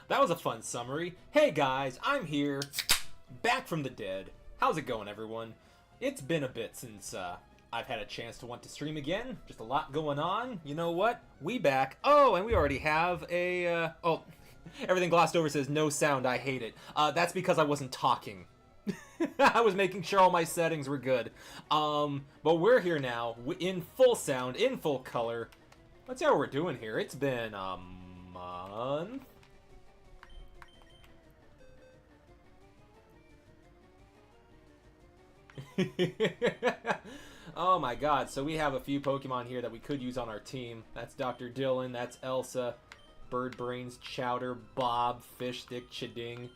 That was a fun summary. Hey guys, I'm here, back from the dead. How's it going, everyone? It's been a bit since I've had a chance to want to stream again. Just a lot going on. You know what? We back. Oh, and we already have a, oh, everything glossed over says no sound, I hate it. That's because I wasn't talking. I was making sure all my settings were good. But we're here now, in full sound, in full color. Let's see how we're doing here. It's been a month. Oh my god, so we have a few Pokemon here that we could use on our team. That's Dr. Dylan, that's Elsa, Bird Brains, Chowder, Bob, Fish Stick, Chiding.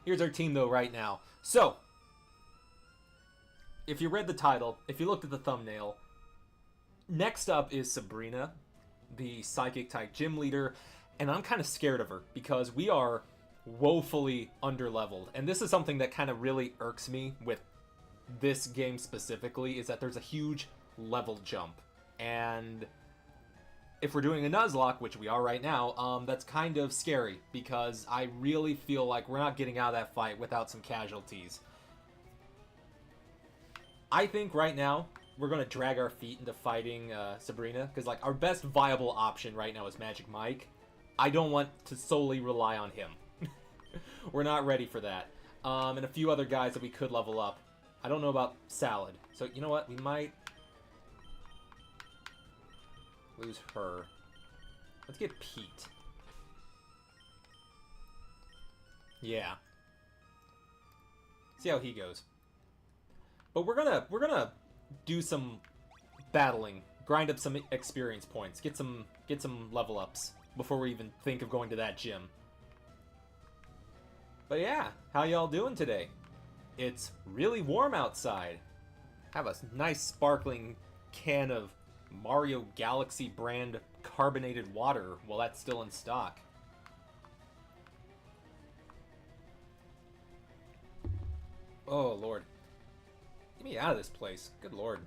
Here's our team though right now. So, if you read the title, if you looked at the thumbnail, next up is Sabrina, the Psychic-type gym leader, and I'm kind of scared of her because we are woefully underleveled. And this is something that kind of really irks me with this game specifically, is that there's a huge level jump. And if we're doing a Nuzlocke, which we are right now, that's kind of scary because I really feel like we're not getting out of that fight without some casualties. I think right now we're going to drag our feet into fighting Sabrina because like our best viable option right now is Magic Mike. I don't want to solely rely on him. We're not ready for that. And a few other guys that we could level up. I don't know about Salad. So, you know what? We might lose her. Let's get Pete. Yeah. See how he goes. But we're gonna do some battling, grind up some experience points, get some level ups before we even think of going to that gym. But yeah, how y'all doing today? It's really warm outside. Have a nice sparkling can of Mario Galaxy brand carbonated water while that's still in stock. Oh lord. Get me out of this place. Good lord.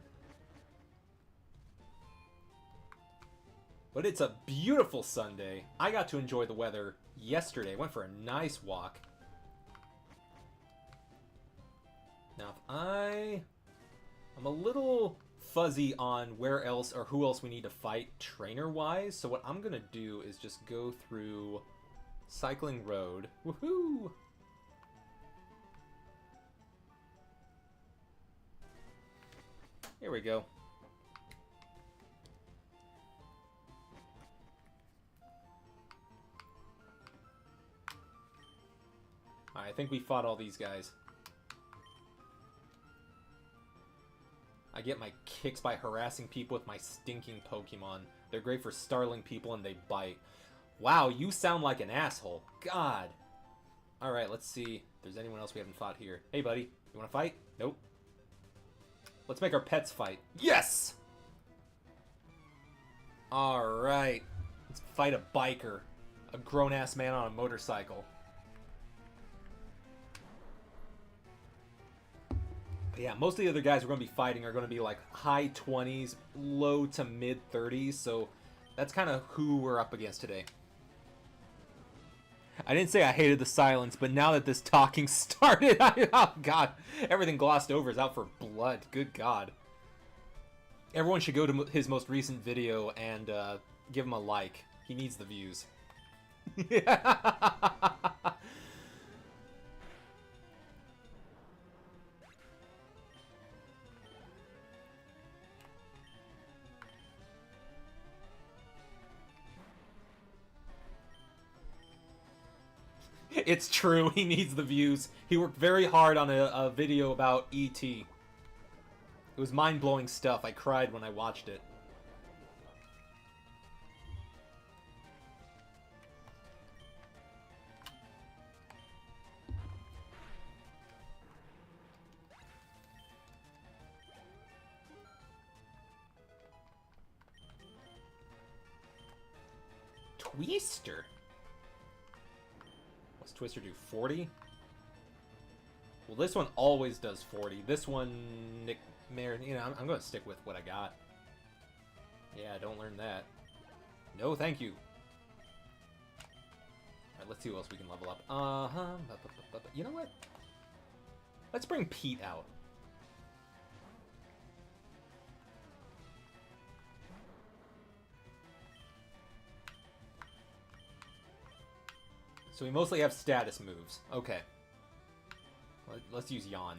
But it's a beautiful Sunday. I got to enjoy the weather yesterday. Went for a nice walk. Now, if I'm a little fuzzy on where else or who else we need to fight trainer-wise, so what I'm gonna do is just go through Cycling Road. Woohoo! Here we go. Alright, I think we fought all these guys. I get my kicks by harassing people with my stinking Pokemon. They're great for startling people and they bite. Wow, you sound like an asshole. God. Alright, let's see if there's anyone else we haven't fought here. Hey, buddy. You want to fight? Nope. Let's make our pets fight. Yes! Alright. Let's fight a biker. A grown-ass man on a motorcycle. But yeah, most of the other guys we're going to be fighting are going to be like high 20s, low to mid 30s, so that's kind of who we're up against today. I didn't say I hated the silence, but now that this talking started, oh god, everything glossed over is out for blood. Good god. Everyone should go to his most recent video and give him a like. He needs the views. It's true, he needs the views. He worked very hard on a video about E.T. It was mind-blowing stuff. I cried when I watched it. Twister? What's Twister do? 40? Well, this one always does 40. This one, Nick Mayer, you know, I'm going to stick with what I got. Yeah, don't learn that. No, thank you. let's see what else we can level up. You know what? Let's bring Pete out. So we mostly have status moves. Okay. Let's use Yawn.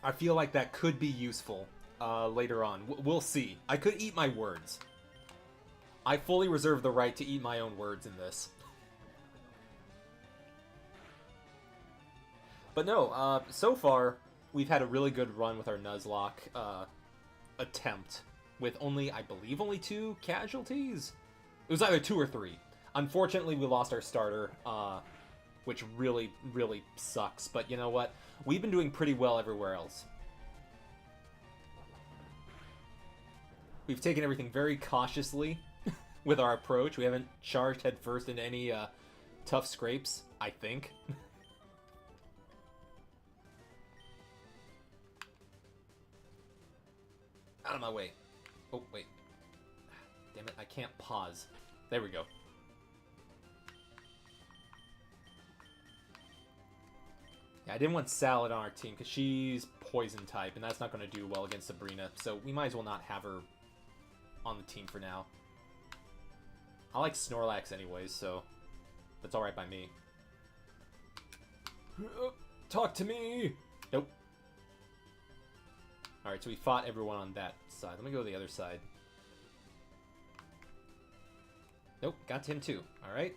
I feel like that could be useful later on. We'll see. I could eat my words. I fully reserve the right to eat my own words in this. But no, so far, we've had a really good run with our Nuzlocke attempt. With only, I believe, only 2 casualties? It was either 2 or 3. Unfortunately, we lost our starter, which really, really sucks. But you know what? We've been doing pretty well everywhere else. We've taken everything very cautiously with our approach. We haven't charged headfirst into any tough scrapes, I think. Out of my way. Oh, wait. Damn it, I can't pause. There we go. Yeah, I didn't want Salad on our team, because she's poison type, and that's not going to do well against Sabrina, so we might as well not have her on the team for now. I like Snorlax anyways, so that's alright by me. Talk to me! Nope. Alright, so we fought everyone on that side. Let me go to the other side. Nope, got to him too. Alright.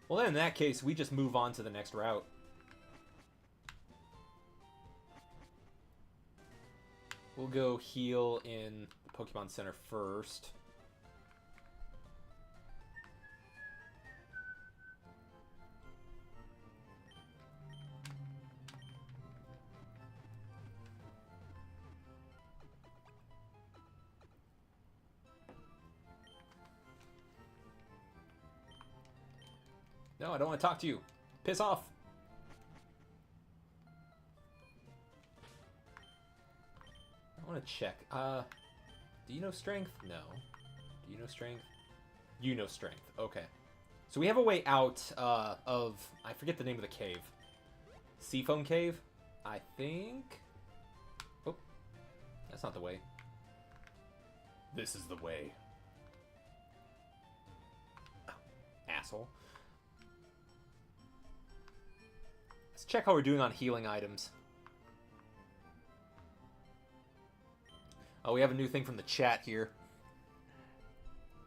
Well then, in that case, we just move on to the next route. We'll go heal in the Pokemon Center first. No, I don't want to talk to you. Piss off. I want to check. Do you know strength? No. Do you know strength? You know strength. Okay. So we have a way out of... I forget the name of the cave. Seafoam Cave? I think? Oh. That's not the way. This is the way. Oh, asshole. Let's check how we're doing on healing items. Oh, we have a new thing from the chat here.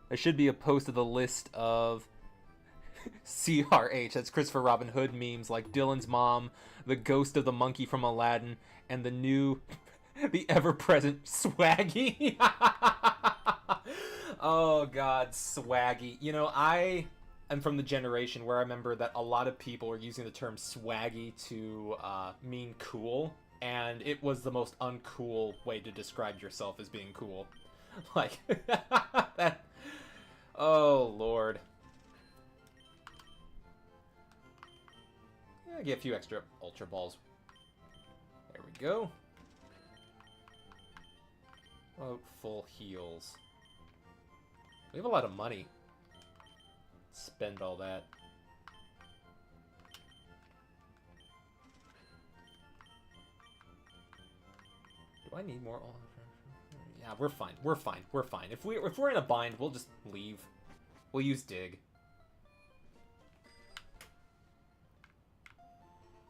There should be a post of the list of CRH, that's Christopher Robin Hood memes, like Dylan's mom, the ghost of the monkey from Aladdin, and the new, the ever-present Swaggy. Oh god, Swaggy. You know, I am from the generation where I remember that a lot of people were using the term swaggy to mean cool, and it was the most uncool way to describe yourself as being cool. Like, that... Oh, Lord. Yeah, get a few extra Ultra Balls. There we go. Oh, full heals. We have a lot of money. Spend all that. Do I need more? Yeah, we're fine. We're fine. We're fine. If we're in a bind, we'll just leave. We'll use dig.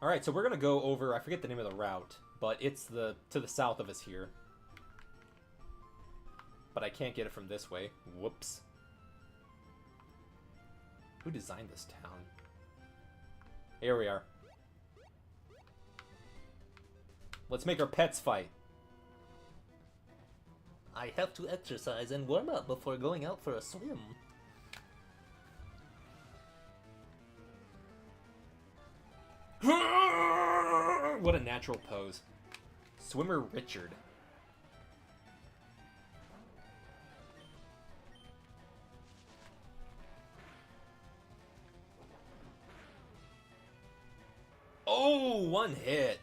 All right, so we're gonna go over. I forget the name of the route, but it's to the south of us here. But I can't get it from this way. Whoops. Who designed this town? Here we are. Let's make our pets fight. I have to exercise and warm up before going out for a swim. What a natural pose. Swimmer Richard. Oh, one hit.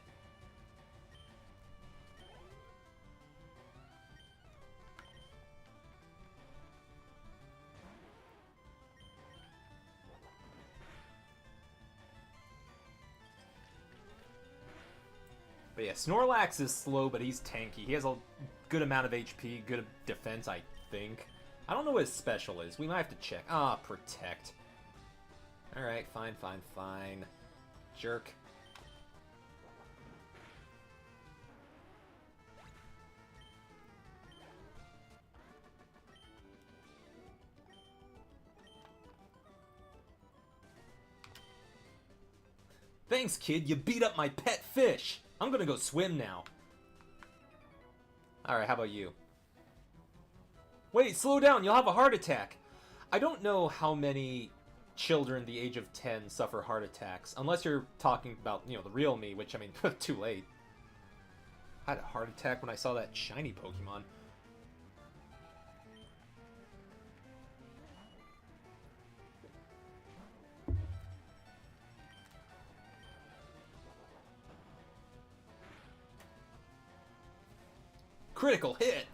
But yeah, Snorlax is slow, but he's tanky. He has a good amount of HP, good defense, I think. I don't know what his special is. We might have to check. Ah, Protect. Alright, fine, fine, fine. Jerk. Thanks, kid. You beat up my pet fish. I'm gonna go swim now. Alright, how about you? Wait, slow down. You'll have a heart attack. I don't know how many children the age of 10 suffer heart attacks. Unless you're talking about, you know, the real me, which, I mean, too late. I had a heart attack when I saw that shiny Pokemon. Critical hit!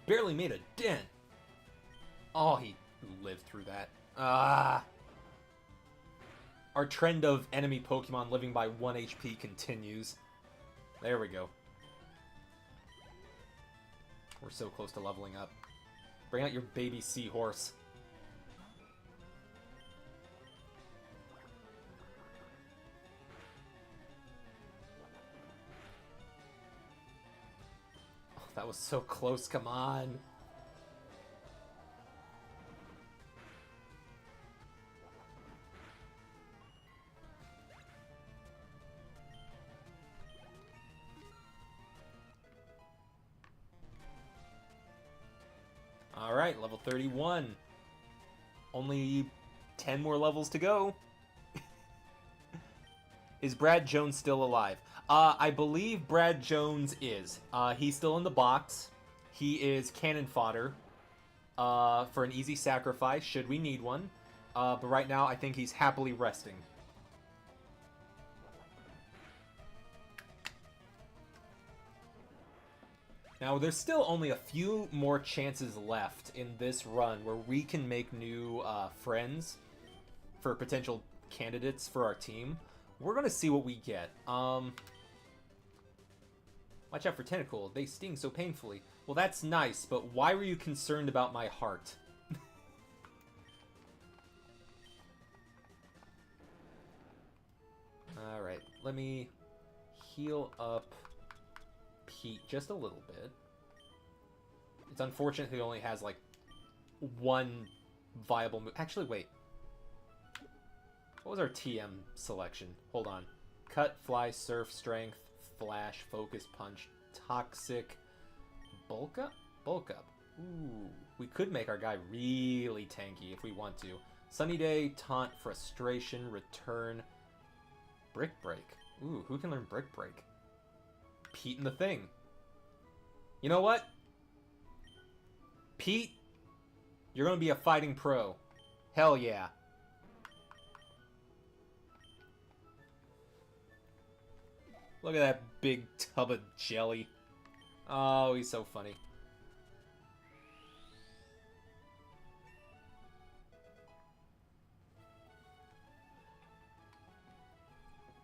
Barely made a dent. Oh, he lived through that. Ah. Our trend of enemy Pokemon living by 1 HP continues. There we go. We're so close to leveling up. Bring out your baby seahorse. Oh, that was so close, come on. Alright, level 31. Only 10 more levels to go. Is Brad Jones still alive? I believe Brad Jones is. He's still in the box. He is cannon fodder for an easy sacrifice, should we need one. But right now, I think he's happily resting. Now, there's still only a few more chances left in this run where we can make new friends for potential candidates for our team. We're going to see what we get. Watch out for Tentacle. They sting so painfully. Well, that's nice, but why were you concerned about my heart? Alright, let me heal up Pete just a little bit. It's unfortunate he only has, like, one viable move. Actually, wait. What was our TM selection? Hold on. Cut, Fly, Surf, Strength, Flash, Focus, Punch, Toxic, Bulk Up? Bulk Up. Ooh. We could make our guy really tanky if we want to. Sunny Day, Taunt, Frustration, Return, Brick Break. Ooh, who can learn Brick Break? Pete and the Thing. You know what? Pete, you're going to be a fighting pro. Hell yeah. Look at that big tub of jelly. Oh, he's so funny.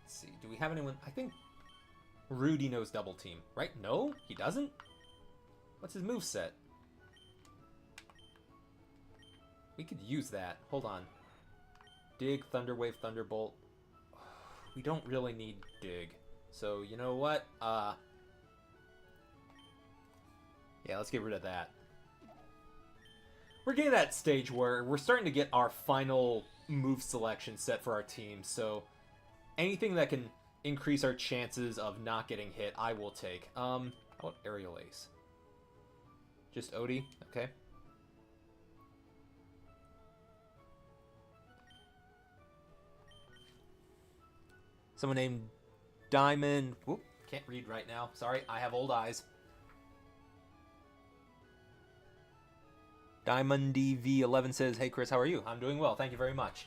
Let's see. Do we have anyone? I think Rudy knows Double Team, right? No? He doesn't? What's his moveset? We could use that. Hold on. Dig, Thunder Wave, Thunderbolt. We don't really need Dig. So, you know what? Yeah, let's get rid of that. We're getting to that stage where we're starting to get our final move selection set for our team, so anything that can increase our chances of not getting hit, I will take. How about Aerial Ace? Just Odie? Okay. Someone named Diamond... Whoop, can't read right now. Sorry, I have old eyes. Diamond DV11 says, "Hey Chris, how are you?" I'm doing well, thank you very much.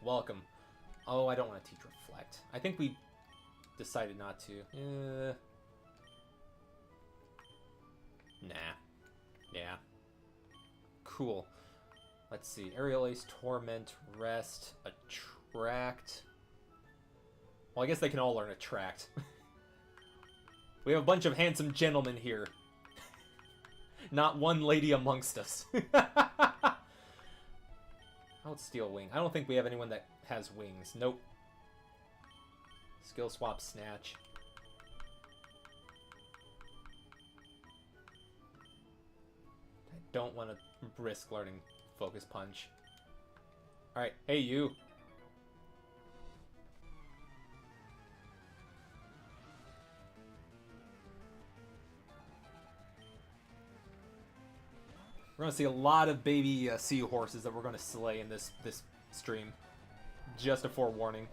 Welcome. Oh, I don't want to teach Reflect. I think we decided not to. Nah. Yeah. Cool. Let's see. Aerial Ace, Torment, Rest, Attract. Well, I guess they can all learn Attract. We have a bunch of handsome gentlemen here. Not one lady amongst us. How about Steel Wing? I don't think we have anyone that has wings. Nope. Skill swap Snatch. I don't want to risk learning Focus Punch. Alright, hey you. We're gonna see a lot of baby seahorses that we're gonna slay in this stream. Just a forewarning.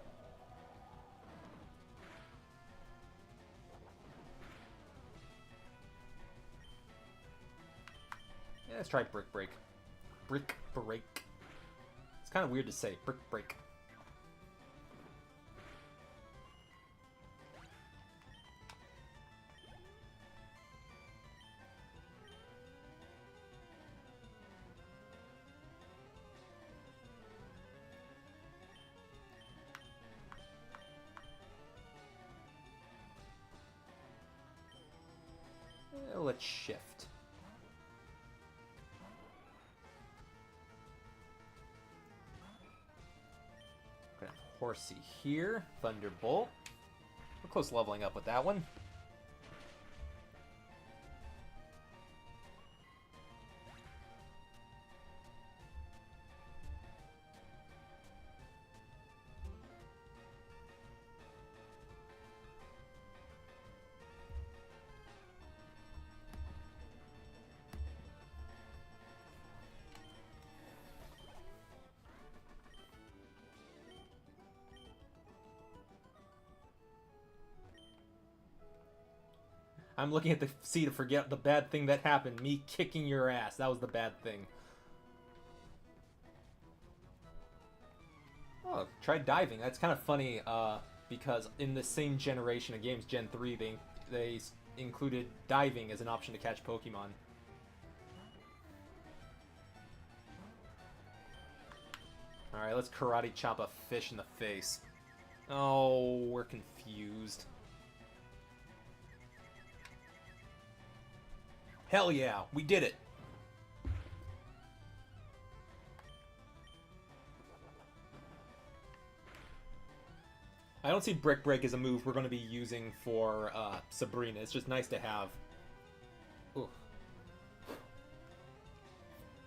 Yeah, let's try Brick Break. Brick Break. It's kind of weird to say. Brick Break. Let's shift. We're gonna have Horsey here. Thunderbolt. We're close leveling up with that one. I'm looking at the sea to forget the bad thing that happened. Me kicking your ass. That was the bad thing. Oh, try diving. That's kind of funny because in the same generation of games, Gen 3, they included diving as an option to catch Pokemon. Alright, let's karate chop a fish in the face. Oh, we're confused. Hell yeah, we did it! I don't see Brick Break as a move we're going to be using for Sabrina. It's just nice to have. Ooh.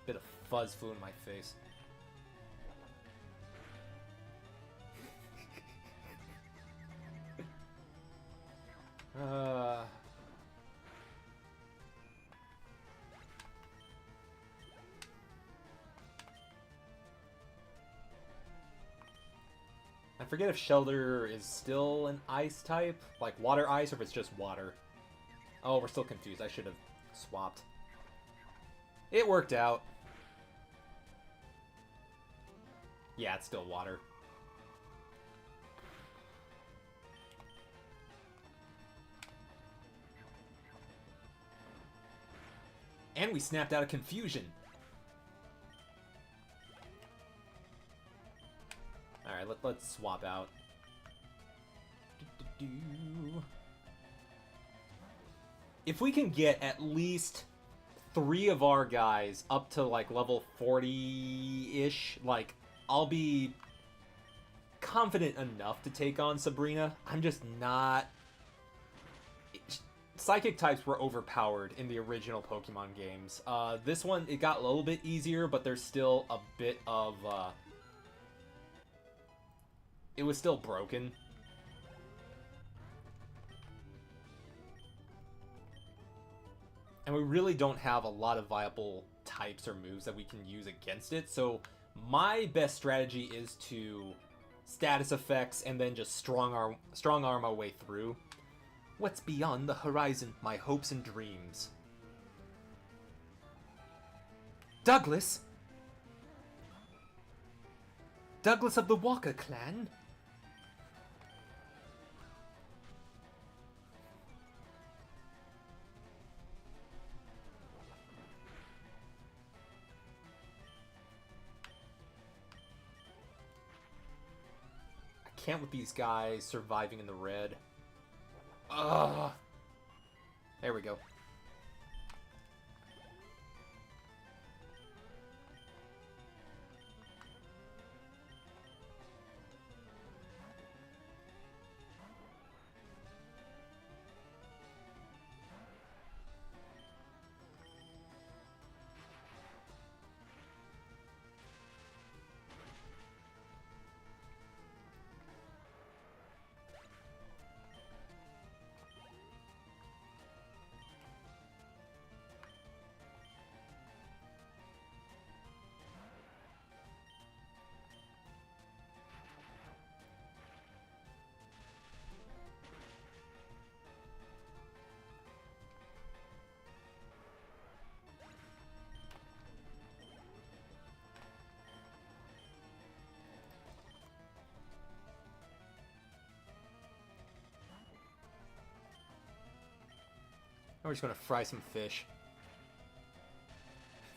Bit of fuzz flew in my face. I forget if Shelter is still an ice type, like water ice, or if it's just water. Oh, we're still confused. I should have swapped. It worked out. Yeah, it's still water. And we snapped out of confusion. Alright, let's swap out. If we can get at least 3 of our guys up to like level 40-ish, like, I'll be confident enough to take on Sabrina. I'm just not... Psychic types were overpowered in the original Pokemon games. This one, it got a little bit easier, but there's still a bit of... It was still broken. And we really don't have a lot of viable types or moves that we can use against it, so my best strategy is to status effects and then just strong arm our way through. What's beyond the horizon? My hopes and dreams. Douglas? Douglas of the Walker clan? I can't with these guys surviving in the red. Ugh. There we go. We're just gonna fry some fish.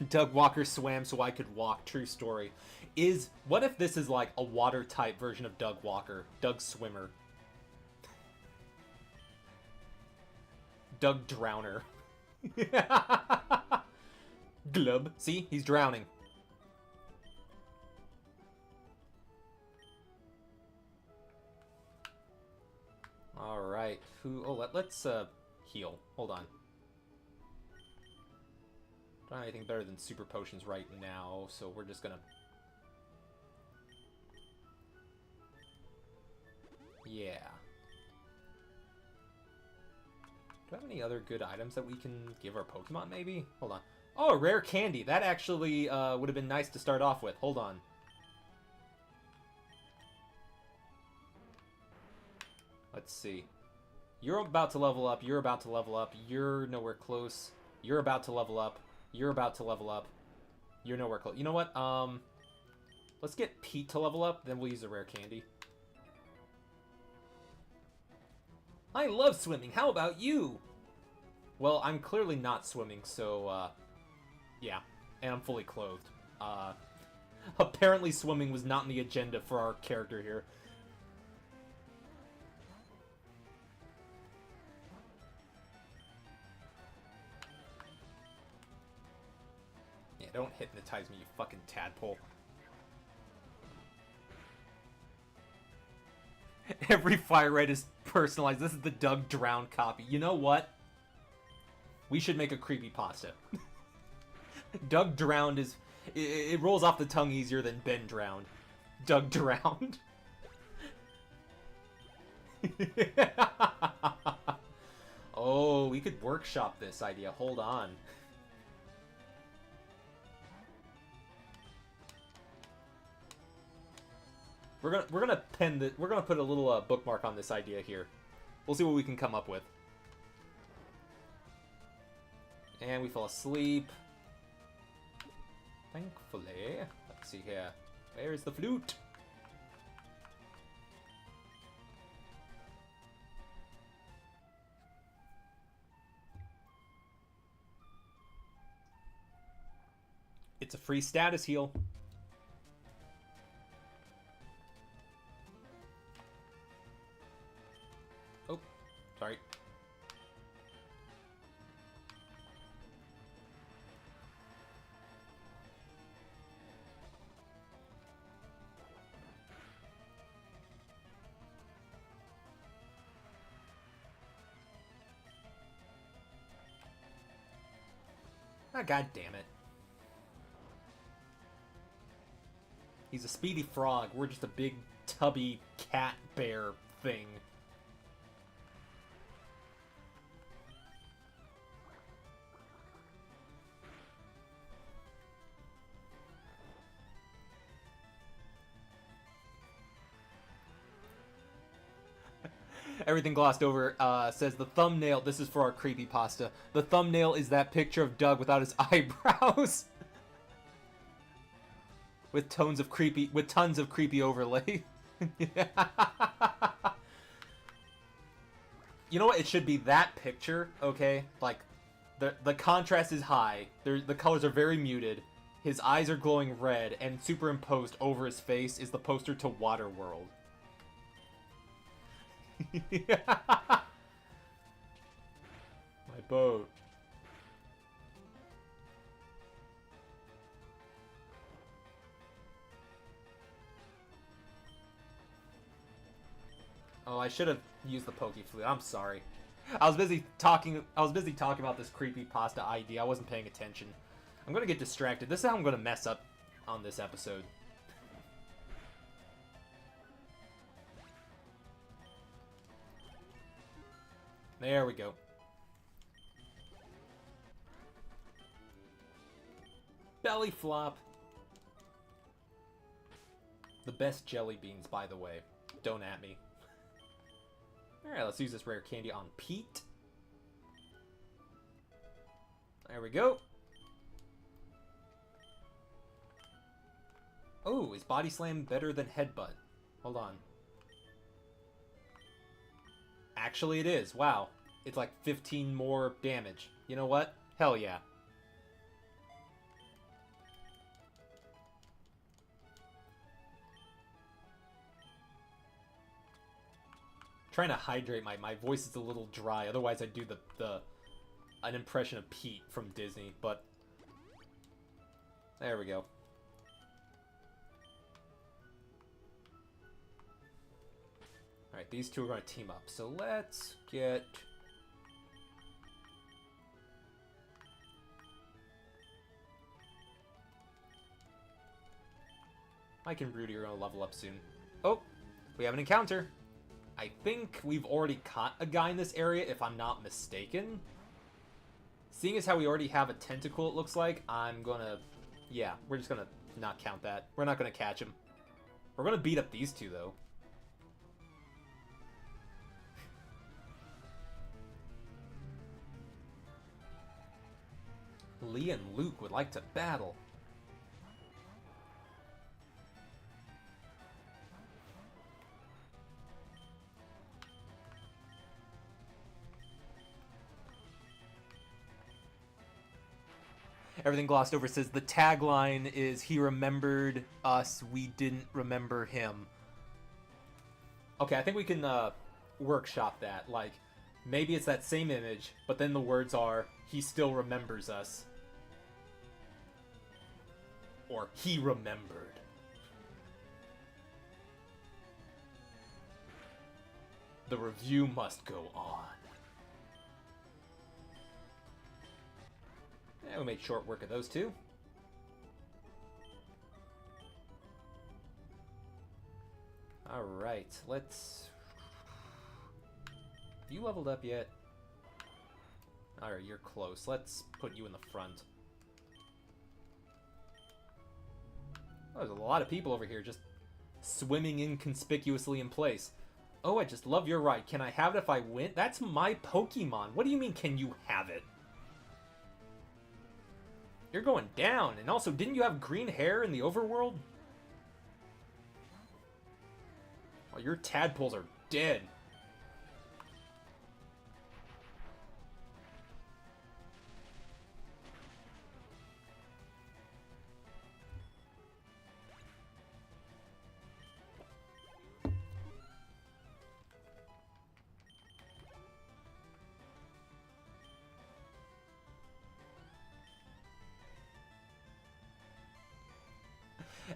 Doug Walker swam so I could walk. True story. What if this is like a water type version of Doug Walker? Doug Swimmer. Doug Drowner. Glub. See? He's drowning. Alright. Let's heal. Hold on. Don't have anything better than super potions right now, so we're just gonna... Yeah. Do I have any other good items that we can give our Pokemon, maybe? Hold on. Oh, a rare candy! That actually would have been nice to start off with. Hold on. Let's see. You're about to level up, you're about to level up, you're nowhere close. You're about to level up. You're about to level up. You're nowhere close. You know what? Let's get Pete to level up, then we'll use a rare candy. I love swimming. How about you? Well, I'm clearly not swimming, so, yeah. And I'm fully clothed. Apparently swimming was not in the agenda for our character here. Don't hypnotize me, you fucking tadpole. Every FireRed is personalized. This is the Doug Drowned copy. You know what? We should make a creepypasta. Doug Drowned is... It rolls off the tongue easier than Ben Drowned. Doug Drowned. Oh, we could workshop this idea. Hold on. We're gonna put a little bookmark on this idea here. We'll see what we can come up with. And we fell asleep. Thankfully. Let's see here. Where is the flute? It's a free status heal. Oh, sorry. Ah, god damn it. He's a speedy frog. We're just a big, tubby cat bear thing. Everything glossed over says the thumbnail. This is for our creepypasta. The thumbnail is that picture of Doug without his eyebrows. With tons of creepy overlay. Yeah. You know what? It should be that picture, okay? Like, the contrast is high. The colors are very muted. His eyes are glowing red, and superimposed over his face is the poster to Waterworld. My boat. Oh, I should have used the Poke Flute. I'm sorry. I was busy talking about this creepy pasta ID. I wasn't paying attention. I'm gonna get distracted. This is how I'm gonna mess up on this episode. There we go. Belly flop. The best jelly beans, by the way. Don't at me. Alright, let's use this rare candy on Pete. There we go. Oh, is Body Slam better than Headbutt? Hold on. Actually, it is. Wow. It's like 15 more damage. You know what? Hell yeah. Trying to hydrate my voice is a little dry. Otherwise, I'd do an impression of Pete from Disney. But there we go. Alright, these two are going to team up. So let's get... Mike and Broody are going to level up soon. Oh, we have an encounter. I think we've already caught a guy in this area, if I'm not mistaken. Seeing as how we already have a tentacle, it looks like, I'm gonna... Yeah, we're just gonna not count that. We're not gonna catch him. We're gonna beat up these two, though. Lee and Luke would like to battle. Everything glossed over says the tagline is "He remembered us, we didn't remember him." Okay, I think we can workshop that. Like, maybe it's that same image, but then the words are "He still remembers us." Or "He remembered." The review must go on. Yeah, we made short work of those two. Alright, let's... You leveled up yet? Alright, you're close. Let's put you in the front. Oh, there's a lot of people over here just swimming inconspicuously in place. Oh, I just love your ride. Can I have it if I win? That's my Pokemon. What do you mean, can you have it? You're going down. And also, didn't you have green hair in the overworld? Oh, your tadpoles are dead.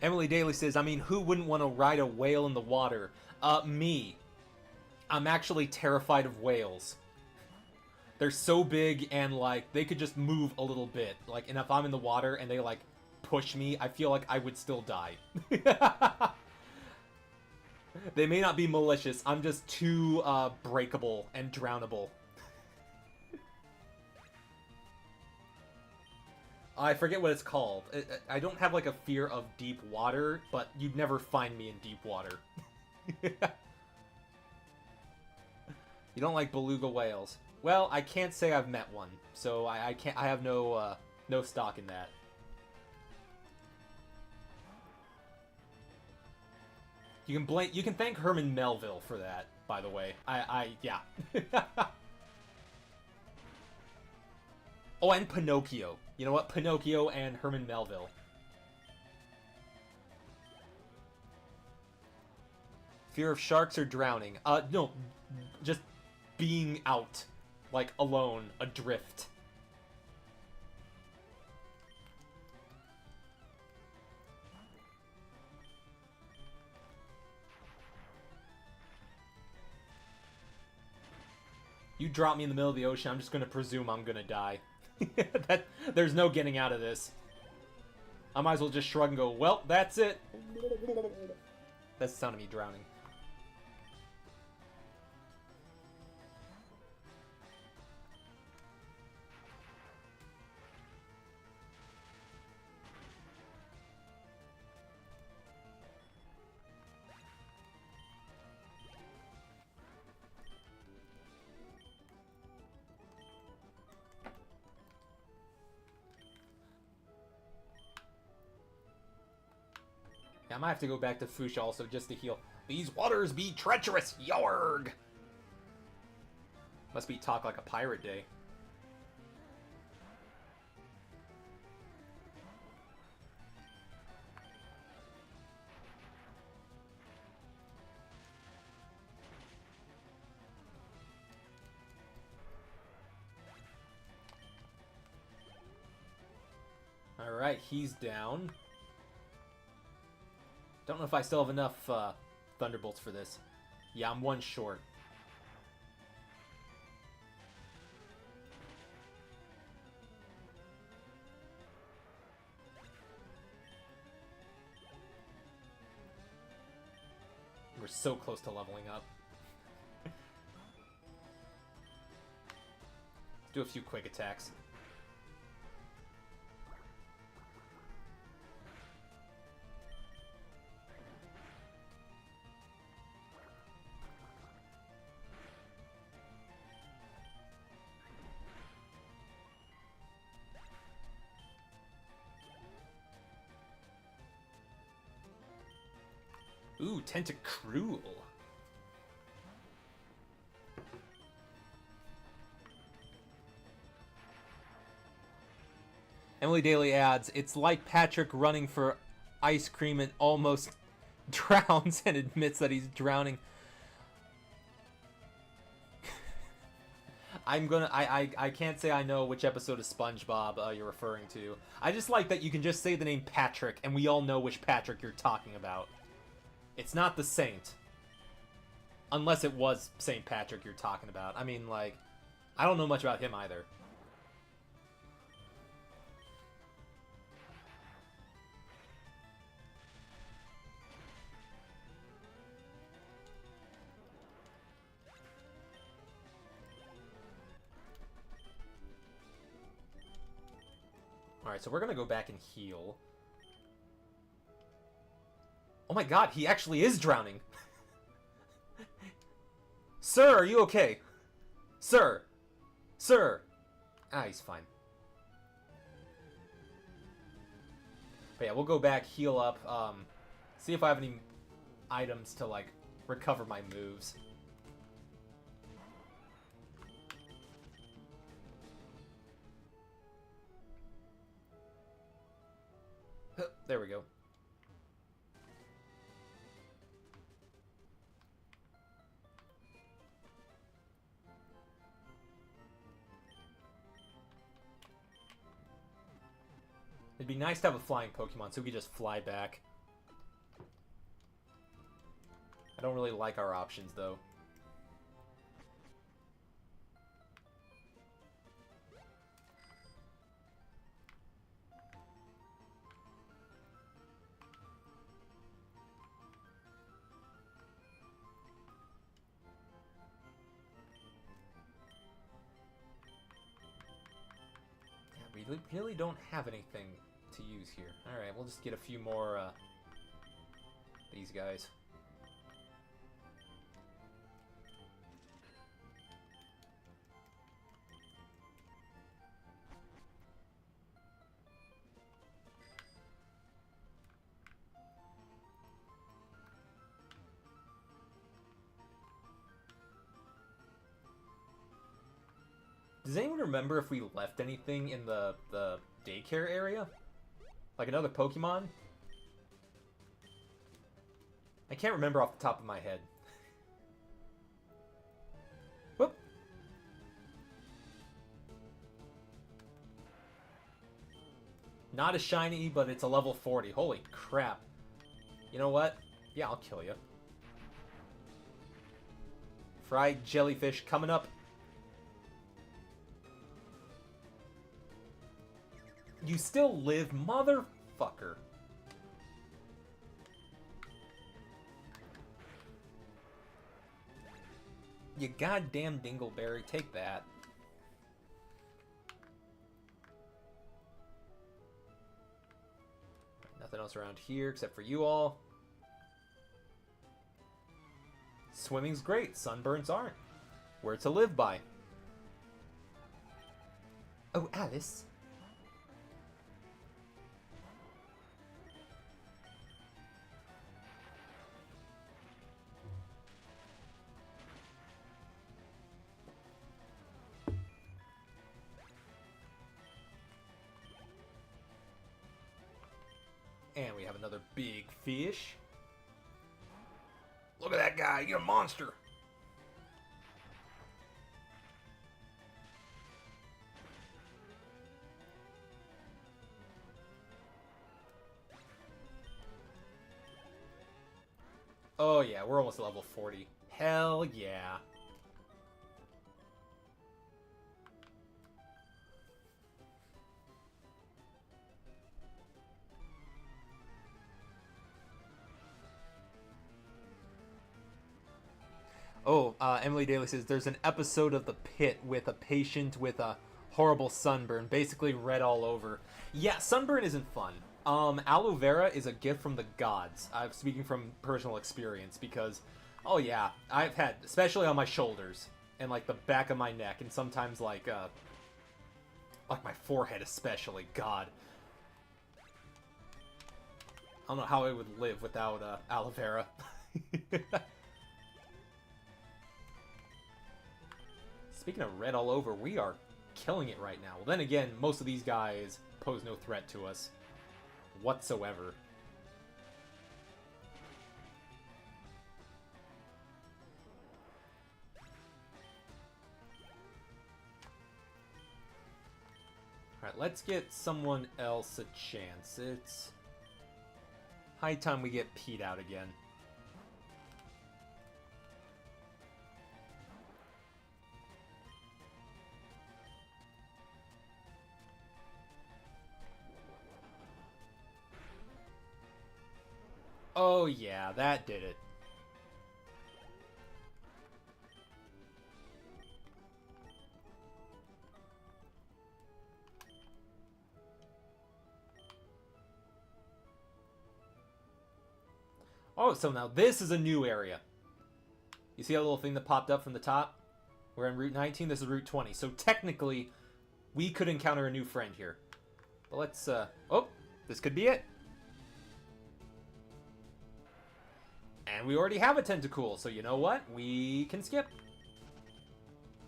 Emily Daly says, I mean, who wouldn't want to ride a whale in the water? Me. I'm actually terrified of whales. They're so big and, like, they could just move a little bit. Like, and if I'm in the water and they, like, push me, I feel like I would still die. They may not be malicious. I'm just too, breakable and drownable. I forget what it's called. I don't have, like, a fear of deep water, but you'd never find me in deep water. You don't like beluga whales. Well, I can't say I've met one, so I can't. I have no no stock in that. You can thank Herman Melville for that, by the way. Yeah. Oh, and Pinocchio. You know what? Pinocchio and Herman Melville. Fear of sharks or drowning? No, just being out. like, alone, adrift. You drop me in the middle of the ocean, I'm just gonna presume I'm gonna die. There's no getting out of this. I might as well just shrug and go, well, that's it. That's the sound of me drowning. I might have to go back to Fuchsia also just to heal. These waters be treacherous, yarg! Must be talk like a pirate day. Alright, he's down. Don't know if I still have enough Thunderbolts for this. Yeah, I'm one short. We're so close to leveling up. Let's do a few quick attacks. Ooh, Tentacruel. Emily Daly adds, it's like Patrick running for ice cream and almost drowns and admits that he's drowning. I can't say I know which episode of SpongeBob you're referring to. I just like that you can just say the name Patrick and we all know which Patrick you're talking about. It's not the Saint. Unless it was St. Patrick you're talking about. I mean, like, I don't know much about him either. Alright, so we're gonna go back and heal. Oh my god, he actually is drowning! Sir, are you okay? Sir! Sir! Ah, he's fine. But yeah, we'll go back, heal up, see if I have any items to, like, recover my moves. There we go. It'd be nice to have a flying Pokemon so we could just fly back. I don't really like our options, though. Yeah, we really don't have anything to use here. Alright, we'll just get a few more, these guys. Does anyone remember if we left anything in the daycare area? Like another Pokemon? I can't remember off the top of my head. Whoop! Not a shiny, but it's a level 40. Holy crap. You know what? Yeah, I'll kill you. Fried jellyfish coming up. You still live, motherfucker. You goddamn dingleberry, take that. Nothing else around here except for you all. Swimming's great, sunburns aren't. We're to live by. Oh, Alice. And we have another big fish. Look at that guy, you're a monster. Oh yeah, we're almost level 40. Hell yeah. Oh, Emily Daly says there's an episode of The Pit with a patient with a horrible sunburn, basically red all over. Yeah, sunburn isn't fun. Aloe vera is a gift from the gods. I'm speaking from personal experience because, oh yeah, I've had, especially on my shoulders and like the back of my neck, and sometimes like my forehead especially. God, I don't know how I would live without aloe vera. Speaking of red all over, we are killing it right now. Well, then again, most of these guys pose no threat to us whatsoever. Alright, let's get someone else a chance. It's high time we get Pete out again. Oh yeah, that did it. Oh, so now this is a new area. You see that little thing that popped up from the top? We're in Route 19, this is Route 20. So technically, we could encounter a new friend here. But let's, oh, this could be it. And we already have a Tentacool, so you know what? We can skip.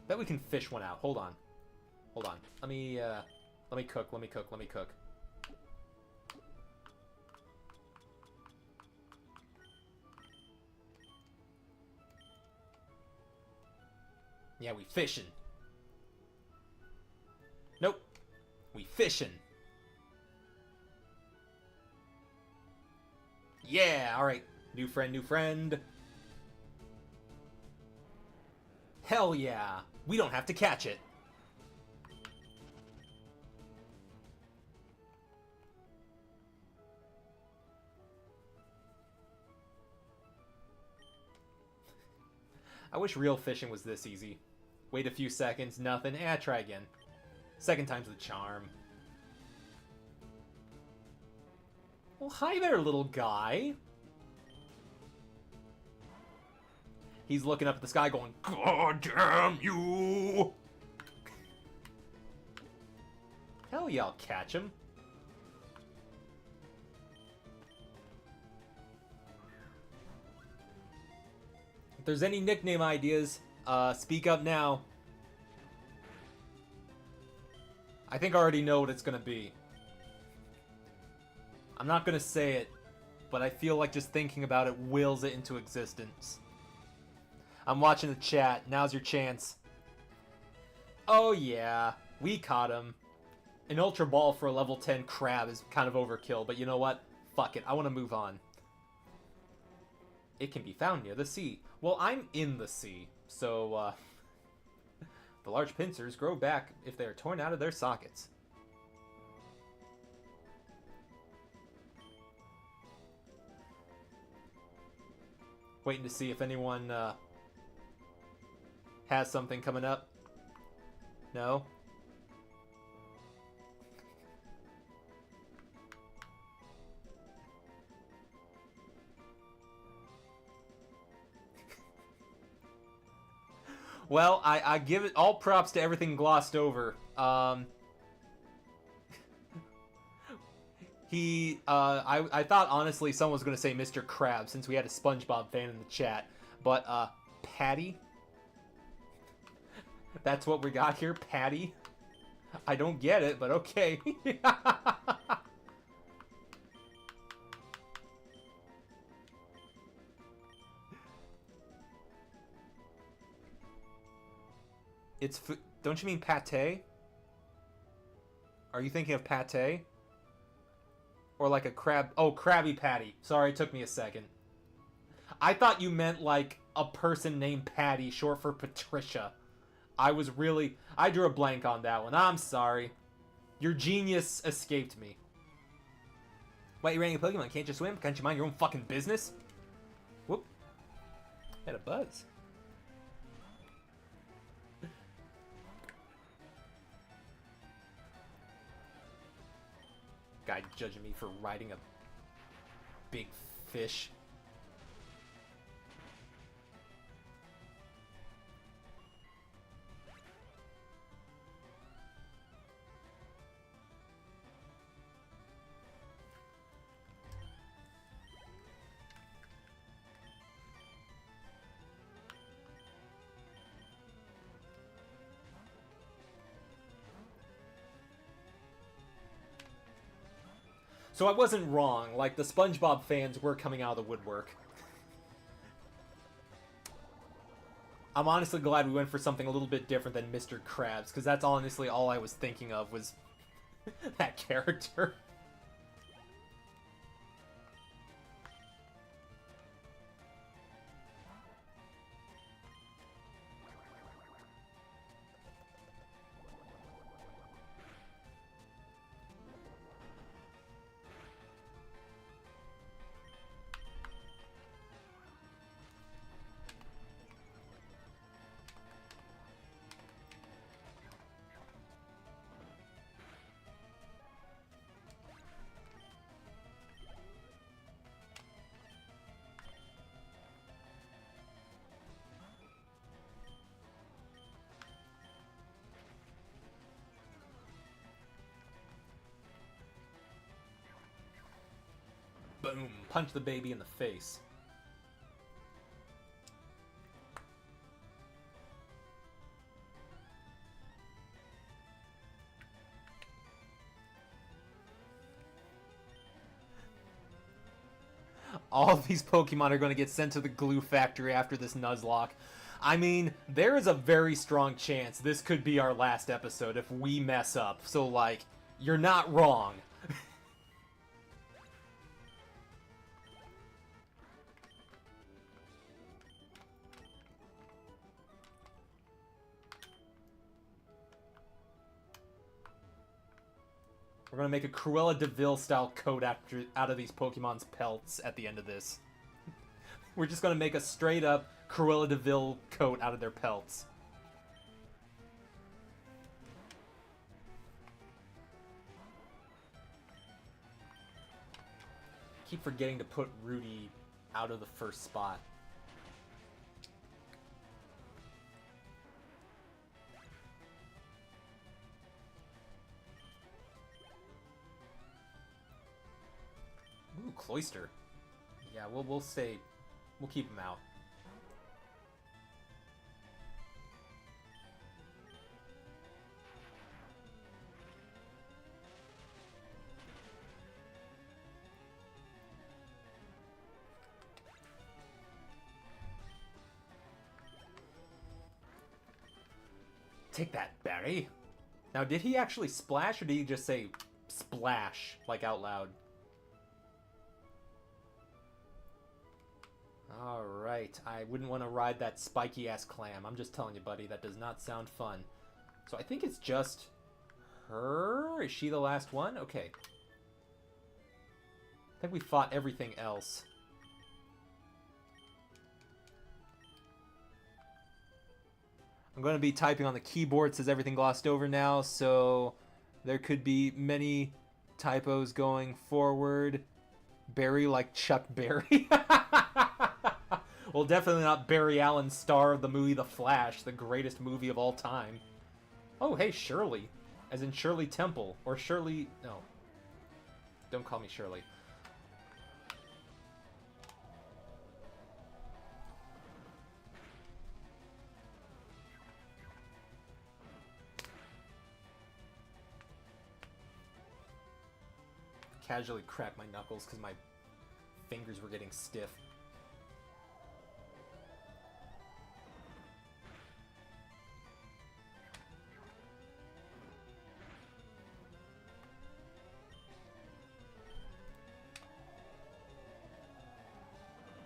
Bet we can fish one out. Hold on. Hold on. Let me cook. Yeah, we fishing. Nope. We fishing. Yeah, alright. New friend, new friend. Hell yeah. We don't have to catch it. I wish real fishing was this easy. Wait a few seconds, nothing. Try again. Second time's the charm. Well, hi there, little guy. He's looking up at the sky going, God damn you! Hell yeah, I'll catch him. If there's any nickname ideas, speak up now. I think I already know what it's gonna be. I'm not gonna say it, but I feel like just thinking about it wills it into existence. I'm watching the chat. Now's your chance. Oh yeah, we caught him. An Ultra Ball for a level 10 crab is kind of overkill, but you know what? Fuck it, I want to move on. It can be found near the sea. Well, I'm in the sea, so, the large pincers grow back if they are torn out of their sockets. Waiting to see if anyone, has something coming up. No? Well, I give it all props to everything glossed over. I thought honestly someone was going to say Mr. Krabs since we had a SpongeBob fan in the chat. But, Patty? That's what we got here, Patty? I don't get it, but okay. It's don't you mean pate? Are you thinking of pate? Or like a crab... Oh, Krabby Patty. Sorry, it took me a second. I thought you meant like a person named Patty, short for Patricia. I drew a blank on that one. I'm sorry. Your genius escaped me. Why, you're running a Pokemon? Can't you swim? Can't you mind your own fucking business? Whoop. Had a buzz. Guy judging me for riding a big fish. So I wasn't wrong, like, the SpongeBob fans were coming out of the woodwork. I'm honestly glad we went for something a little bit different than Mr. Krabs, because that's honestly all I was thinking of was that character. Boom. Punch the baby in the face. All of these Pokemon are going to get sent to the glue factory after this Nuzlocke. I mean, there is a very strong chance this could be our last episode if we mess up. So, like, you're not wrong. We're going to make a Cruella de Vil style coat out of these Pokemon's pelts at the end of this. We're just going to make a straight up Cruella de Vil coat out of their pelts. Keep forgetting to put Rudy out of the first spot. Ooh, Cloyster. Yeah, we'll keep him out. Take that, Barry. Now, did he actually splash, or did he just say splash, like out loud? Alright, I wouldn't want to ride that spiky-ass clam. I'm just telling you, buddy, that does not sound fun. So I think it's just her? Is she the last one? Okay. I think we fought everything else. I'm going to be typing on the keyboard, says everything glossed over now, so there could be many typos going forward. Barry like Chuck Berry. Well, definitely not Barry Allen, star of the movie The Flash, the greatest movie of all time. Oh, hey, Shirley. As in Shirley Temple. Or Shirley... No. Don't call me Shirley. Casually cracked my knuckles because my fingers were getting stiff.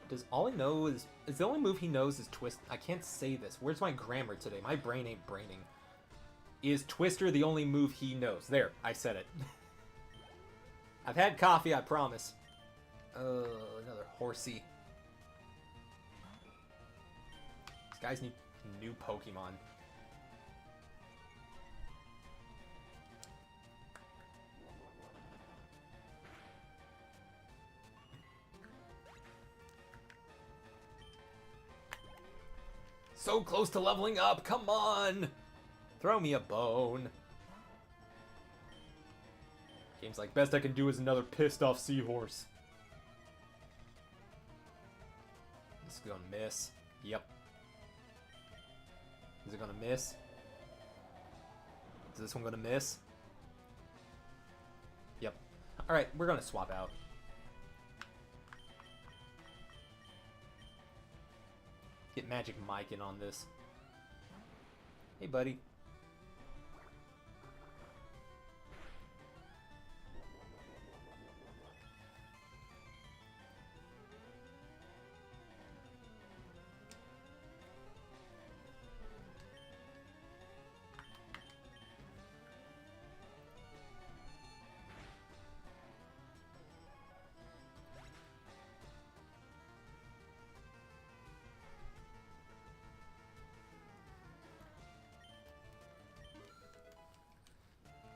Does all he know is the only move he knows is twist? I can't say this. Where's my grammar today? My brain ain't braining. Is Twister the only move he knows? There, I said it. I've had coffee, I promise. Another horsey. These guys need new Pokemon. So close to leveling up, come on! Throw me a bone. Game's like, best I can do is another pissed off seahorse. This is gonna miss. Yep. Is it gonna miss? Is this one gonna miss? Yep. Alright, we're gonna swap out. Get Magic Mike in on this. Hey, buddy.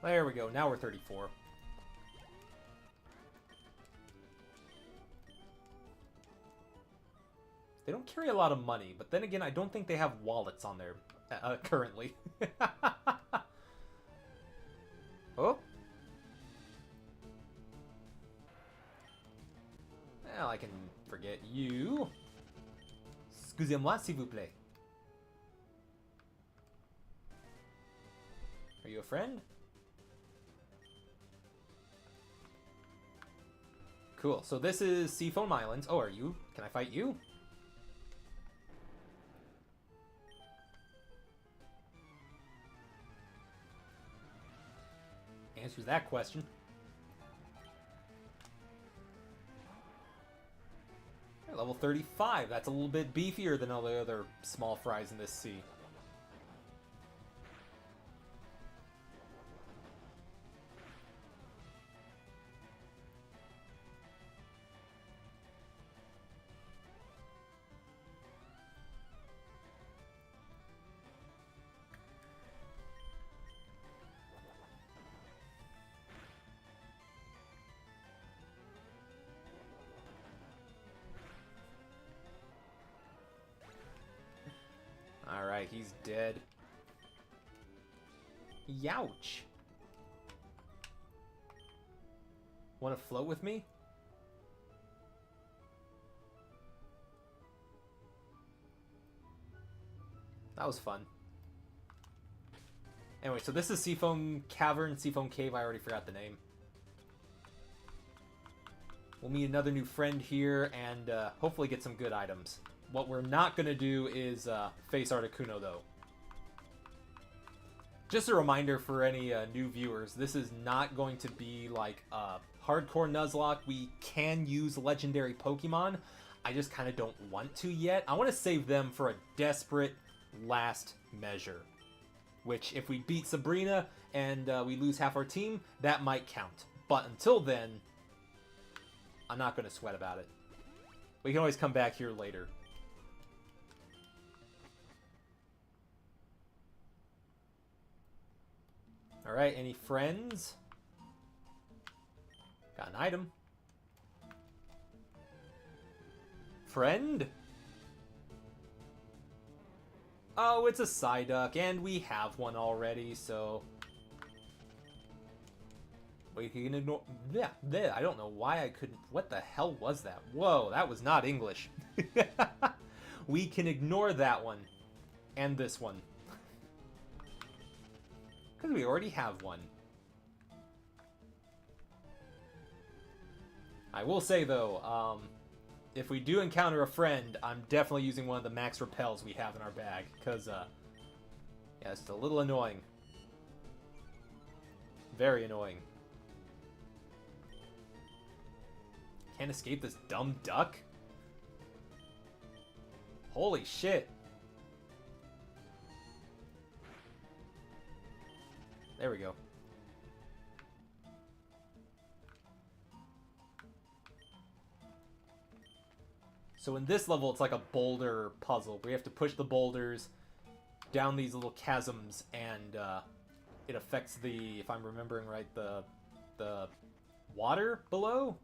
There we go. Now we're 34. They don't carry a lot of money, but then again, I don't think they have wallets on there currently. Oh. Well, I can forget you. Excusez-moi, s'il vous plaît. Are you a friend? Cool, so this is Seafoam Islands. Oh, are you? Can I fight you? Answers that question. Level 35. That's a little bit beefier than all the other small fries in this sea. Alright, he's dead. Youch. Want to float with me? That was fun. Anyway, so this is Seafoam Cavern, Seafoam Cave. I already forgot the name. We'll meet another new friend here and hopefully get some good items. What we're not going to do is face Articuno, though. Just a reminder for any new viewers, this is not going to be like a hardcore Nuzlocke. We can use legendary Pokemon. I just kind of don't want to yet. I want to save them for a desperate last measure. Which, if we beat Sabrina and we lose half our team, that might count. But until then, I'm not going to sweat about it. We can always come back here later. Alright, any friends? Got an item. Friend? Oh, it's a Psyduck, and we have one already, so... We can ignore... Yeah, I don't know why I couldn't... What the hell was that? Whoa, that was not English. We can ignore that one. And this one. Because we already have one. I will say, though, if we do encounter a friend, I'm definitely using one of the max repels we have in our bag. Because, yeah, it's a little annoying. Very annoying. Can't escape this dumb duck? Holy shit. There we go. So in this level, it's like a boulder puzzle. We have to push the boulders down these little chasms, and it affects the, if I'm remembering right, the water below?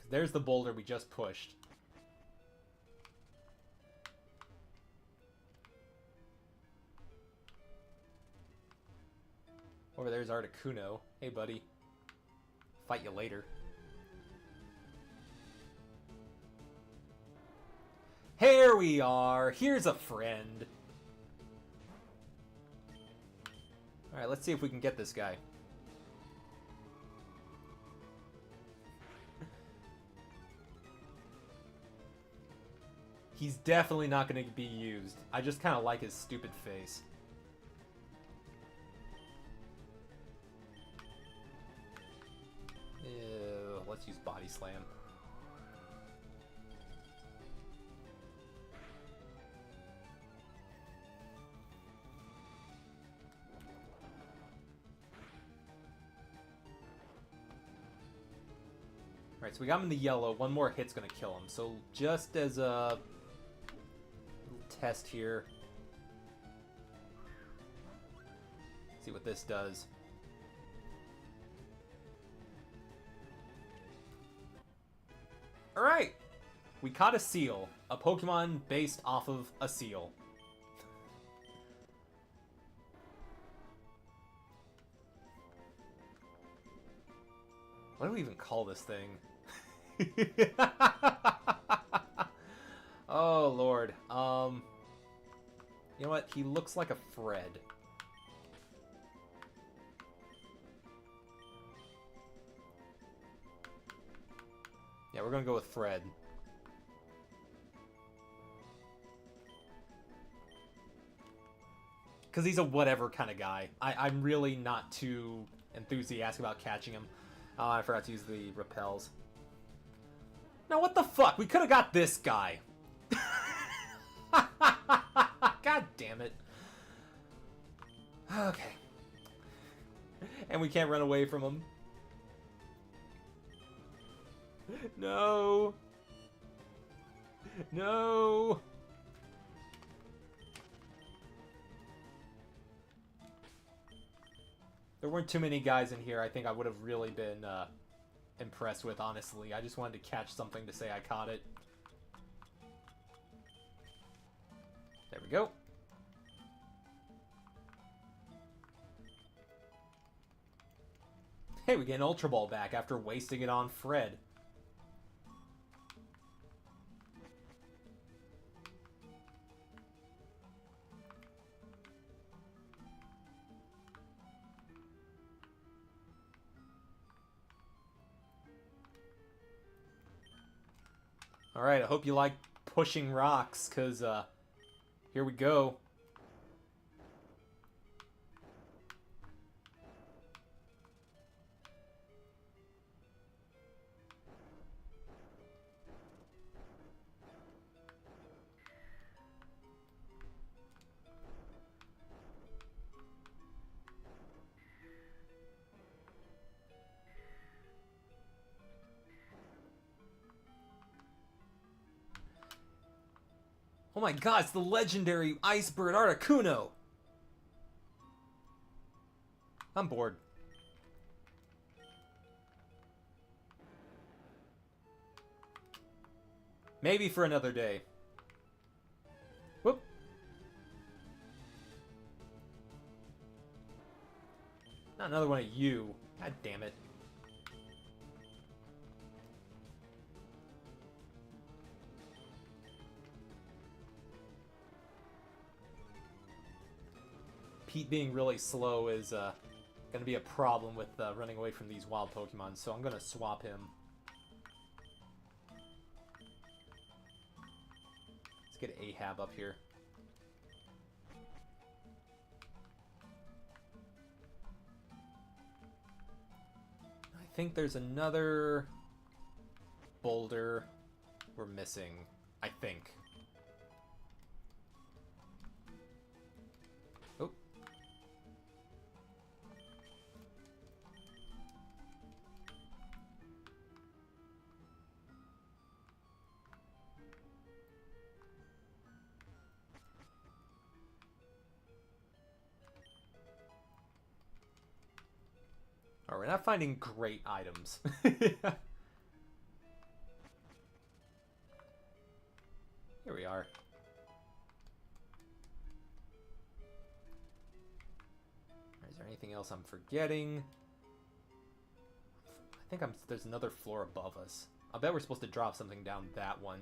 There's the boulder we just pushed. Over there's Articuno. Hey, buddy. Fight you later. Here we are. Here's a friend. Alright, let's see if we can get this guy. He's definitely not going to be used. I just kind of like his stupid face. Ew, let's use Body Slam. Alright, so we got him in the yellow. One more hit's going to kill him. So just as a test here. See what this does. Alright! We caught a seal. A Pokemon based off of a seal. What do we even call this thing? Oh, Lord. You know what? He looks like a Fred. Yeah, we're gonna go with Fred. Because he's a whatever kind of guy. I'm really not too enthusiastic about catching him. Oh, I forgot to use the repels. Now, what the fuck? We could have got this guy. God damn it. Okay. And we can't run away from him. No. No. There weren't too many guys in here I think I would have really been impressed with, honestly. I just wanted to catch something to say I caught it. There we go. Hey, we get an Ultra Ball back after wasting it on Fred. Alright, I hope you like pushing rocks, because, here we go. Oh my god, it's the legendary Ice Bird Articuno! I'm bored. Maybe for another day. Whoop. Not another one of you. God damn it. Pete being really slow is going to be a problem with running away from these wild Pokemon, so I'm going to swap him. Let's get Ahab up here. I think there's another boulder we're missing. I think. Oh. Alright, we're not finding great items. Here we are. Is there anything else I'm forgetting? I think there's another floor above us. I bet we're supposed to drop something down that one.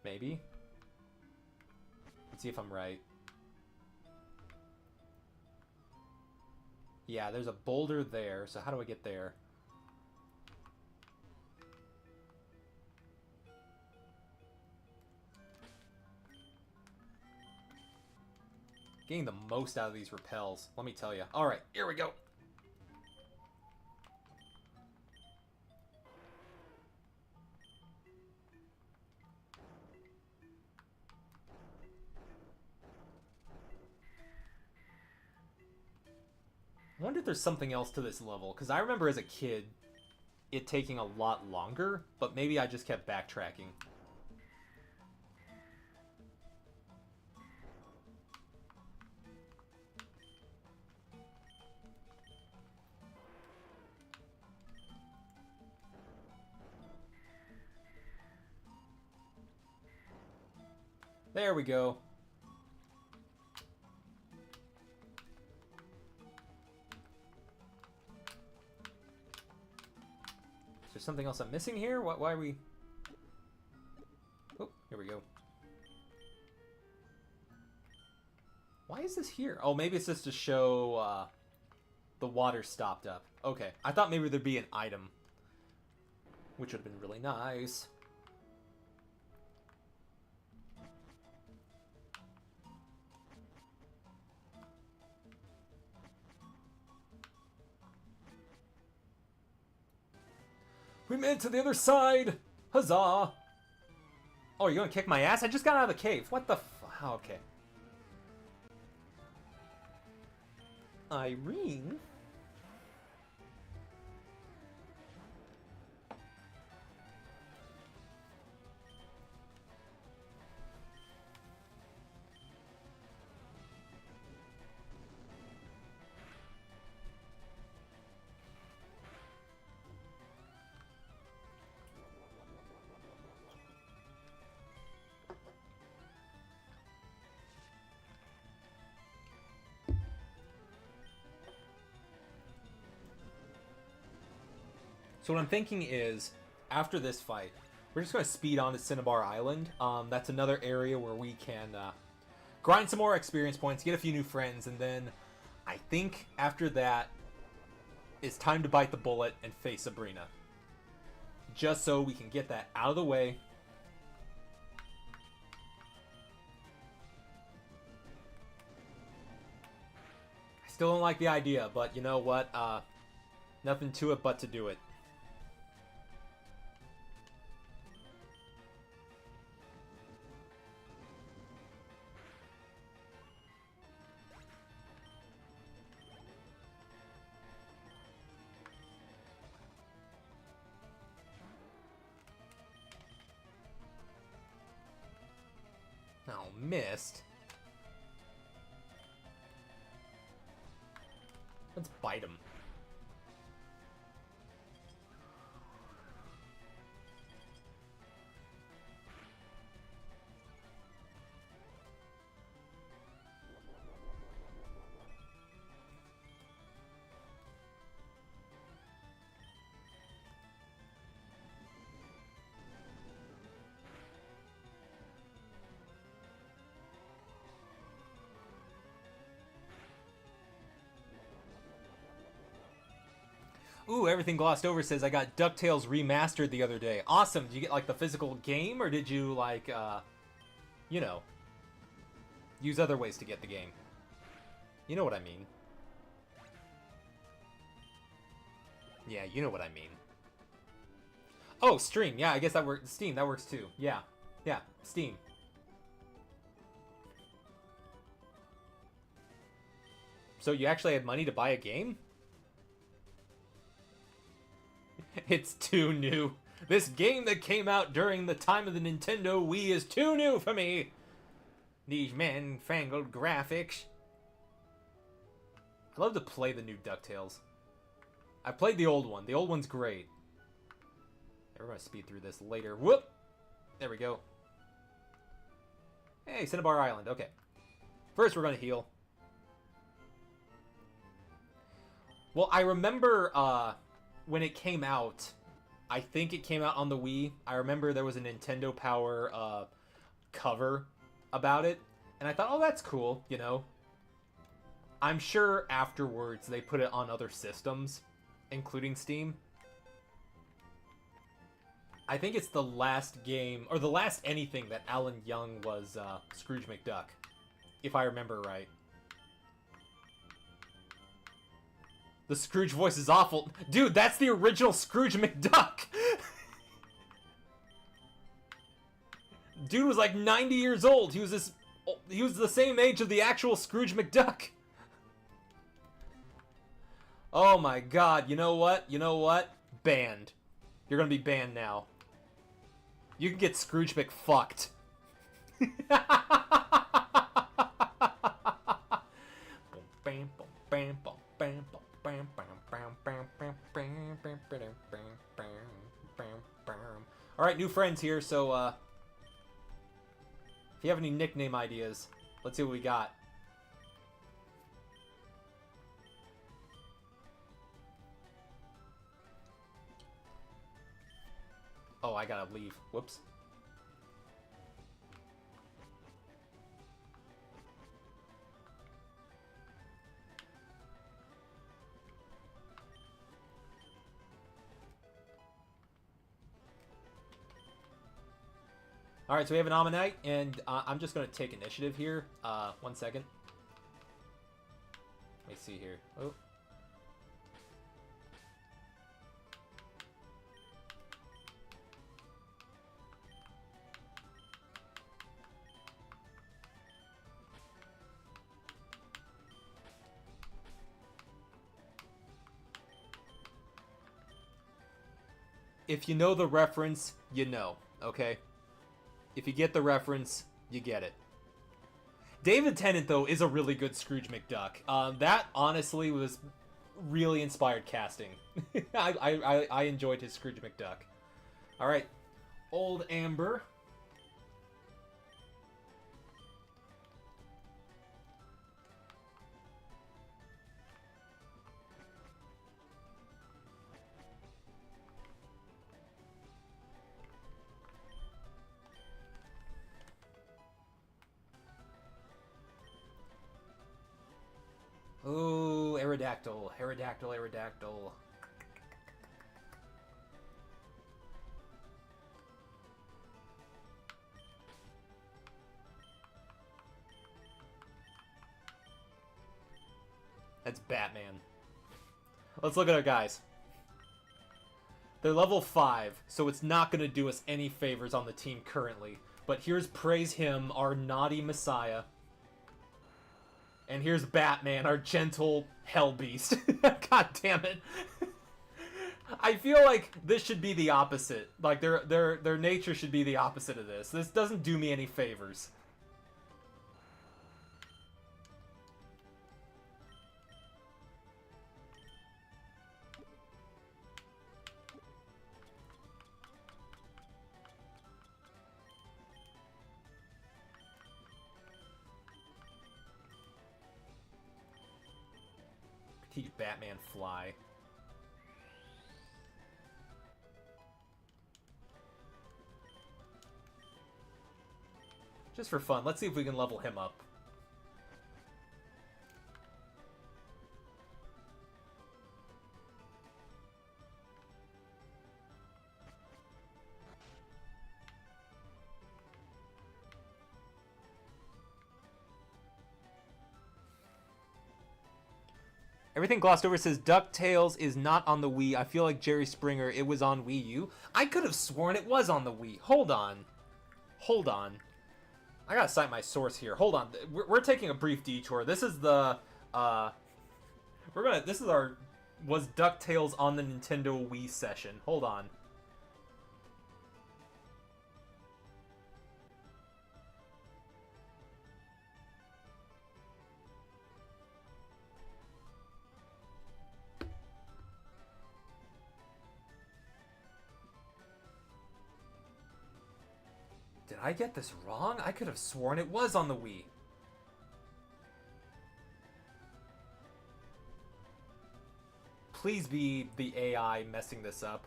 Maybe? Let's see if I'm right. Yeah, there's a boulder there, so how do I get there? Getting the most out of these repels, let me tell you. Alright, here we go. I wonder if there's something else to this level, because I remember as a kid it taking a lot longer, but maybe I just kept backtracking. There we go. Is there something else I'm missing here? Why are we... Oh, here we go. Why is this here? Oh, maybe it's just to show the water stopped up. Okay, I thought maybe there'd be an item, which would have been really nice. We made it to the other side! Huzzah! Oh, you're gonna kick my ass? I just got out of the cave. What the f... Oh, okay. Irene? So what I'm thinking is, after this fight, we're just going to speed on to Cinnabar Island. That's another area where we can grind some more experience points, get a few new friends, and then I think after that, it's time to bite the bullet and face Sabrina. Just so we can get that out of the way. I still don't like the idea, but you know what? Nothing to it but to do it. Oh, missed. Let's bite him. Ooh, everything glossed over says I got DuckTales remastered the other day. Awesome. Did you get like the physical game, or did you like, you know, use other ways to get the game? You know what I mean. Yeah, you know what I mean. Oh, stream. Yeah, I guess that works. Steam, that works too. Yeah. Yeah, Steam. So you actually had money to buy a game? It's too new. This game that came out during the time of the Nintendo Wii is too new for me. These man-fangled graphics. I love to play the new DuckTales. I played the old one. The old one's great. We're going to speed through this later. Whoop! There we go. Hey, Cinnabar Island. Okay. First, we're going to heal. Well, I remember when it came out, I think it came out on the Wii. I remember there was a Nintendo Power cover about it. And I thought, oh, that's cool, you know. I'm sure afterwards they put it on other systems, including Steam. I think it's the last game, or the last anything that Alan Young was Scrooge McDuck, if I remember right. The Scrooge voice is awful. Dude, that's the original Scrooge McDuck! Dude was like 90 years old. He was the same age of the actual Scrooge McDuck. Oh my god, you know what? You know what? Banned. You're gonna be banned now. You can get Scrooge McFucked. Alright, new friends here, so if you have any nickname ideas, let's see what we got. Oh, I gotta leave. Whoops. Alright, so we have an Ammonite, and I'm just going to take initiative here. 1 second. Let me see here. Oh. If you know the reference, you know, okay? If you get the reference, you get it. David Tennant, though, is a really good Scrooge McDuck. That, honestly, was really inspired casting. I enjoyed his Scrooge McDuck. Alright. Old Amber. Aerodactyl. Aerodactyl, Aerodactyl. That's Batman. Let's look at our guys. They're level 5, so it's not going to do us any favors on the team currently. But here's Praise Him, our naughty messiah. And here's Batman, our gentle hell beast. God damn it. I feel like this should be the opposite. Like, their nature should be the opposite of this. This doesn't do me any favors. Teach Batman fly. Just for fun, let's see if we can level him up. Everything glossed over says DuckTales is not on the Wii. I feel like Jerry Springer, it was on Wii U. I could have sworn it was on the Wii. Hold on. Hold on. I gotta cite my source here. Hold on. We're taking a brief detour. This is the, this is our, was DuckTales on the Nintendo Wii session. Hold on. Did I get this wrong? I could have sworn it was on the Wii. Please be the AI messing this up.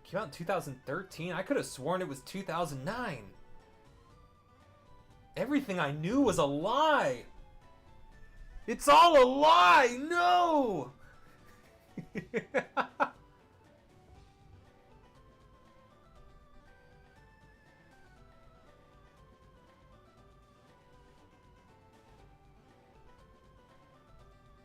Came out in 2013? I could have sworn it was 2009. Everything I knew was a lie! It's all a lie! No!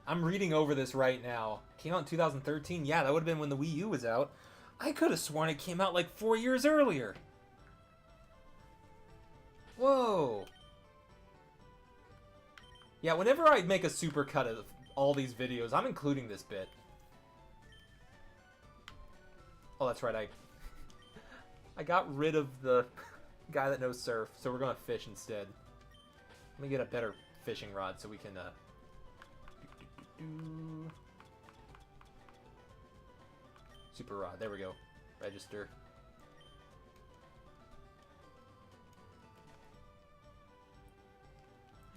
I'm reading over this right now. Came out in 2013? Yeah, that would have been when the Wii U was out. I could have sworn it came out like 4 years earlier. Whoa. Yeah, whenever I make a supercut of all these videos, I'm including this bit. Oh, that's right, I got rid of the guy that knows surf, so we're gonna fish instead. Let me get a better fishing rod so we can, Super rod, there we go. Register.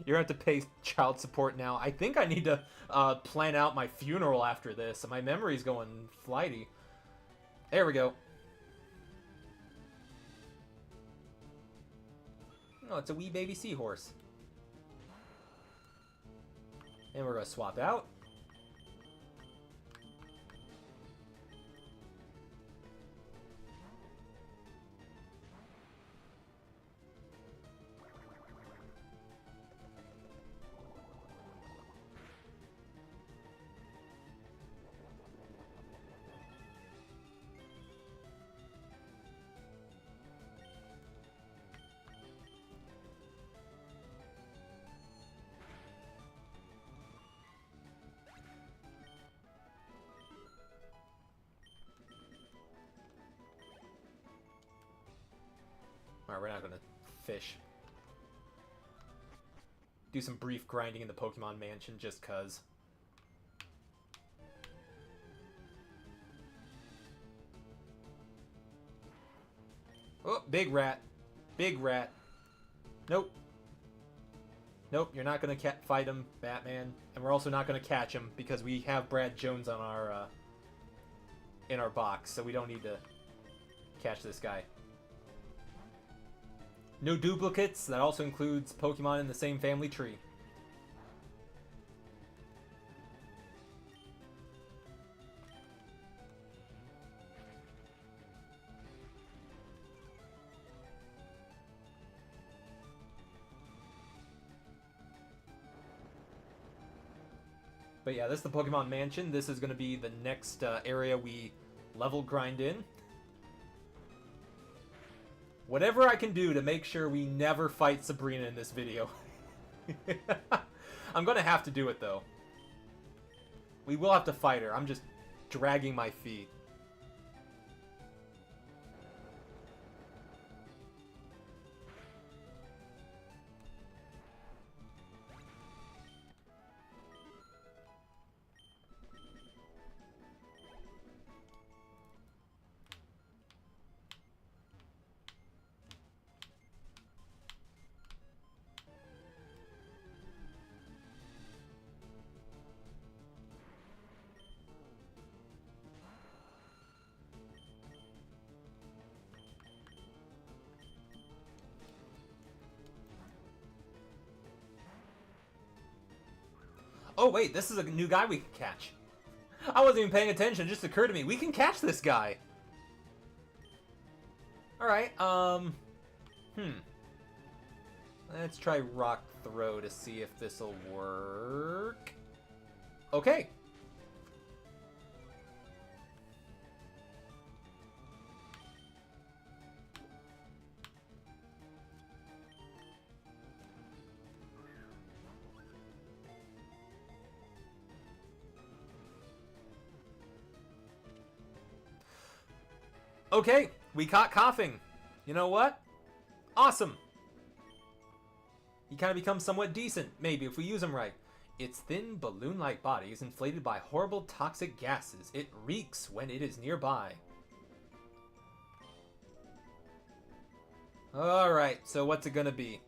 You're gonna have to pay child support now. I think I need to plan out my funeral after this. My memory's going flighty. There we go. Oh, it's a wee baby seahorse. And we're gonna swap out. Alright, we're not gonna fish. Do some brief grinding in the Pokemon Mansion just cuz. Oh, big rat. Big rat. Nope. Nope, you're not gonna fight him, Batman. And we're also not gonna catch him because we have Brad Jones on our, in our box, so we don't need to catch this guy. No duplicates. That also includes Pokemon in the same family tree. But yeah, this is the Pokemon Mansion. This is going to be the next area we level grind in. Whatever I can do to make sure we never fight Sabrina in this video. I'm going to have to do it, though. We will have to fight her. I'm just dragging my feet. Oh, wait, this is a new guy we can catch. I wasn't even paying attention. It just occurred to me. We can catch this guy. Alright, let's try Rock Throw to see if this'll work. Okay. Okay, we caught coughing. You know what? Awesome. He kind of becomes somewhat decent, maybe, if we use him right. Its thin, balloon-like body is inflated by horrible toxic gases. It reeks when it is nearby. Alright, so what's it gonna be?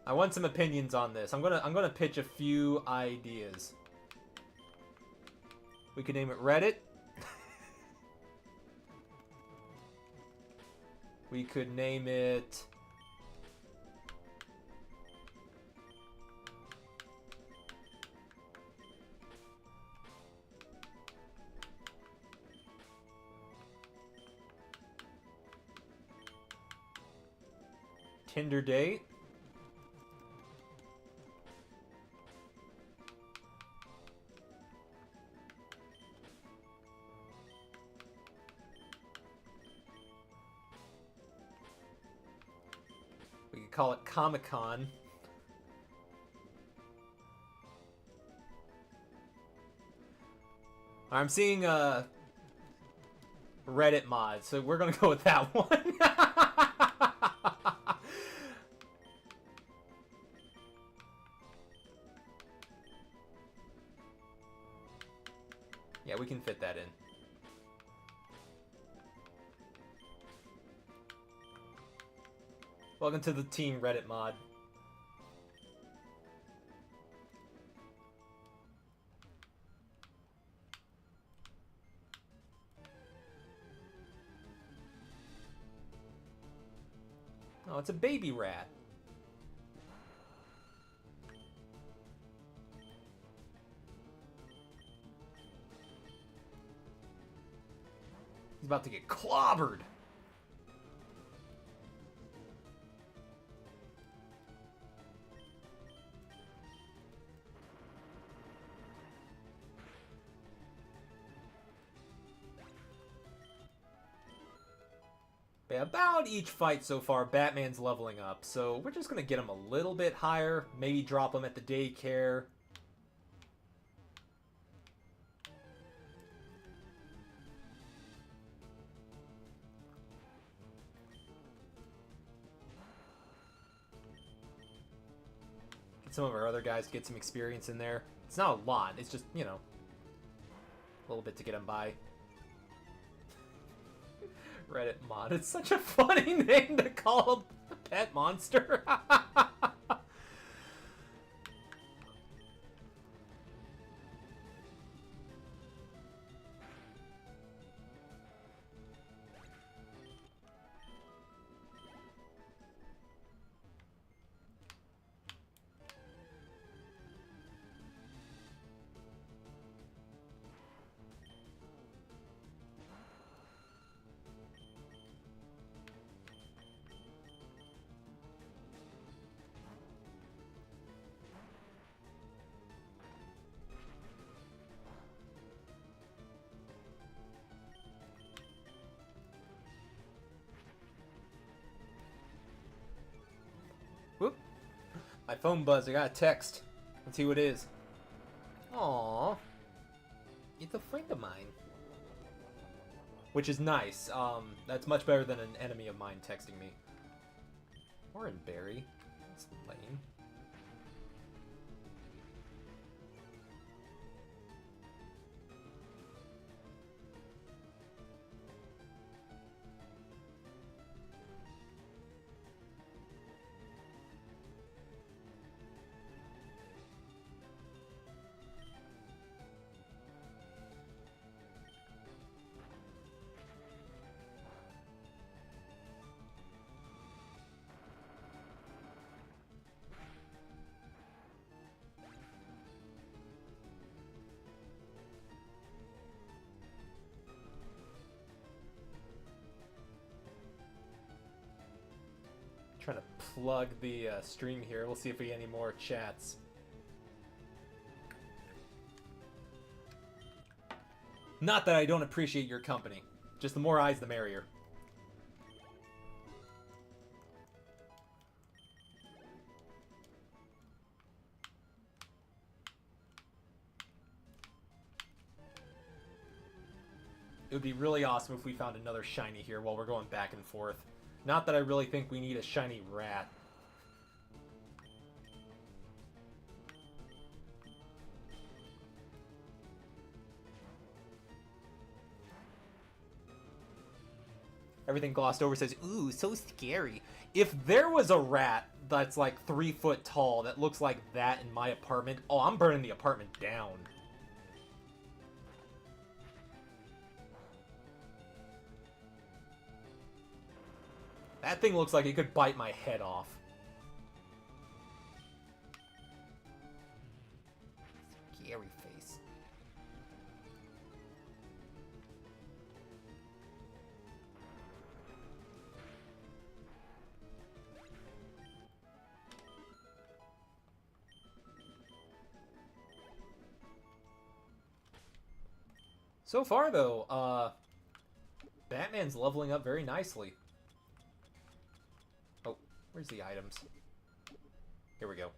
I want some opinions on this. I'm gonna pitch a few ideas. We could name it Reddit. We could name it... Tinder date. We could call it Comic-Con. I'm seeing Reddit mod, so we're gonna go with that one. Yeah, we can fit that in. Welcome to the team, Reddit mod. Oh, it's a baby rat. He's about to get clobbered. But about each fight so far, Batman's leveling up, so we're just going to get him a little bit higher, maybe drop him at the daycare. Get some of our other guys to get some experience in there. It's not a lot, it's just, you know, a little bit to get him by. Reddit mod. It's such a funny name to call a pet monster. My phone buzzed. I got a text. Let's see who it is. Aww. It's a friend of mine. Which is nice. That's much better than an enemy of mine texting me. Orange berry. That's lame. Trying to plug the stream here. We'll see if we get any more chats. Not that I don't appreciate your company. Just the more eyes, the merrier. It would be really awesome if we found another shiny here while we're going back and forth. Not that I really think we need a shiny rat. Everything glossed over says, ooh, so scary. If there was a rat that's like 3 foot tall that looks like that in my apartment, oh, I'm burning the apartment down. That thing looks like it could bite my head off. Scary face. So far, though, Batman's leveling up very nicely. Oh, where's the items? Here we go. I'm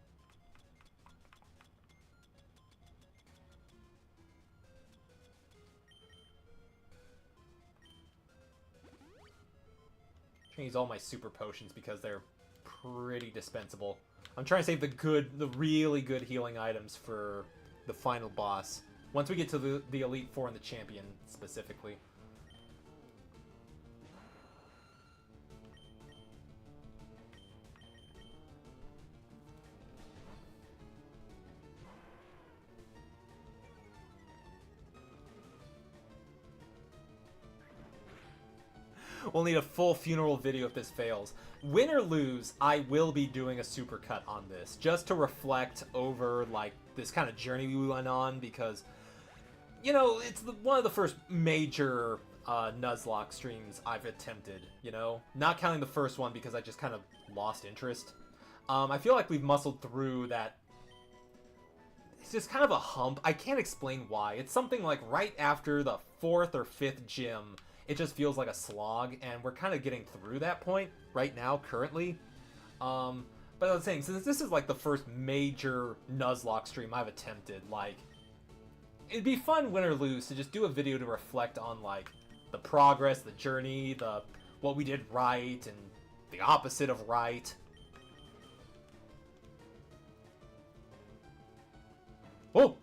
trying to use all my super potions because they're pretty dispensable. I'm trying to save the really good healing items for the final boss. Once we get to the Elite Four and the Champion, specifically. We'll need a full funeral video if this fails. Win or lose, I will be doing a supercut on this, just to reflect over, like, this kind of journey we went on, because, you know, it's one of the first major Nuzlocke streams I've attempted, you know? Not counting the first one because I just kind of lost interest. I feel like we've muscled through that. It's just kind of a hump. I can't explain why. It's something like right after the 4th or 5th gym, it just feels like a slog, and we're kind of getting through that point right now, currently. But I was saying, since this is like the first major Nuzlocke stream I've attempted, like, it'd be fun, win or lose, to just do a video to reflect on, like, the progress, the journey, what we did right, and the opposite of right. Oh!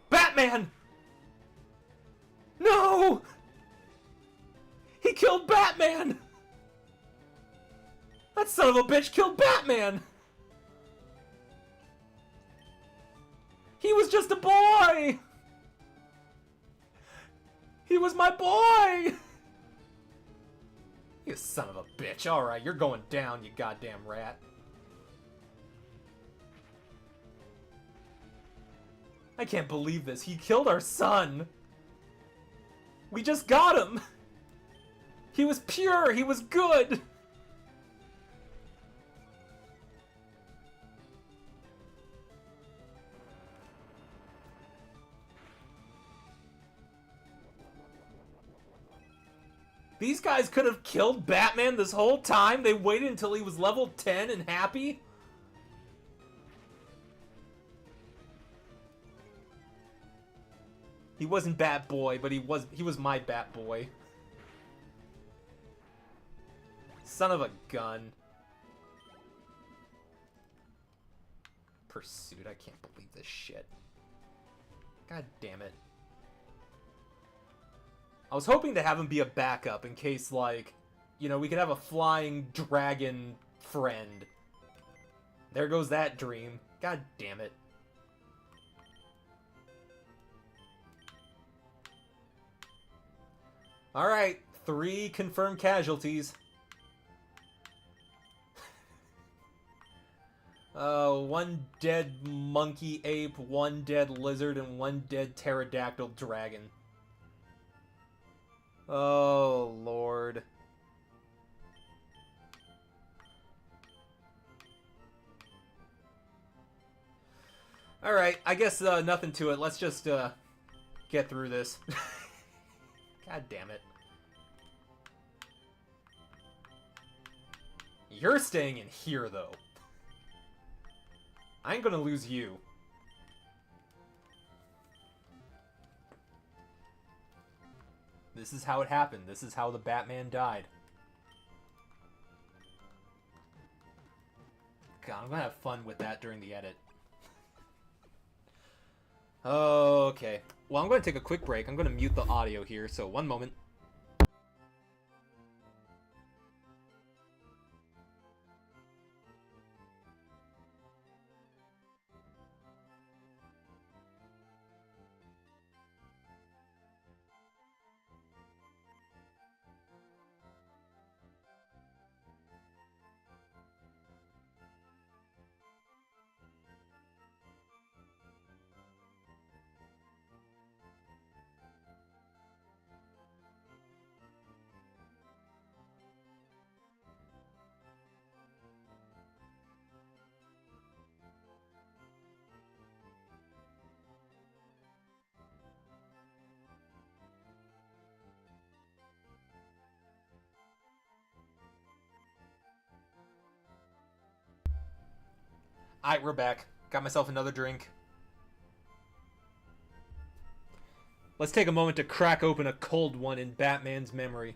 Batman! No! He killed Batman! That son of a bitch killed Batman! He was just a boy! He was my boy! You son of a bitch. Alright, you're going down, you goddamn rat. I can't believe this. He killed our son! We just got him! He was pure! He was good! These guys could have killed Batman this whole time. They waited until he was level 10 and happy. He wasn't Batboy, but he was my Batboy. Son of a gun. Pursuit. I can't believe this shit. God damn it. I was hoping to have him be a backup in case, like, you know, we could have a flying dragon friend. There goes that dream. God damn it. Alright, 3 confirmed casualties. One dead monkey ape, 1 dead lizard, and 1 dead pterodactyl dragon. Oh, Lord. Alright, I guess nothing to it. Let's just get through this. God damn it. You're staying in here, though. I ain't gonna lose you. This is how it happened. This is how the Batman died. God, I'm gonna have fun with that during the edit. Okay. Well, I'm gonna take a quick break. I'm gonna mute the audio here, so 1 moment. Alright, we're back. Got myself another drink. Let's take a moment to crack open a cold one in Batman's memory.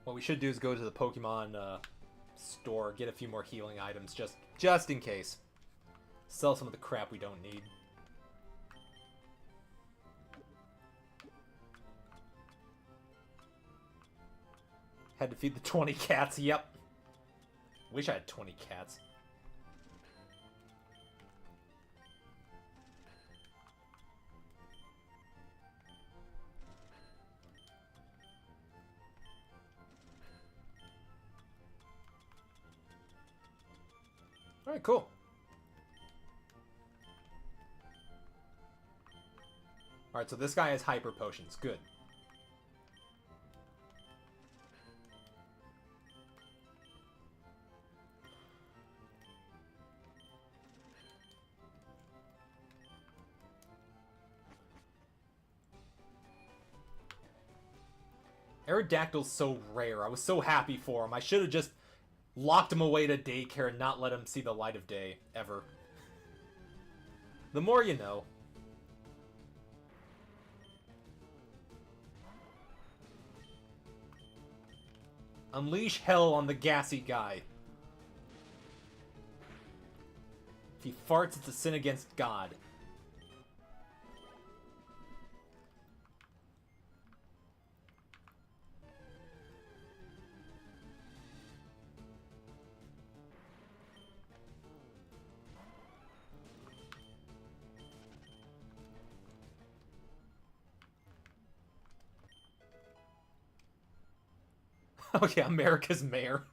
What we should do is go to the Pokemon store, get a few more healing items, just in case. Sell some of the crap we don't need. Had to feed the 20 cats, yep. Wish I had 20 cats. Alright, cool. Alright, so this guy has hyper potions. Good. Aerodactyl's so rare. I was so happy for him. I should have just locked him away to daycare and not let him see the light of day, ever. The more you know. Unleash hell on the gassy guy. If he farts, it's a sin against God. Oh yeah, America's mayor.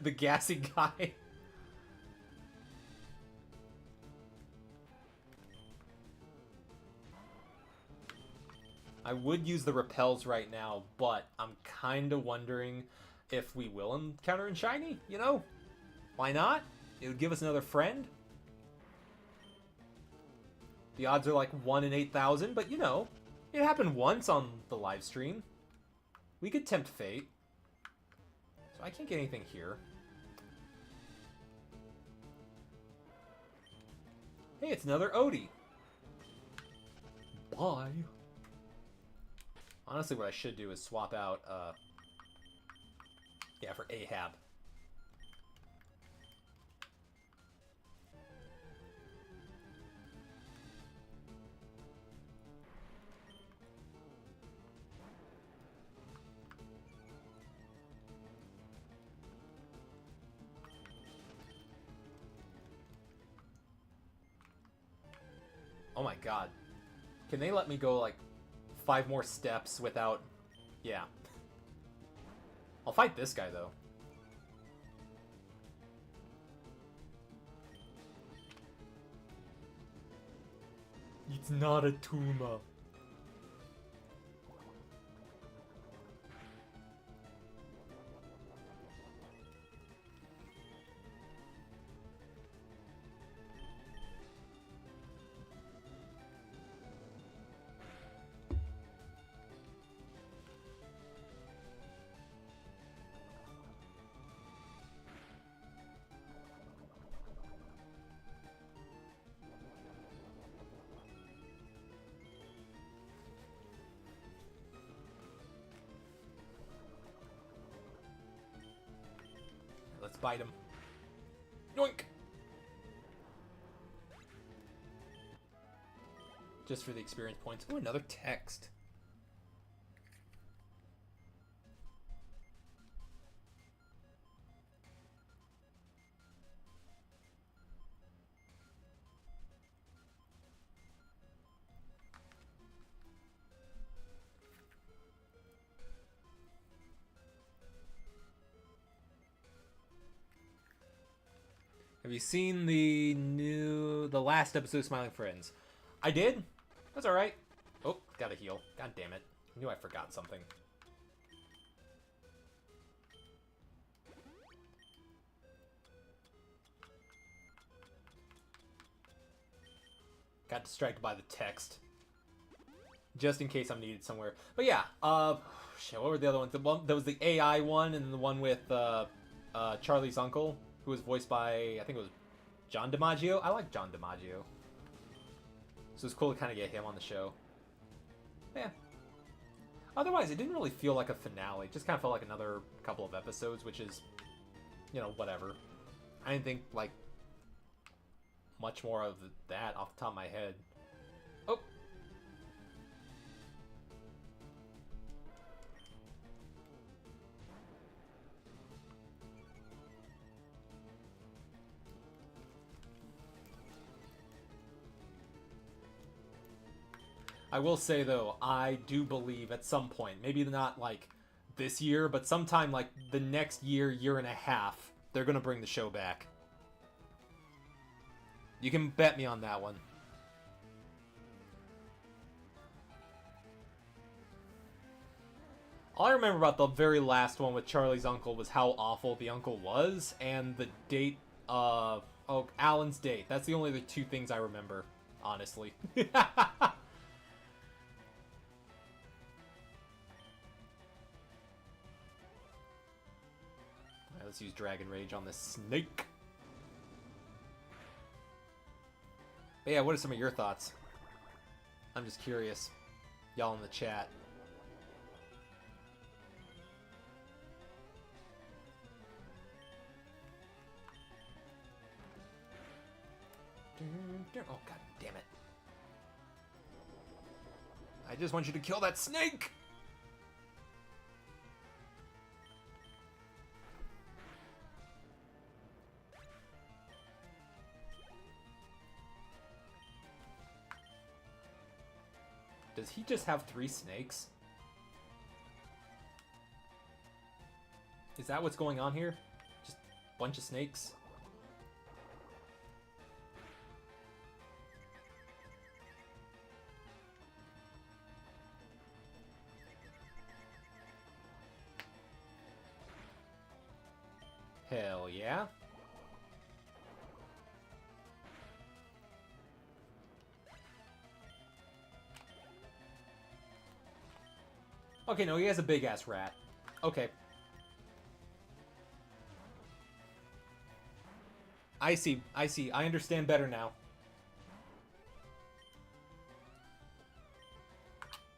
The gassy guy. I would use the repels right now, but I'm kind of wondering if we will encounter in shiny, you know? Why not? It would give us another friend. The odds are like 1 in 8,000, but you know, it happened once on the live stream. We could tempt fate. So I can't get anything here. Hey, it's another Odie. Bye. Honestly, what I should do is swap out, yeah, for Ahab. Oh my god. Can they let me go, like, 5 more steps without... Yeah. I'll fight this guy, though. It's not a tumor. Let's bite him. Yoink! Just for the experience points. Ooh, another text. Have you seen the last episode of Smiling Friends? I did. That's alright. Oh, gotta heal. God damn it. I knew I forgot something. Got distracted by the text. Just in case I'm needed somewhere. But yeah, shit, what were the other ones? The one, there was the AI one, and the one with, Charlie's uncle, who was voiced by, I think it was John DiMaggio. I like John DiMaggio. So it's cool to kind of get him on the show. Yeah. Otherwise, it didn't really feel like a finale. It just kind of felt like another couple of episodes, which is, you know, whatever. I didn't think, like, much more of that off the top of my head. Oh. I will say, though, I do believe at some point, maybe not, like, this year, but sometime, like, the next year, year and a half, they're gonna bring the show back. You can bet me on that one. All I remember about the very last one with Charlie's uncle was how awful the uncle was, and the date, oh, Alan's date. That's the only other two things I remember, honestly. Let's use Dragon Rage on this snake. But yeah, what are some of your thoughts? I'm just curious. Y'all in the chat. Oh, god damn it. I just want you to kill that snake! Does he just have 3 snakes? Is that what's going on here? Just a bunch of snakes? Yeah? Okay, no, he has a big-ass rat. Okay. I see. I see. I understand better now.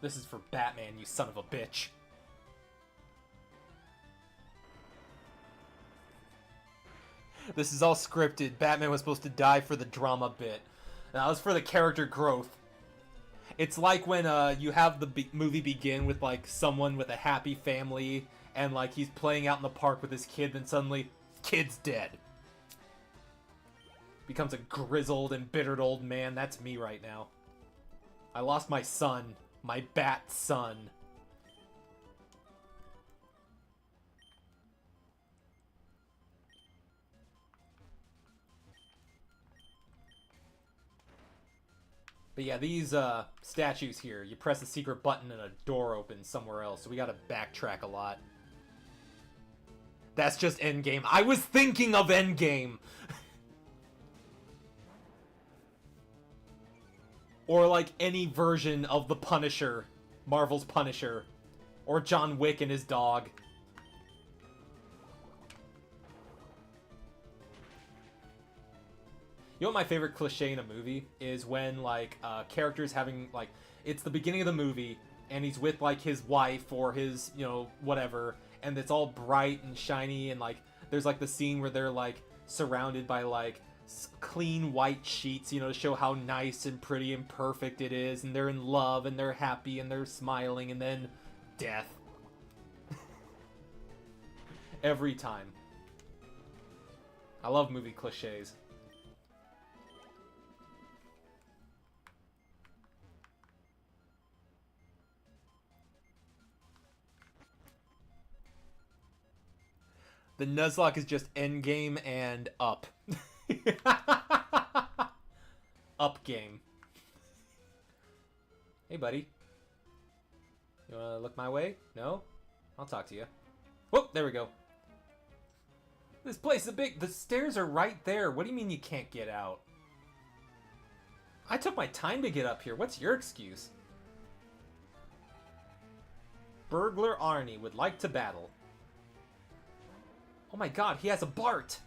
This is for Batman, you son of a bitch. This is all scripted. Batman was supposed to die for the drama bit. That was for the character growth. It's like when you have the movie begin with like someone with a happy family and like he's playing out in the park with his kid, then suddenly kid's dead. Becomes a grizzled, embittered old man. That's me right now. I lost my son. My bat son. But yeah, these statues here, you press a secret button and a door opens somewhere else, so we gotta backtrack a lot. That's just endgame. I was thinking of endgame! Or like any version of the Punisher, Marvel's Punisher. Or John Wick and his dog. You know what my favorite cliche in a movie is when, like, character's having, like, it's the beginning of the movie, and he's with, like, his wife or his, you know, whatever, and it's all bright and shiny, and, like, there's, like, the scene where they're, like, surrounded by, like, clean white sheets, you know, to show how nice and pretty and perfect it is, and they're in love, and they're happy, and they're smiling, and then death. Every time. I love movie cliches. The Nuzlocke is just endgame and up. Up game. Hey, buddy. You wanna look my way? No? I'll talk to you. Whoop, there we go. This place is big. The stairs are right there. What do you mean you can't get out? I took my time to get up here. What's your excuse? Burglar Arnie would like to battle. Oh my god, he has a Bart!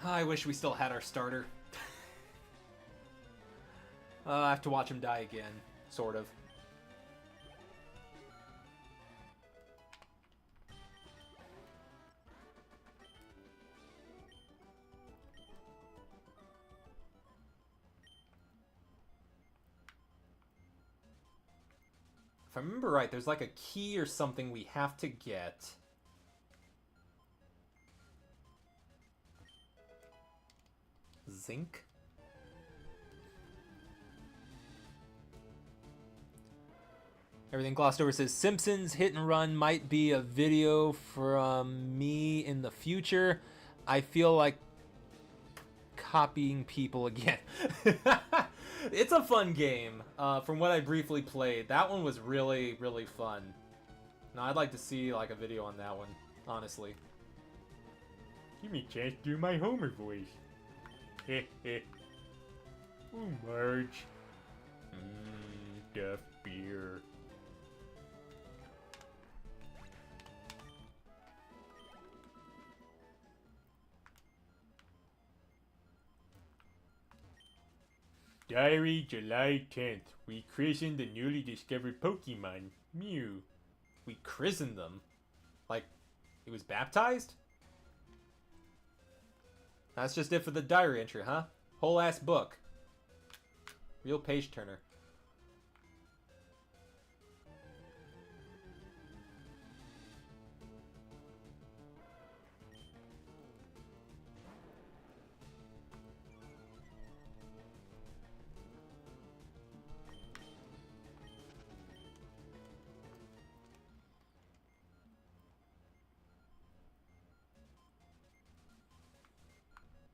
I wish we still had our starter. I have to watch him die again, sort of. If I remember right, there's like a key or something we have to get. Zinc? Everything glossed over says, Simpsons Hit and Run might be a video from me in the future. I feel like copying people again. It's a fun game. From what I briefly played, that one was really, really fun. Now, I'd like to see like a video on that one, honestly. Give me a chance to do my Homer voice. Heh heh. Oh, Marge. Duff beer. Diary, July 10th. We christened the newly discovered Pokemon, Mew. We christened them? Like, he was baptized? That's just it for the diary entry, huh? Whole ass book. Real page turner.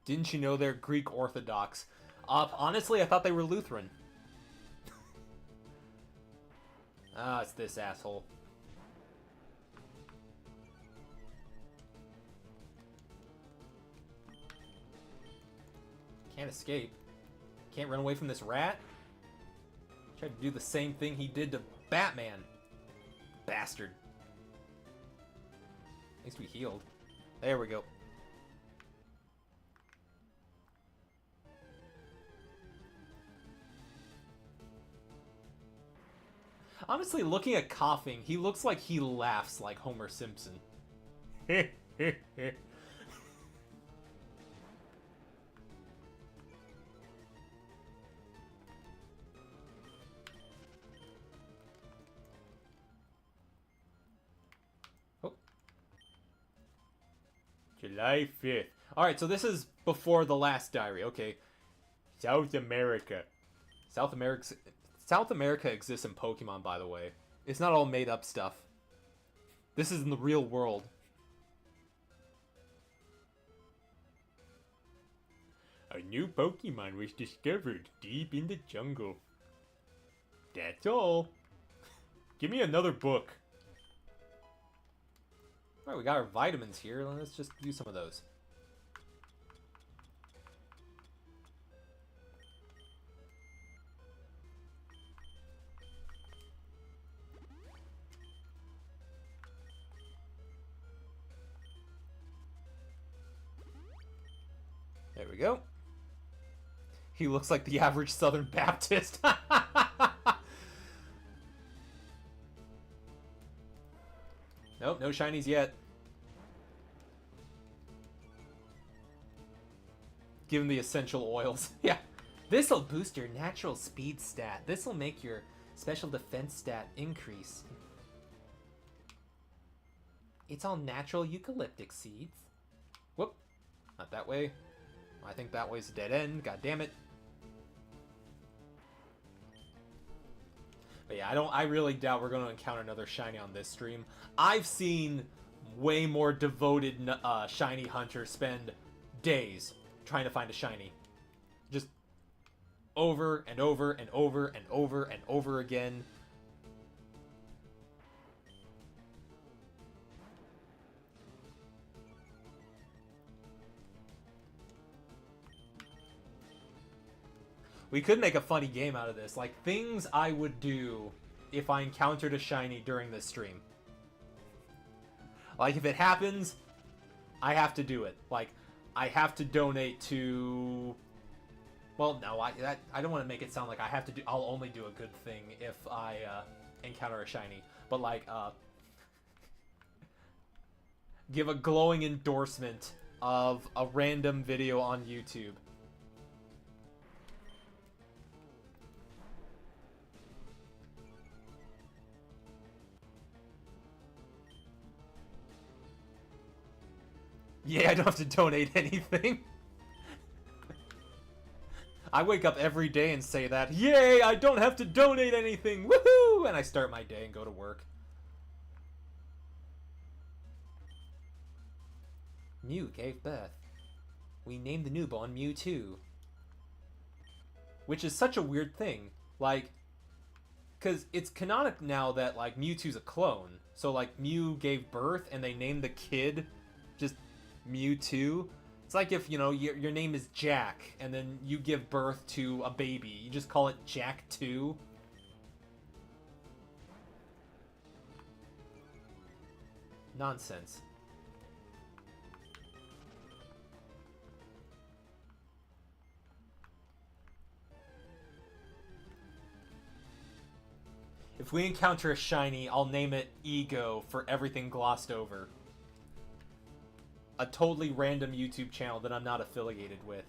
Didn't you know they're Greek Orthodox? Honestly, I thought they were Lutheran. Ah, it's this asshole. Can't escape. Can't run away from this rat. Tried to do the same thing he did to Batman. Bastard. At least we healed. There we go. Honestly, looking at Coughing, he looks like he laughs like Homer Simpson. Oh. July 5th. Alright, so this is before the last diary. Okay. South America. South America exists in Pokemon, by the way. It's not all made up stuff. This is in the real world. A new Pokemon was discovered deep in the jungle. That's all. Give me another book. Alright, we got our vitamins here. Let's just use some of those. There we go. He looks like the average Southern Baptist. Nope, no shinies yet. Give him the essential oils. Yeah. This'll boost your natural speed stat. This'll make your special defense stat increase. It's all natural eucalyptic seeds. Whoop. Not that way. I think that way's a dead end. God damn it. But yeah, I really doubt we're going to encounter another shiny on this stream. I've seen way more devoted shiny hunters spend days trying to find a shiny. Just over and over and over and over and over again. We could make a funny game out of this. Like, things I would do if I encountered a shiny during this stream. Like, if it happens, I have to do it. Like, I have to donate to... Well, no, I don't want to make it sound like I have to do... I'll only do a good thing if I encounter a shiny. But, like, give a glowing endorsement of a random video on YouTube. Yeah, I don't have to donate anything. I wake up every day and say that, yay, I don't have to donate anything, woohoo! And I start my day and go to work. Mew gave birth. We named the newborn Mewtwo. Which is such a weird thing. Like, because it's canonic now that, like, Mewtwo's a clone. So, like, Mew gave birth and they named the kid just Mewtwo. It's like if, you know, your name is Jack and then you give birth to a baby. You just call it Jack 2. Nonsense. If we encounter a shiny, I'll name it Ego for everything glossed over. A totally random YouTube channel that I'm not affiliated with.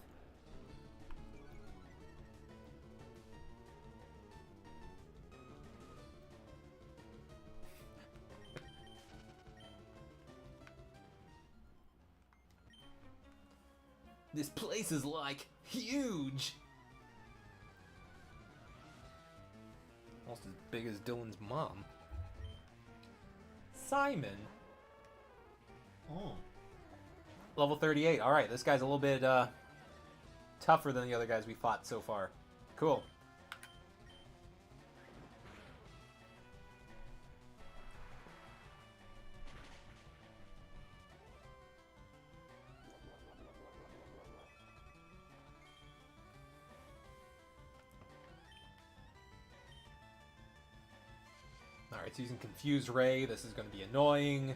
This place is like huge. Almost as big as Dylan's mom. Simon. Oh. Level 38. Alright, this guy's a little bit tougher than the other guys we fought so far. Cool. Alright, it's using Confused Ray. This is going to be annoying.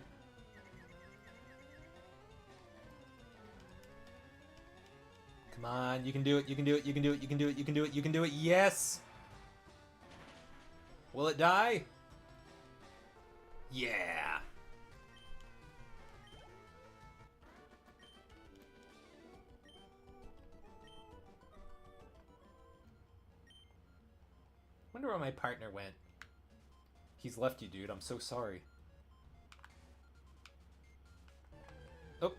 Come on, you can do it, you can do it, you can do it, you can do it, you can do it, you can do it. Yes! Will it die? Yeah! Wonder where my partner went. He's left you, dude. I'm so sorry. Oh.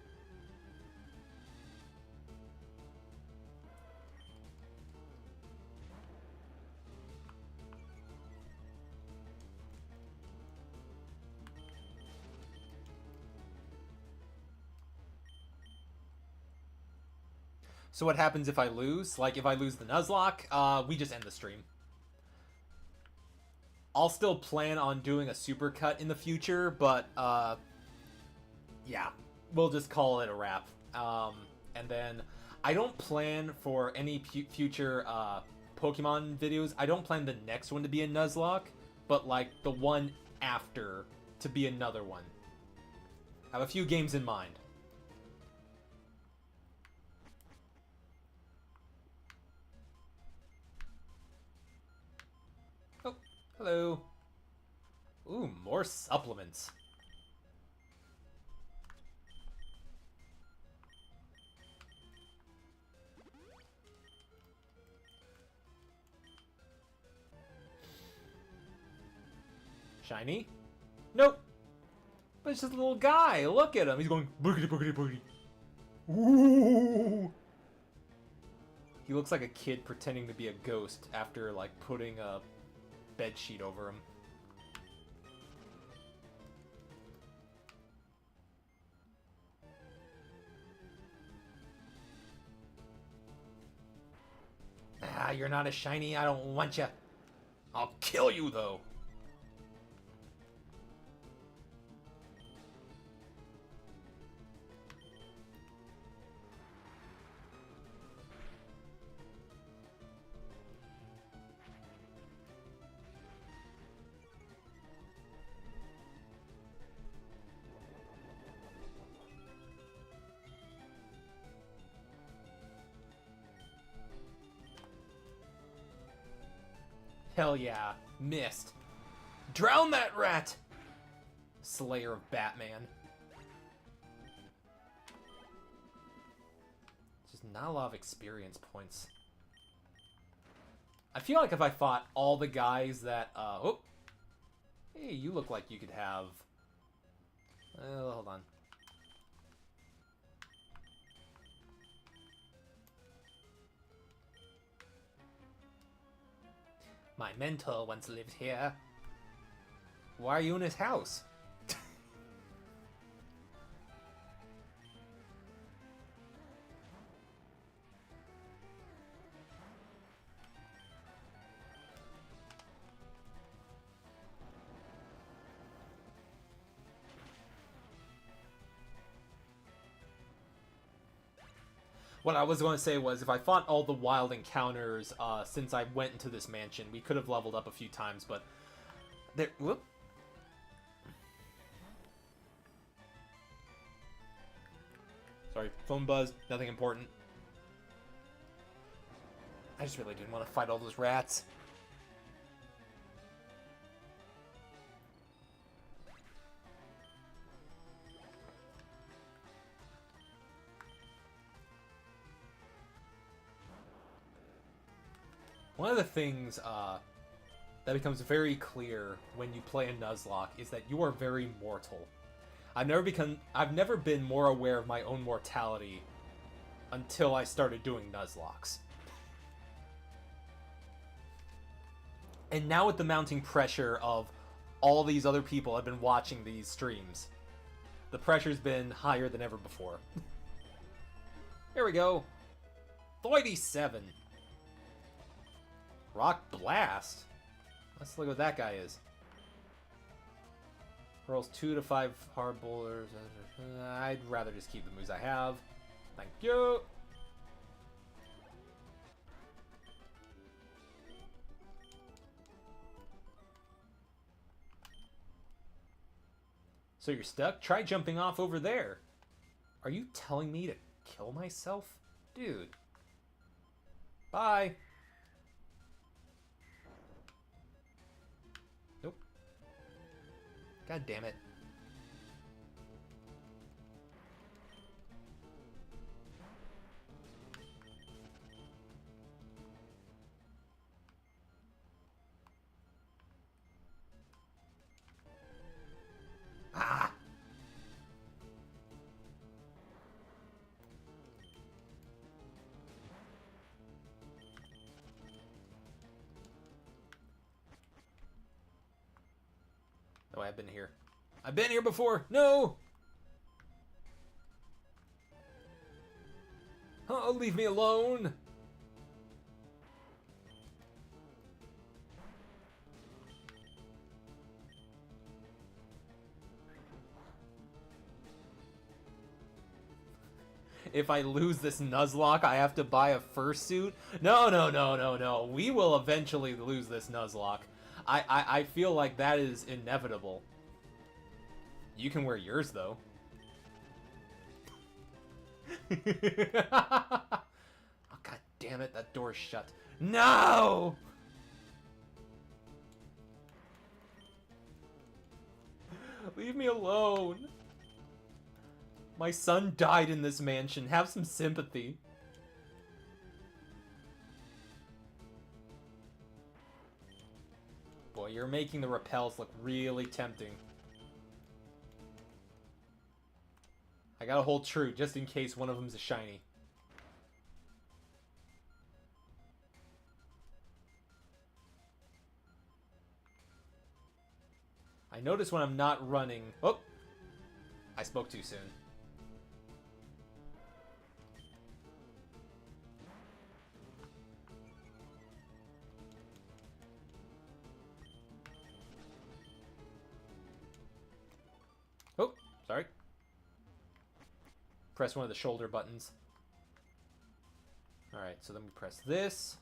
So what happens if I lose? Like, if I lose the Nuzlocke, we just end the stream. I'll still plan on doing a supercut in the future, but, yeah. We'll just call it a wrap. And then, I don't plan for any future, Pokemon videos. I don't plan the next one to be a Nuzlocke, but, like, the one after to be another one. I have a few games in mind. Oh, hello. Ooh, more supplements. Shiny? Nope. But it's just a little guy. Look at him. He's going boogity boogity boogity. Ooh. He looks like a kid pretending to be a ghost after, like, putting a bed sheet over him. Ah, you're not a shiny. I don't want you. I'll kill you, though. Hell yeah. Missed. Drown that rat! Slayer of Batman. Just not a lot of experience points. I feel like if I fought all the guys that, oh! Hey, you look like you could have... hold on. My mentor once lived here. Why are you in his house? What I was going to say was, if I fought all the wild encounters since I went into this mansion, we could have leveled up a few times, but... There... Whoop. Sorry, phone buzz, nothing important. I just really didn't want to fight all those rats. One of the things that becomes very clear when you play a Nuzlocke is that you are very mortal. I've never been more aware of my own mortality until I started doing Nuzlockes. And now with the mounting pressure of all these other people have been watching these streams, the pressure's been higher than ever before. Here we go. 37. Rock Blast. Let's look what that guy is. Rolls 2 to 5 hard boulders. I'd rather just keep the moves I have. Thank you. So you're stuck? Try jumping off over there. Are you telling me to kill myself? Dude. Bye. Nope. God damn it. Ah! Oh, I've been here. I've been here before! No! Oh, leave me alone! If I lose this Nuzlocke, I have to buy a fursuit? No, no, no, no, no. We will eventually lose this Nuzlocke. I feel like that is inevitable. You can wear yours, though. Oh, God damn it. That door's shut. No! Leave me alone. My son died in this mansion. Have some sympathy. Boy, you're making the repels look really tempting. I gotta hold true just in case one of them's a shiny. I notice when I'm not running... Oh! I spoke too soon. Oh, sorry. Press one of the shoulder buttons. Alright, so then we press this.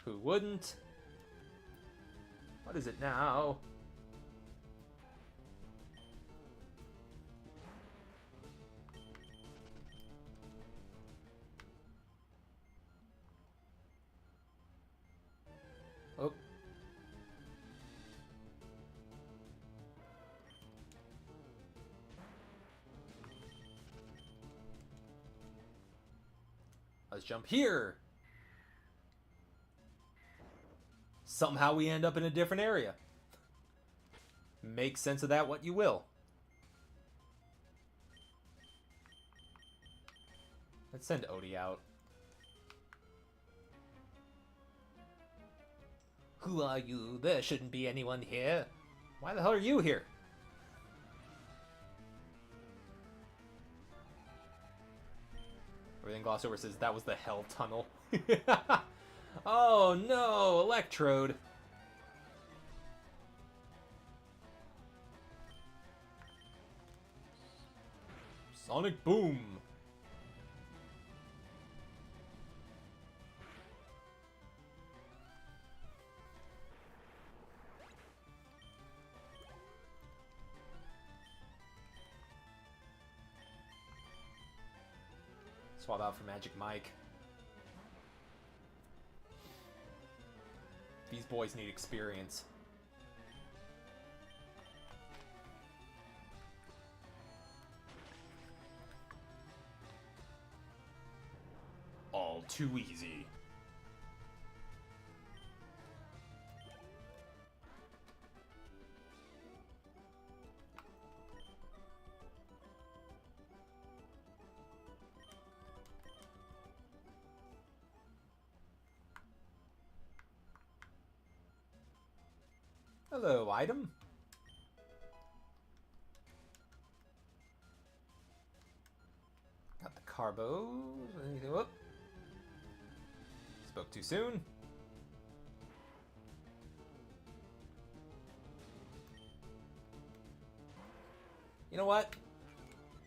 Who wouldn't? What is it now? Oh. Let's jump here. Somehow we end up in a different area. Make sense of that what you will. Let's send Odie out. Who are you? There shouldn't be anyone here. Why the hell are you here? Everything glossed over says that was the hell tunnel. Oh no, Electrode. Sonic Boom. Swap out for Magic Mike. These boys need experience. All too easy. Hello, item. Got the carbos. Anything? Whoop. Spoke too soon. You know what?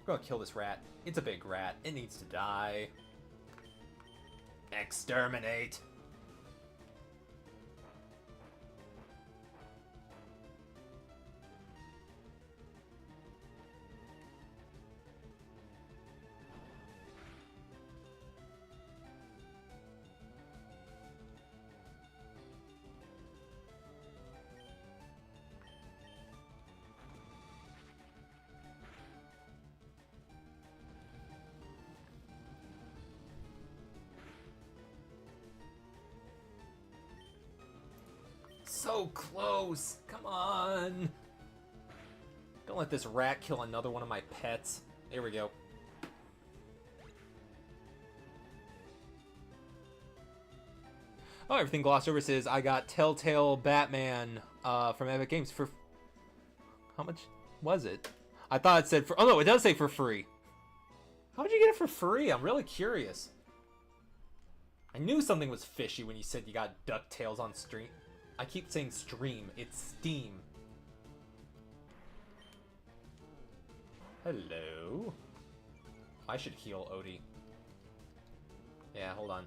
We're gonna kill this rat. It's a big rat. It needs to die. Exterminate! So close! Come on! Don't let this rat kill another one of my pets. There we go. Oh, everything glossed over says I got Telltale Batman from Epic Games for... How much was it? I thought it said for... Oh no, it does say for free. How would you get it for free? I'm really curious. I knew something was fishy when you said you got DuckTales on stream. I keep saying stream. It's Steam. Hello? I should heal Odie. Yeah, hold on.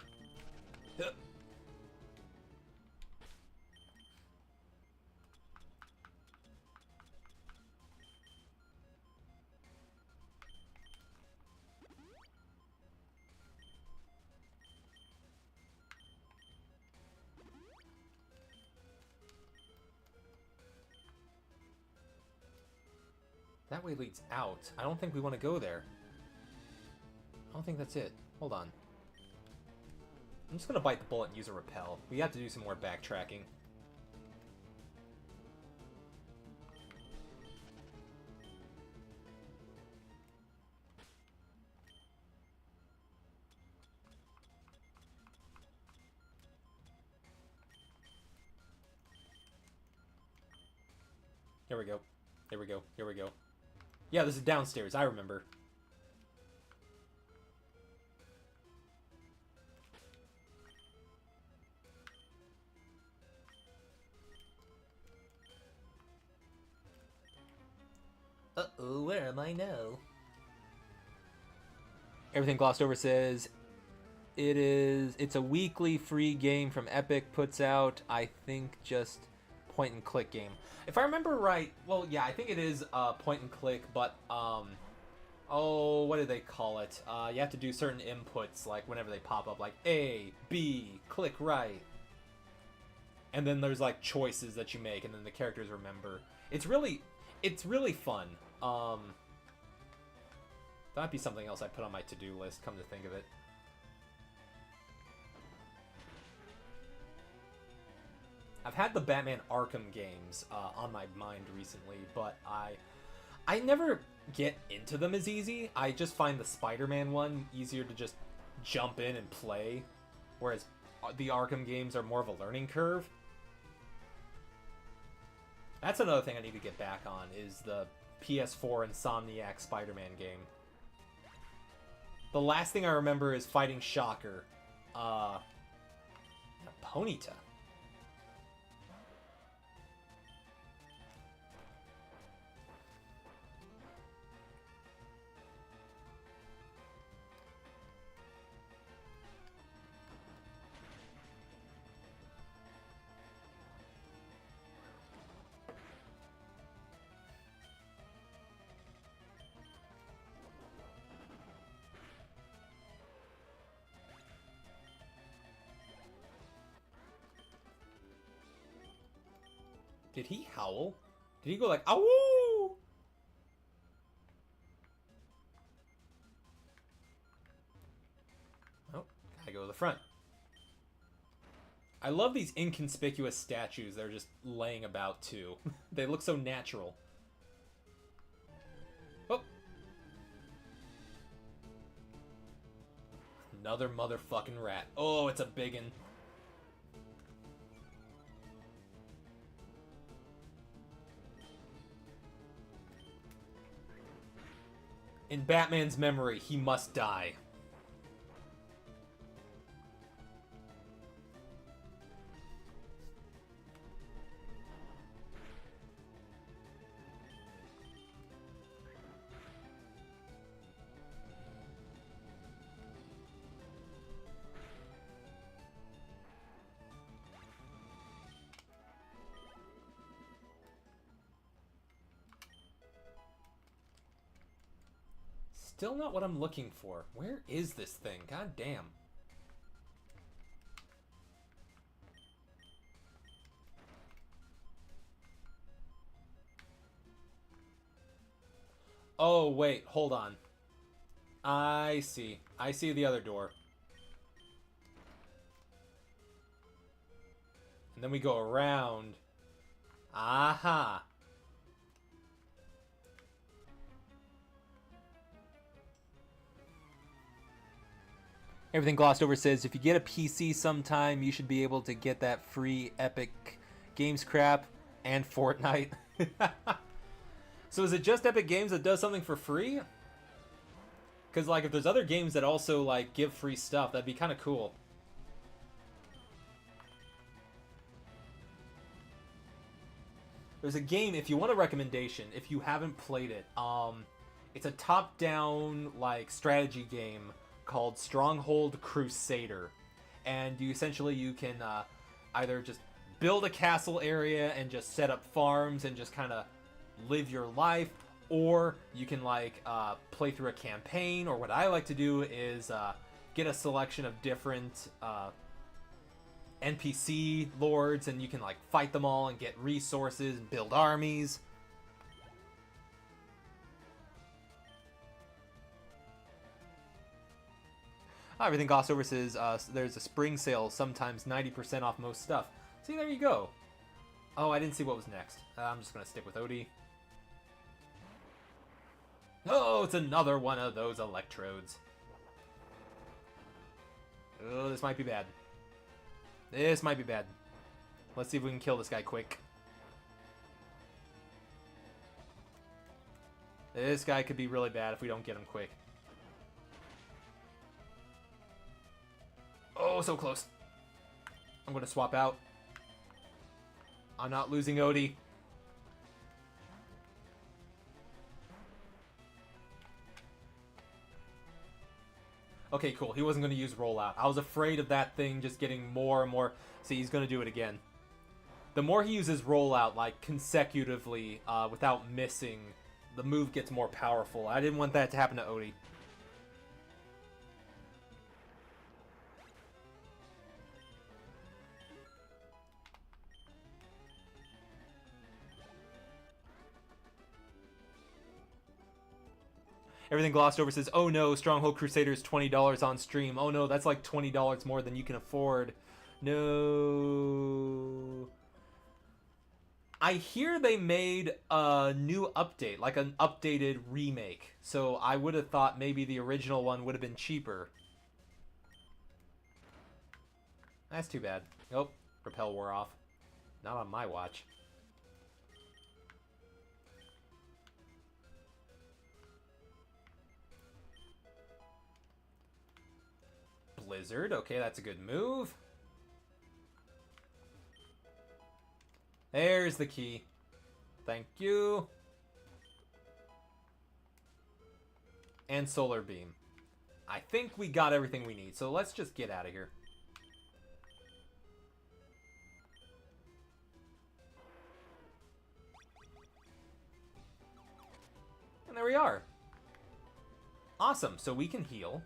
That way leads out. I don't think we want to go there. I don't think that's it. Hold on. I'm just going to bite the bullet and use a repel. We have to do some more backtracking. Here we go. Here we go. Here we go. Yeah, this is downstairs. I remember. Uh-oh, where am I now? Everything glossed over says it's a weekly free game from Epic puts out, I think, just point and click game. If I remember right, well, yeah, I think it is point and click, but oh, what do they call it? You have to do certain inputs, like whenever they pop up, like A, B, click right, and then there's like choices that you make, and then the characters remember. It's really fun. That'd be something else I put on my to-do list. Come to think of it. I've had the Batman Arkham games on my mind recently, but I never get into them as easy. I just find the Spider-Man one easier to just jump in and play, whereas the Arkham games are more of a learning curve. That's another thing I need to get back on, is the PS4 Insomniac Spider-Man game. The last thing I remember is fighting Shocker. A Ponyta. Did he howl? Did he go like, "Ow!" Oh, gotta go to the front. I love these inconspicuous statues that are just laying about, too. They look so natural. Oh. Another motherfucking rat. Oh, it's a biggin'. In Batman's memory, he must die. Still not what I'm looking for. Where is this thing? God damn. Oh, wait. Hold on. I see. I see the other door. And then we go around. Aha. Everything Glossed Over says, if you get a PC sometime, you should be able to get that free Epic Games crap and Fortnite. So is it just Epic Games that does something for free? Because, like, if there's other games that also, like, give free stuff, that'd be kind of cool. There's a game, if you want a recommendation, if you haven't played it, it's a top-down, like, strategy game called Stronghold Crusader. And you can either just build a castle area and just set up farms and just kind of live your life, or you can, like, play through a campaign, or what I like to do is get a selection of different NPC lords, and you can, like, fight them all and get resources and build armies. Everything Glossed Over says there's a spring sale, sometimes 90% off most stuff. See, there you go. Oh, I didn't see what was next. I'm just going to stick with Odie. Oh, it's another one of those electrodes. Oh, this might be bad. This might be bad. Let's see if we can kill this guy quick. This guy could be really bad if we don't get him quick. Oh, so close. I'm going to swap out. I'm not losing Odie. Okay, cool. He wasn't going to use rollout. I was afraid of that thing just getting more and more. See, he's going to do it again. The more he uses rollout, like, consecutively, without missing, the move gets more powerful. I didn't want that to happen to Odie. Everything Glossed Over says, oh no, Stronghold Crusader's $20 on stream. Oh no, that's like $20 more than you can afford. No. I hear they made a new update, like an updated remake. So I would have thought maybe the original one would have been cheaper. That's too bad. Oh, repel wore off. Not on my watch. Blizzard, okay, that's a good move. There's the key. Thank you. And Solar Beam. I think we got everything we need, so let's just get out of here. And there we are. Awesome, so we can heal.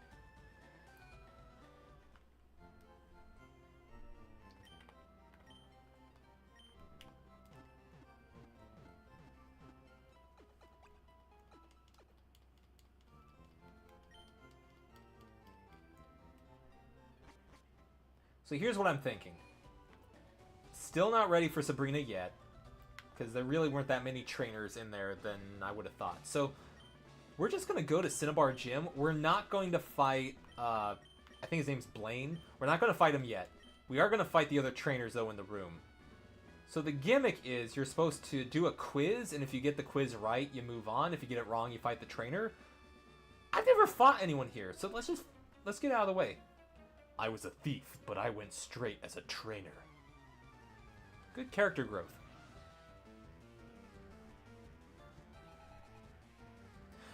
So here's what I'm thinking. Still not ready for Sabrina yet, because there really weren't that many trainers in there than I would have thought. So we're just going to go to Cinnabar Gym. We're not going to fight, I think his name's Blaine. We're not going to fight him yet. We are going to fight the other trainers, though, in the room. So the gimmick is you're supposed to do a quiz, and if you get the quiz right, you move on. If you get it wrong, you fight the trainer. I've never fought anyone here, so let's get out of the way. I was a thief, but I went straight as a trainer. Good character growth.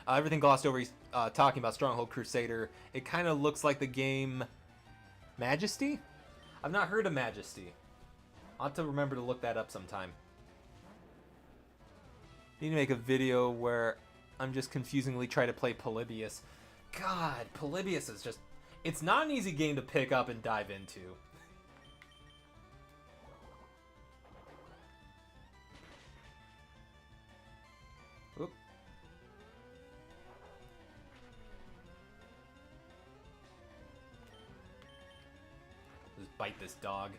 Everything Glossed Over, he's talking about Stronghold Crusader. It kind of looks like the game Majesty? I've not heard of Majesty. I'll have to remember to look that up sometime. Need to make a video where I'm just confusingly trying to play Polybius. God, Polybius is just... It's not an easy game to pick up and dive into. Oop. Just bite this dog.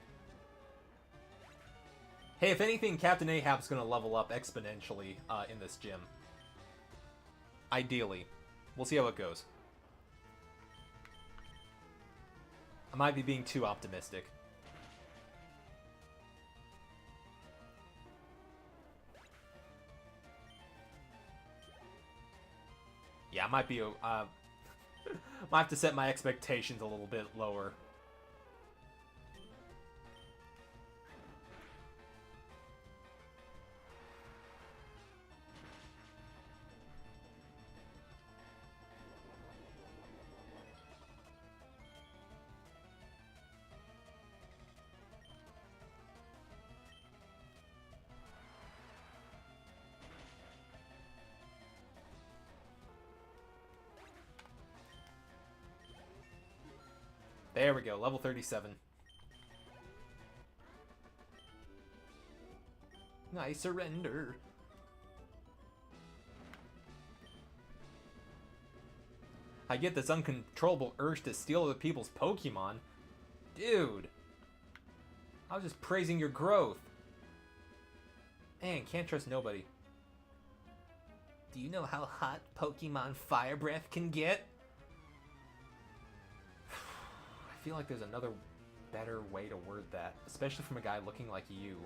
Hey, if anything, Captain Ahab's gonna level up exponentially in this gym. Ideally. We'll see how it goes. I might be being too optimistic. Yeah, I might be... might have to set my expectations a little bit lower. There we go, level 37. I surrender. I get this uncontrollable urge to steal other people's Pokemon. Dude. I was just praising your growth. Man, can't trust nobody. Do you know how hot Pokemon Fire Breath can get? I feel like there's another better way to word that, especially from a guy looking like you.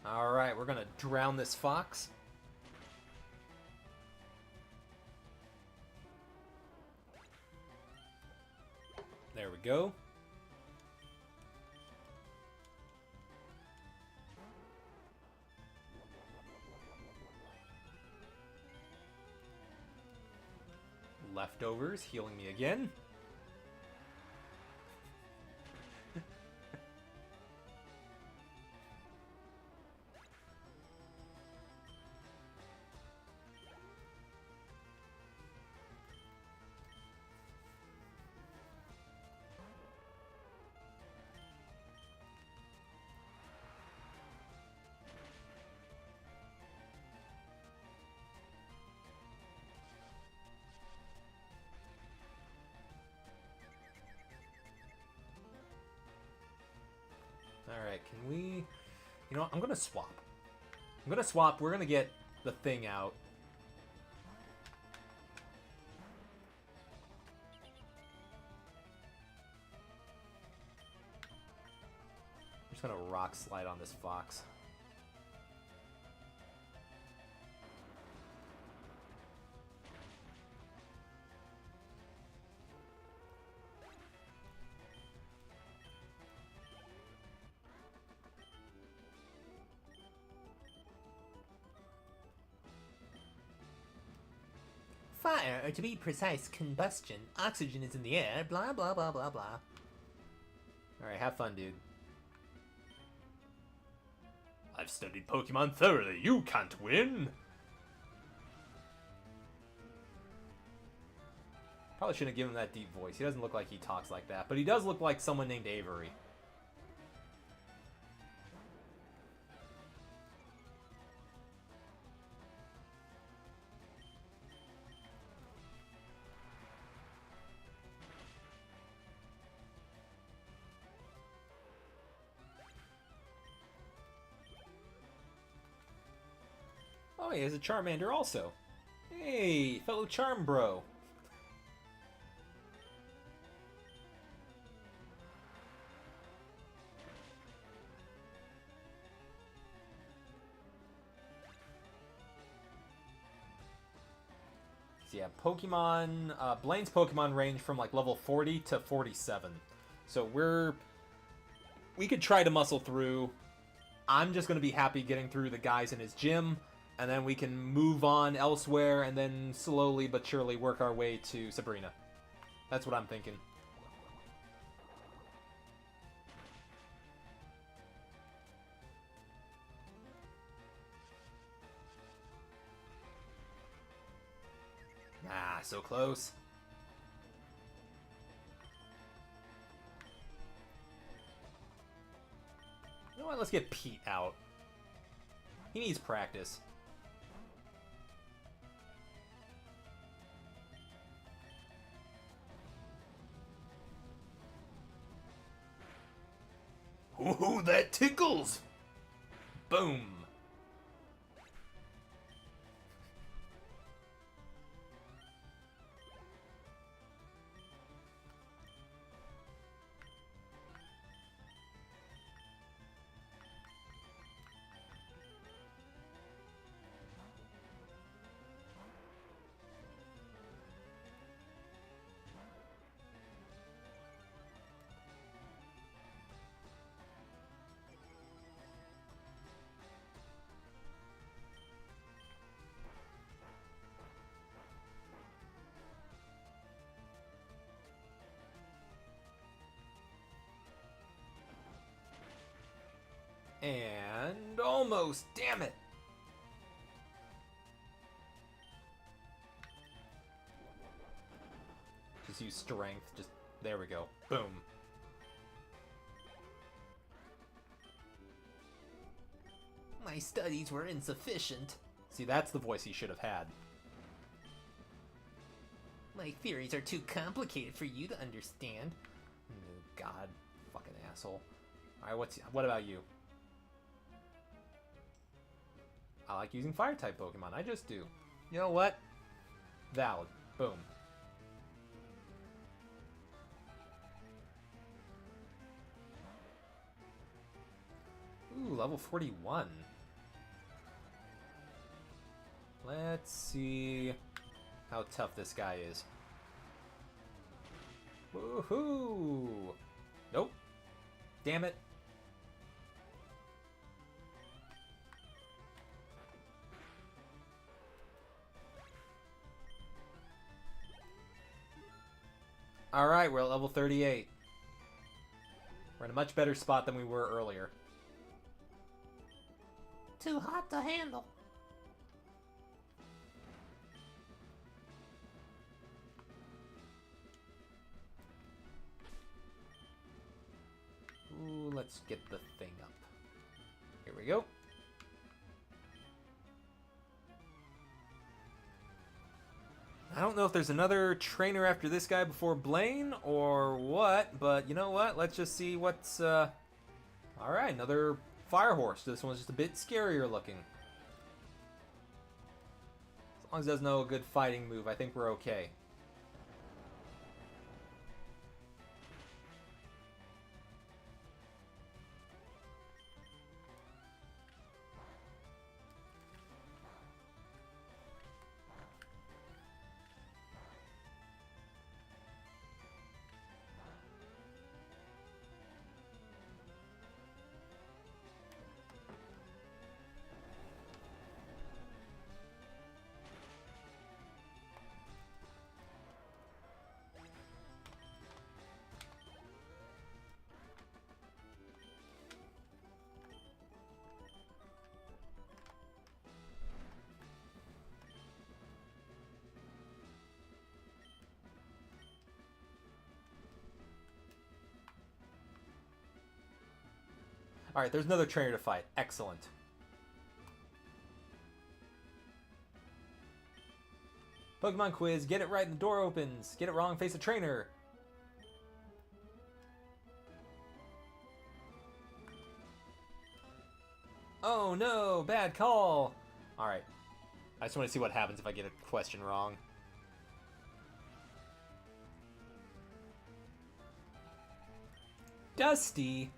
Alright, we're gonna drown this fox. There we go. Leftovers healing me again. Alright, can we... You know what? I'm gonna swap. We're gonna get the thing out. I'm just gonna rock slide on this fox. Fire, or to be precise, combustion. Oxygen is in the air, blah blah blah blah blah. Alright, have fun, dude. I've studied Pokemon thoroughly. You can't win. Probably shouldn't have given him that deep voice. He doesn't look like he talks like that, but he does look like someone named Avery. Oh, he has a Charmander also. Hey, fellow Charm Bro. So yeah, Pokemon, Blaine's Pokemon range from like level 40 to 47. So we could try to muscle through. I'm just going to be happy getting through the guys in his gym. And then we can move on elsewhere and then slowly but surely work our way to Sabrina. That's what I'm thinking. Ah, so close. You know what? Let's get Pete out. He needs practice. Ooh, that tickles! Boom! And almost, damn it! Just use strength, just, there we go. Boom. My studies were insufficient. See, that's the voice he should have had. My theories are too complicated for you to understand. Oh, God, fucking asshole. Alright, what about you? I like using fire-type Pokemon, I just do. You know what? Valid. Boom. Ooh, level 41. Let's see how tough this guy is. Woohoo! Nope. Damn it. Alright, we're at level 38. We're in a much better spot than we were earlier. Too hot to handle. Ooh, let's get the thing up. Here we go. I don't know if there's another trainer after this guy before Blaine or what, but you know what? Let's just see what's, Alright, another fire horse. This one's just a bit scarier looking. As long as it doesn't know a good fighting move, I think we're okay. Alright, there's another trainer to fight. Excellent. Pokemon quiz. Get it right and the door opens. Get it wrong, face a trainer. Oh no, bad call. Alright. I just want to see what happens if I get a question wrong. Dusty.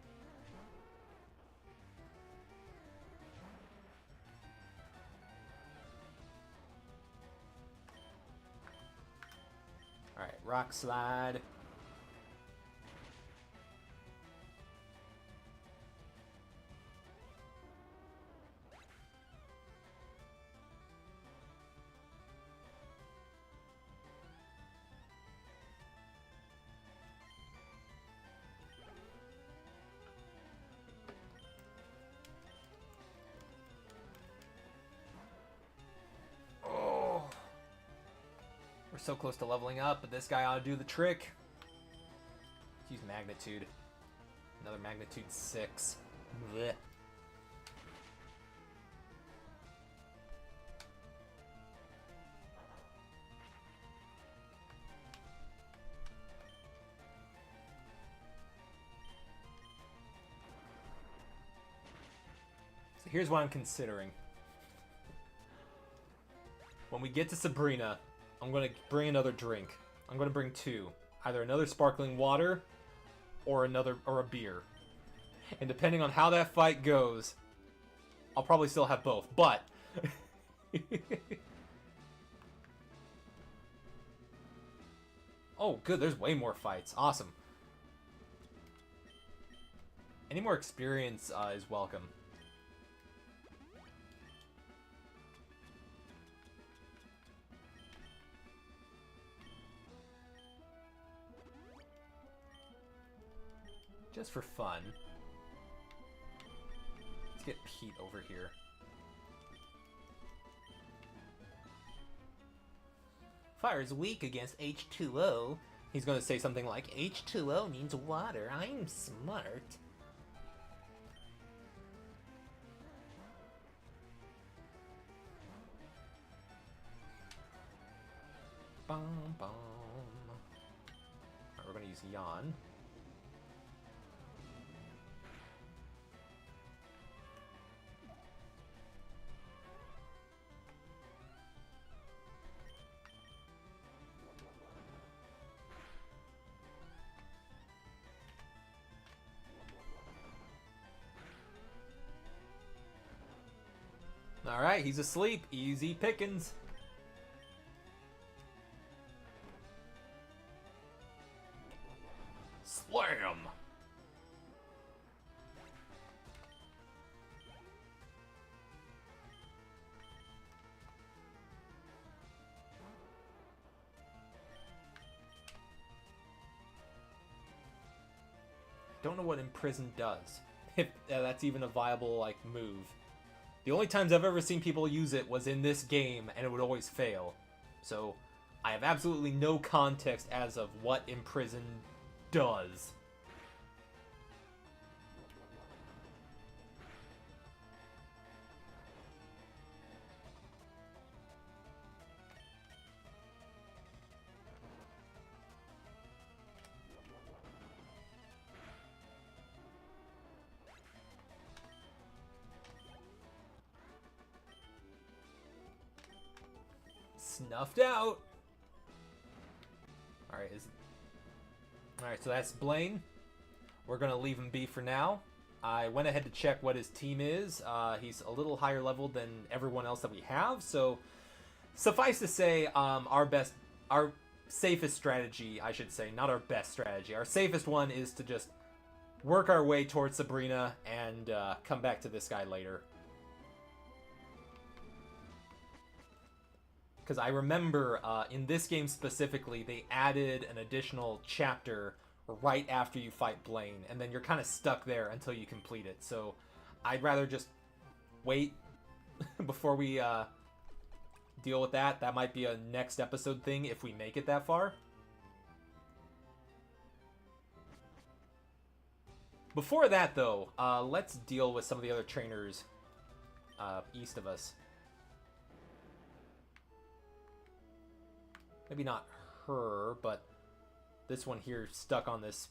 Alright, rock slide. We're so close to leveling up, but this guy ought to do the trick. Let's use Magnitude. Another Magnitude 6. Blech. So here's what I'm considering. When we get to Sabrina, I'm going to bring another drink. I'm going to bring two. Either another sparkling water or a beer. And depending on how that fight goes, I'll probably still have both. But oh, good, there's way more fights. Awesome. Any more experience is welcome. Just for fun. Let's get Pete over here. Fire is weak against H2O. He's going to say something like, H2O means water. I'm smart. Bum, bum. Alright, we're going to use Yawn. Alright, he's asleep. Easy pickings. Slam! Don't know what Imprison does. If that's even a viable, like, move. The only times I've ever seen people use it was in this game, and it would always fail. So, I have absolutely no context as of what Imprison does. Snuffed out. Alright, so that's Blaine. We're gonna leave him be for now. I went ahead to check what his team is. He's a little higher level than everyone else that we have, so suffice to say, our safest strategy, I should say, not our best strategy. Our safest one is to just work our way towards Sabrina and come back to this guy later. Because I remember in this game specifically, they added an additional chapter right after you fight Blaine, and then you're kind of stuck there until you complete it. So I'd rather just wait before we deal with that. That might be a next episode thing if we make it that far. Before that, though, let's deal with some of the other trainers east of us. Maybe not her, but this one here stuck on this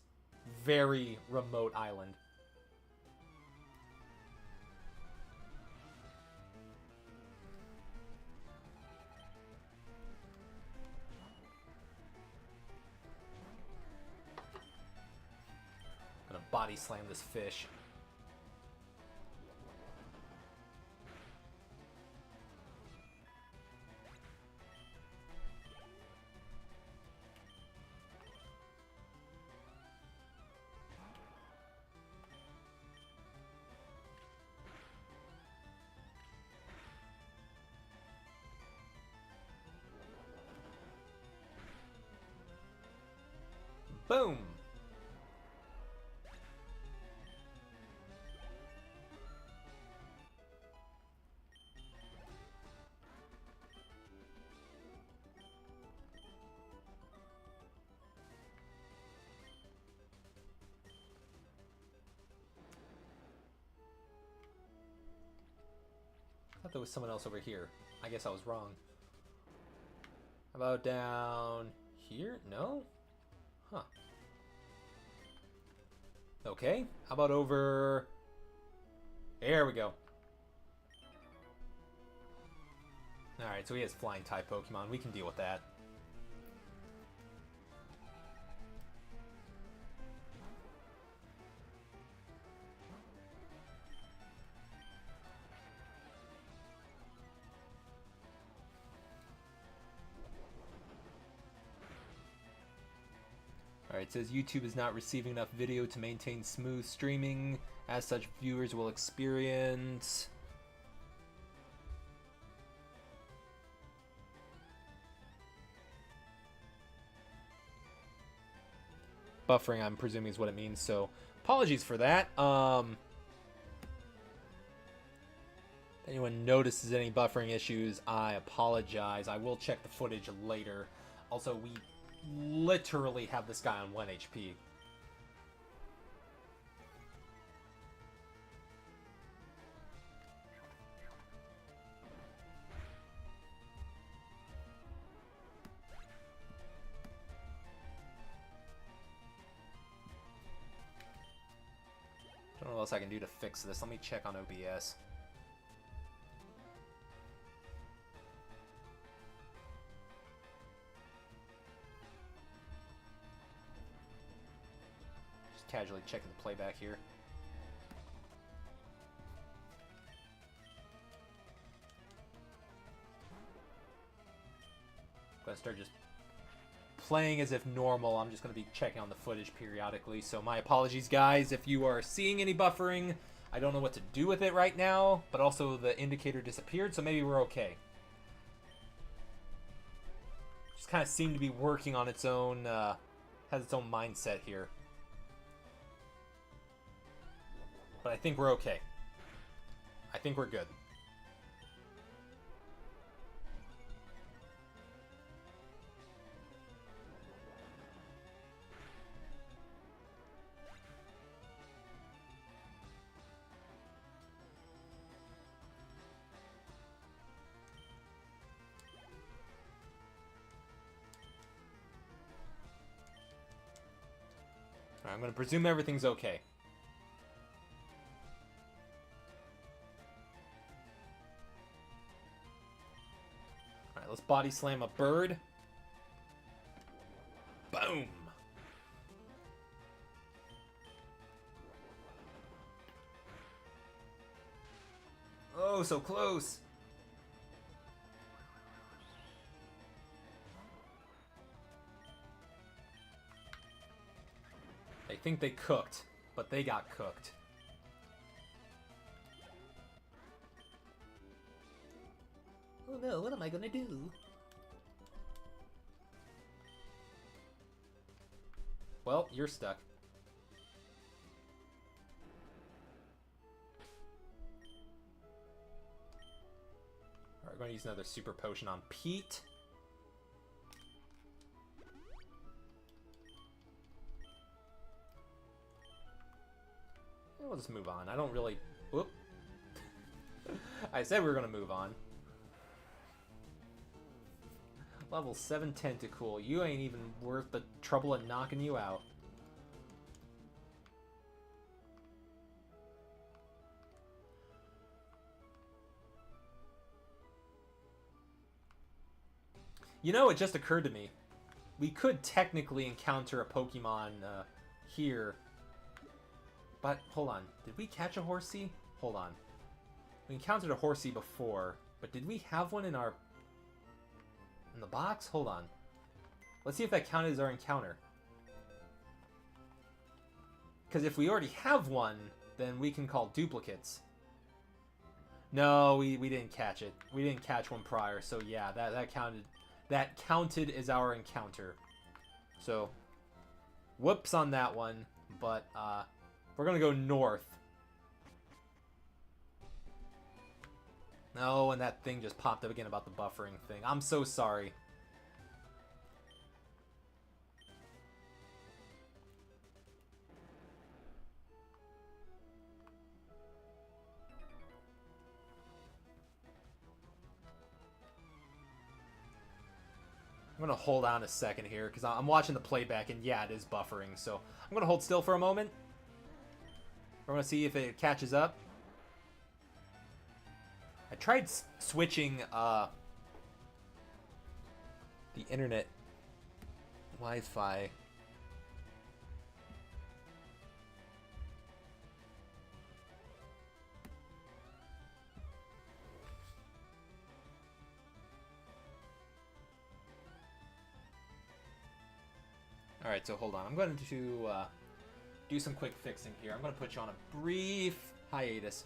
very remote island. Gonna body slam this fish. Boom! there was someone else over here. I guess I was wrong. How about down here? No? Huh. Okay. How about over... There we go. Alright, so he has flying type Pokemon. We can deal with that. Alright, it says YouTube is not receiving enough video to maintain smooth streaming. As such, viewers will experience... buffering, I'm presuming is what it means, so apologies for that. If anyone notices any buffering issues, I apologize. I will check the footage later. Also, we literally have this guy on 1 HP. Don't know what else I can do to fix this. Let me check on OBS. Just casually checking the playback here. I'm gonna start just playing as if normal. I'm just going to be checking on the footage periodically, so my apologies, guys, if you are seeing any buffering. I don't know what to do with it right now, but also the indicator disappeared, so maybe we're okay. Just kind of seemed to be working on its own, has its own mindset here. But I think we're okay. I think we're good. I'm going to presume everything's okay. Alright, let's body slam a bird. Boom! Oh, so close! They think they cooked, but they got cooked. Oh no, what am I gonna do? Well, you're stuck. Alright, we're gonna use another super potion on Pete. We'll just move on. I don't really... Whoop. I said we were going to move on. Level 7 Tentacool. You ain't even worth the trouble of knocking you out. You know, it just occurred to me. We could technically encounter a Pokemon here. But, hold on. Did we catch a Horsey? Hold on. We encountered a Horsey before, but did we have one in our... in the box? Hold on. Let's see if that counted as our encounter. Because if we already have one, then we can call duplicates. No, we didn't catch it. We didn't catch one prior, so yeah, that counted as our encounter. So, whoops on that one, but, we're gonna go north. No, and that thing just popped up again about the buffering thing. I'm so sorry. I'm going to hold on a second here because I'm watching the playback, and yeah, it is buffering. So I'm going to hold still for a moment. We're going to see if it catches up. I tried switching the internet Wi-Fi. Alright, so hold on. I'm going to do some quick fixing here. I'm going to put you on a brief hiatus.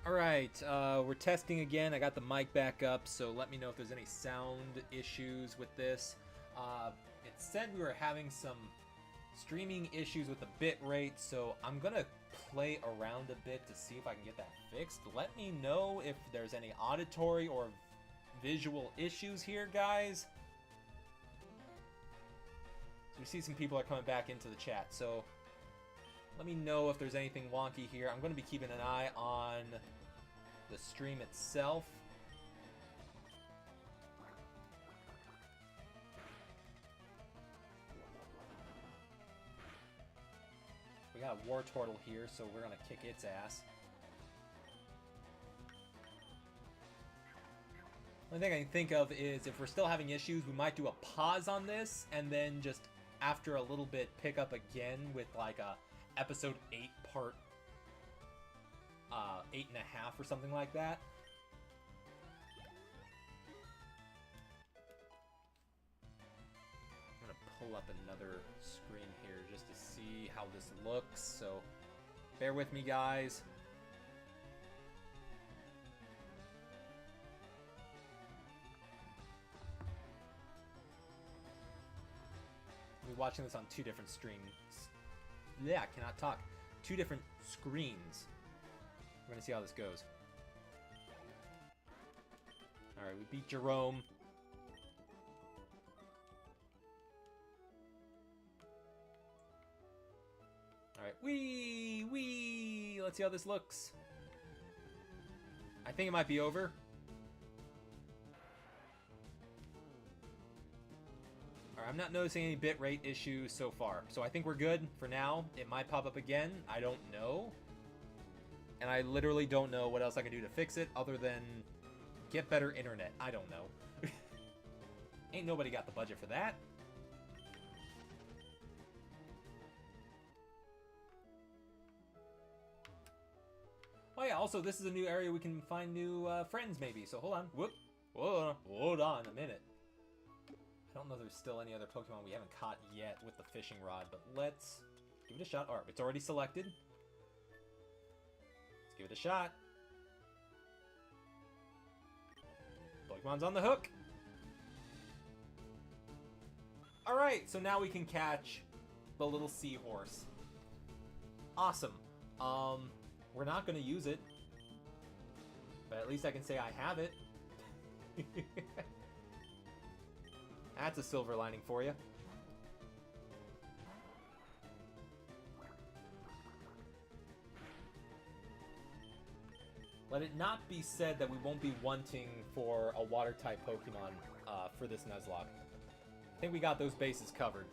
Alright, we're testing again. I got the mic back up, so let me know if there's any sound issues with this. It said we were having some streaming issues with the bit rate, so I'm gonna play around a bit to see if I can get that fixed. Let me know if there's any auditory or visual issues here, guys. So we see some people are coming back into the chat, so let me know if there's anything wonky here. I'm going to be keeping an eye on the stream itself. We got a war turtle here, so we're going to kick its ass. The only thing I can think of is if we're still having issues, we might do a pause on this and then just after a little bit pick up again with like a episode 8 part 8.5 or something like that. I'm gonna pull up another screen here just to see how this looks, so bear with me, guys. be watching this on 2 different streams. Yeah, I cannot talk. 2 different screens. We're gonna see how this goes. Alright, we beat Jerome. Alright, wee! Let's see how this looks. I think it might be over. Alright, I'm not noticing any bitrate issues so far. So I think we're good for now. It might pop up again. I don't know. And I literally don't know what else I can do to fix it other than get better internet. I don't know. Ain't nobody got the budget for that. Oh yeah, also this is a new area we can find new friends maybe, so hold on. Hold on a minute. I don't know if there's still any other Pokemon we haven't caught yet with the fishing rod, but let's give it a shot. Alright, it's already selected. Let's give it a shot. Pokemon's on the hook. Alright, so now we can catch the little seahorse. Awesome. We're not going to use it. But at least I can say I have it. That's a silver lining for you. Let it not be said that we won't be wanting for a water-type Pokemon for this Nuzlocke. I think we got those bases covered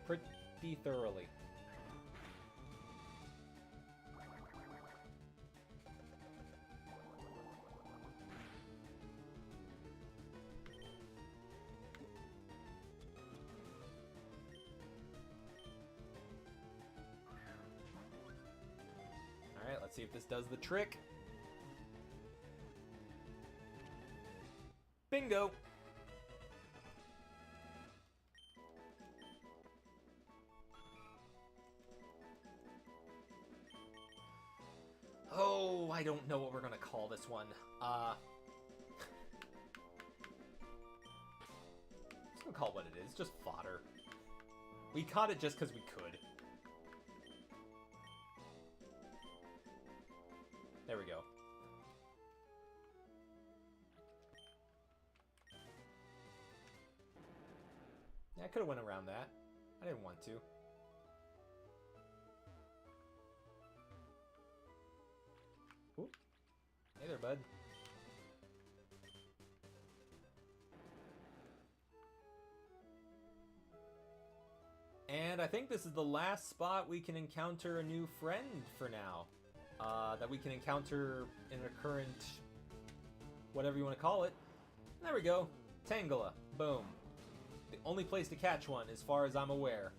pretty thoroughly. Alright, let's see if this does the trick. Bingo! Oh, I don't know what we're gonna call this one. Just gonna call it what it is, just fodder. We caught it just because we could. There we go. Yeah, I could have went around that. I didn't want to. Ooh. Hey there, bud. And I think this is the last spot we can encounter a new friend for now. That we can encounter in a current, whatever you want to call it. There we go. Tangela. Boom. The only place to catch one, as far as I'm aware.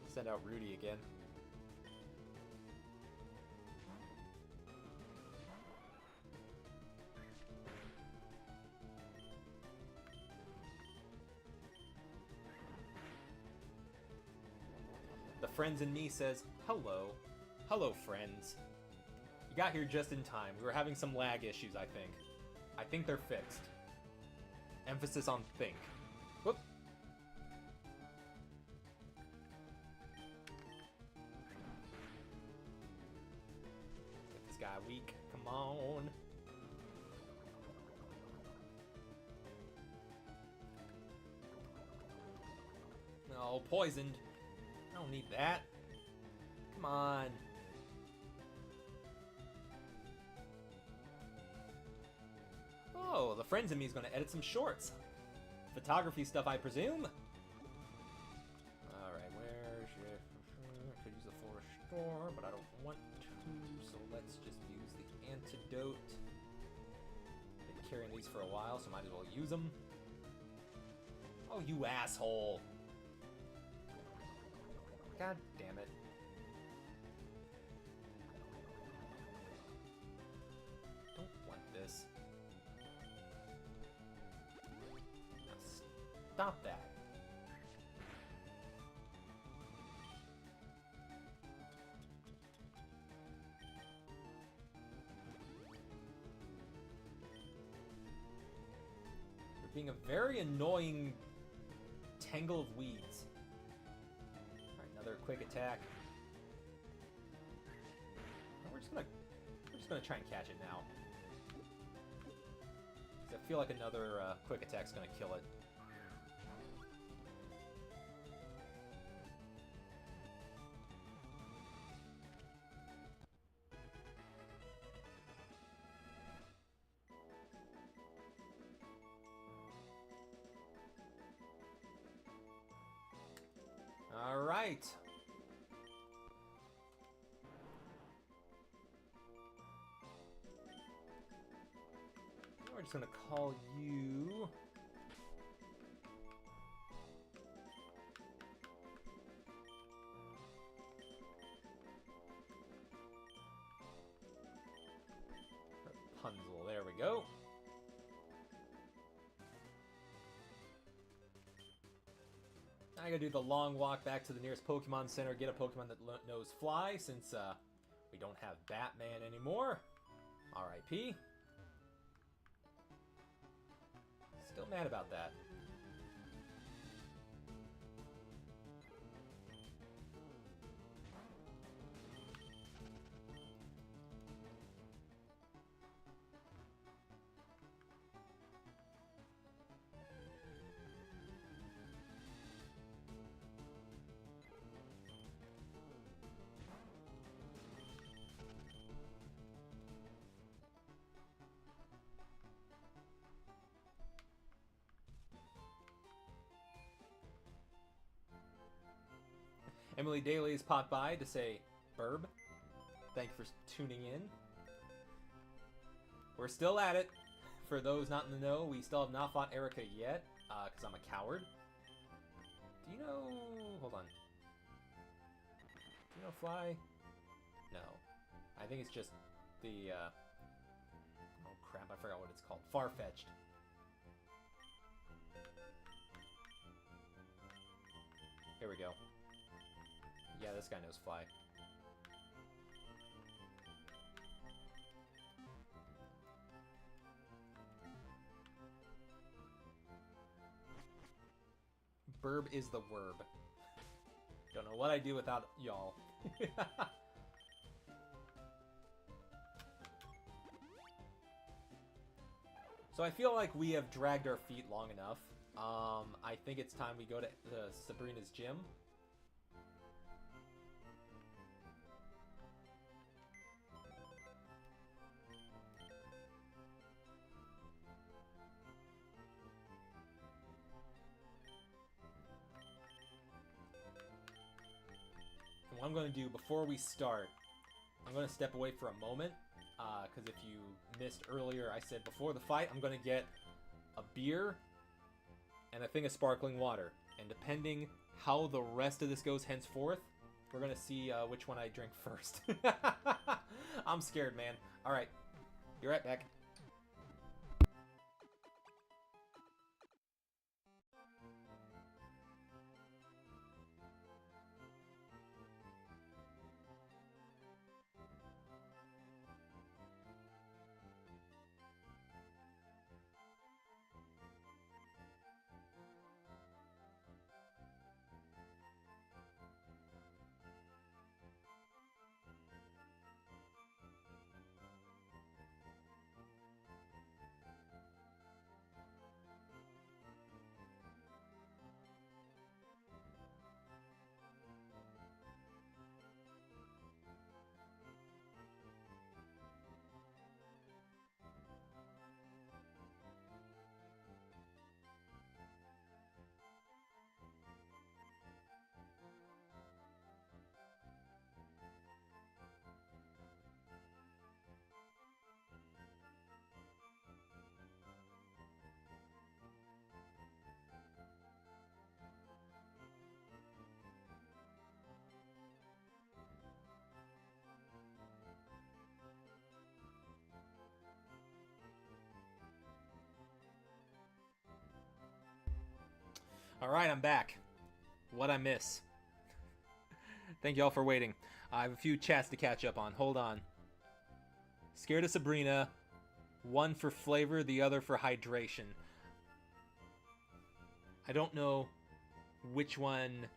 Send out Rudy again. The Friends in Me says, hello. Hello, friends. You got here just in time. We were having some lag issues, I think. I think they're fixed. Emphasis on think. Whoop. Get this guy weak. Come on. No, poisoned. I don't need that. Come on. Oh, the Friends in Me is going to edit some shorts. Photography stuff, I presume. Alright, where's your... I could use a Forest Store, but I don't want to, so let's just use the antidote. Been carrying these for a while, so might as well use them. Oh, you asshole. God damn it. Don't want this. Stop that. You're being a very annoying tangle of weeds. Alright, another quick attack. We're just gonna try and catch it now. 'Cause I feel like another quick attack's gonna kill it. All right. We're just gonna call you. Rapunzel. There we go. I gotta do the long walk back to the nearest Pokemon Center, get a Pokemon that knows Fly, since we don't have Batman anymore. R.I.P. Still mad about that. Emily Daly has popped by to say, Burb, thank you for tuning in. We're still at it. For those not in the know, we still have not fought Erica yet, because I'm a coward. Do you know... Hold on. Do you know Fly? No. I think it's just the... Oh crap, I forgot what it's called. Far-fetched. Here we go. Yeah, this guy knows Fly. Burb is the verb. Don't know what I'd do without y'all. So I feel like we have dragged our feet long enough. I think it's time we go to Sabrina's gym. And what I'm going to do before we start, I'm going to step away for a moment, because if you missed earlier, I said before the fight, I'm going to get a beer and a thing of sparkling water. And depending how the rest of this goes henceforth, we're going to see which one I drink first. I'm scared, man. All right, be right back. Alright, I'm back. What'd I miss? Thank y'all for waiting. I have a few chats to catch up on. Hold on. Scared of Sabrina. One for flavor, the other for hydration. I don't know which one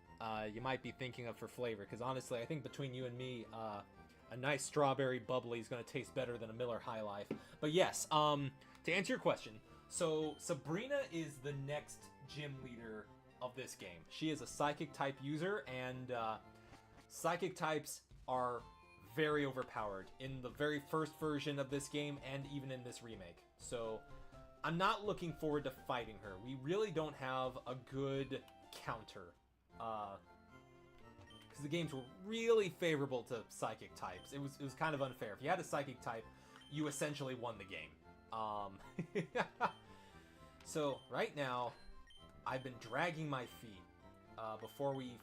you might be thinking of for flavor, because honestly, I think between you and me, a nice strawberry bubbly is going to taste better than a Miller High Life. But yes, to answer your question, so Sabrina is the next gym leader of this game. She is a Psychic type user, and Psychic types are very overpowered in the very first version of this game and even in this remake. So I'm not looking forward to fighting her. We really don't have a good counter. Because the games were really favorable to Psychic types. It was kind of unfair. If you had a Psychic type, you essentially won the game. So right now, I've been dragging my feet before we